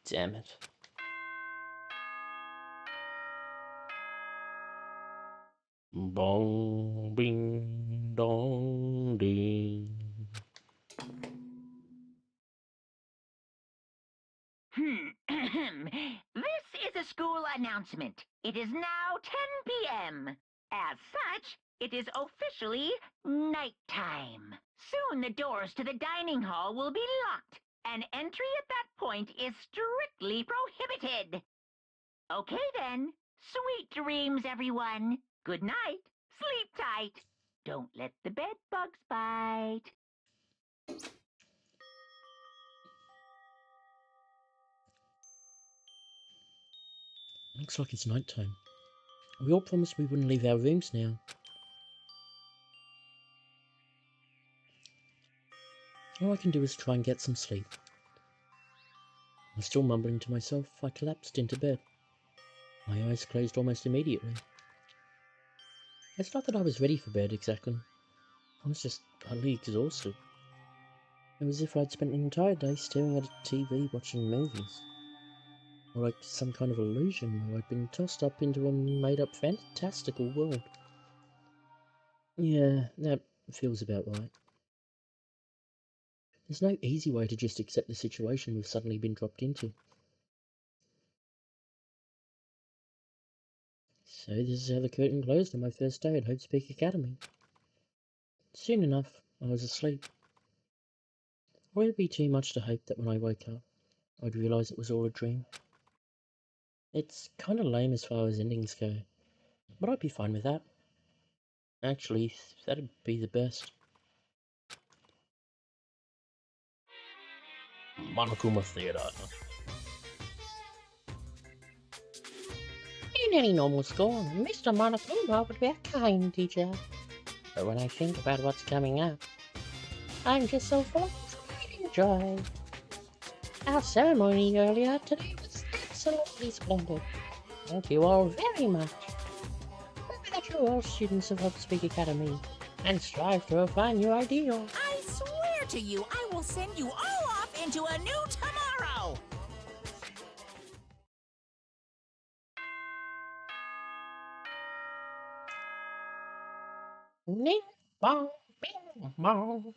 Damn it. Bong, bing, dong, ding. This is a school announcement. It is now 10 p.m. As such, it is officially nighttime. Soon the doors to the dining hall will be locked, and entry at that point is strictly prohibited. Okay then. Sweet dreams, everyone. Good night. Sleep tight. Don't let the bed bugs bite. Looks like it's night time. We all promised we wouldn't leave our rooms now. All I can do is try and get some sleep. I was still mumbling to myself. I collapsed into bed. My eyes closed almost immediately. It's not that I was ready for bed exactly. I was just utterly exhausted. It was as if I'd spent an entire day staring at a TV watching movies. Or like some kind of illusion where I'd been tossed up into a made-up fantastical world. Yeah, that feels about right. There's no easy way to just accept the situation we've suddenly been dropped into. So this is how the curtain closed on my first day at Hope's Peak Academy. Soon enough, I was asleep. Would it be too much to hope that when I woke up, I'd realise it was all a dream? It's kind of lame as far as endings go, but I'd be fine with that. Actually, that'd be the best. Monokuma Theatre. In any normal school, Mr. Monokuma would be a kind teacher. But when I think about what's coming up, I'm just so full of pride and joy. Our ceremony earlier today was absolutely splendid. Thank you all very much. Remember that you're all students of Hope's Peak Academy, and strive to refine your ideals. I swear to you, I will send you all off into a new tomorrow! Ning bong bing bong,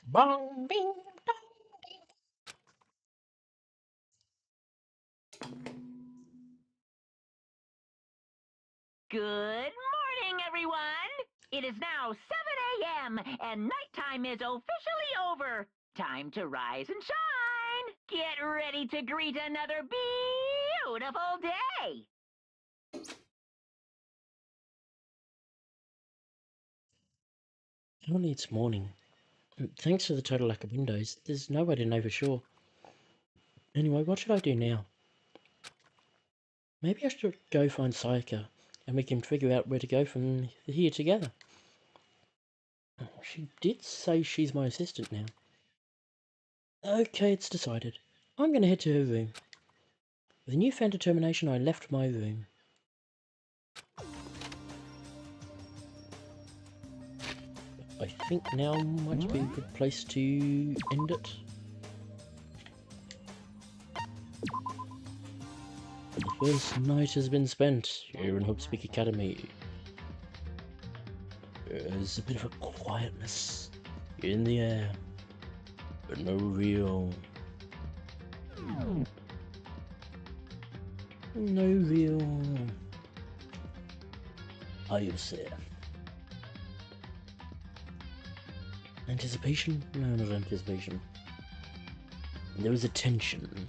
bong bing dong ding. Good morning, everyone! It is now 7 a.m. and nighttime is officially over. Time to rise and shine! Get ready to greet another beautiful day! Only it's morning. Thanks to the total lack of windows, there's no way to know for sure. Anyway, what should I do now? Maybe I should go find Sayaka, and we can figure out where to go from here together. She did say she's my assistant now. Okay, it's decided. I'm going to head to her room. With a newfound determination, I left my room. I think now might be a good place to end it. The first night has been spent here in Hope's Peak Academy. There's a bit of a quietness in the air, but no real how you say it? Anticipation? No, not anticipation. There was a tension.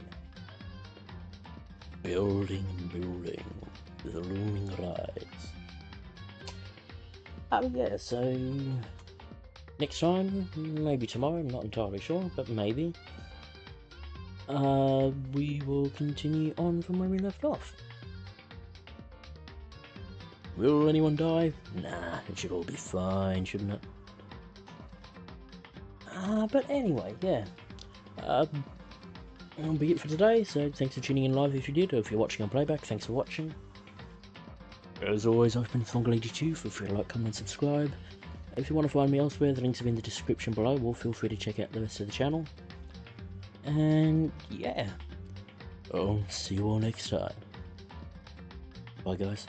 Building and building with a looming rise. Oh yeah, so next time, maybe tomorrow, I'm not entirely sure, but maybe, we will continue on from where we left off. Will anyone die? Nah, it should all be fine, shouldn't it? But anyway, yeah. That'll be it for today, so thanks for tuning in live if you did, or if you're watching on playback, thanks for watching. As always, I've been Thongalady2, feel free to like, comment, subscribe. If you want to find me elsewhere, the links are in the description below, or feel free to check out the rest of the channel. And yeah, I'll see you all next time. Bye guys.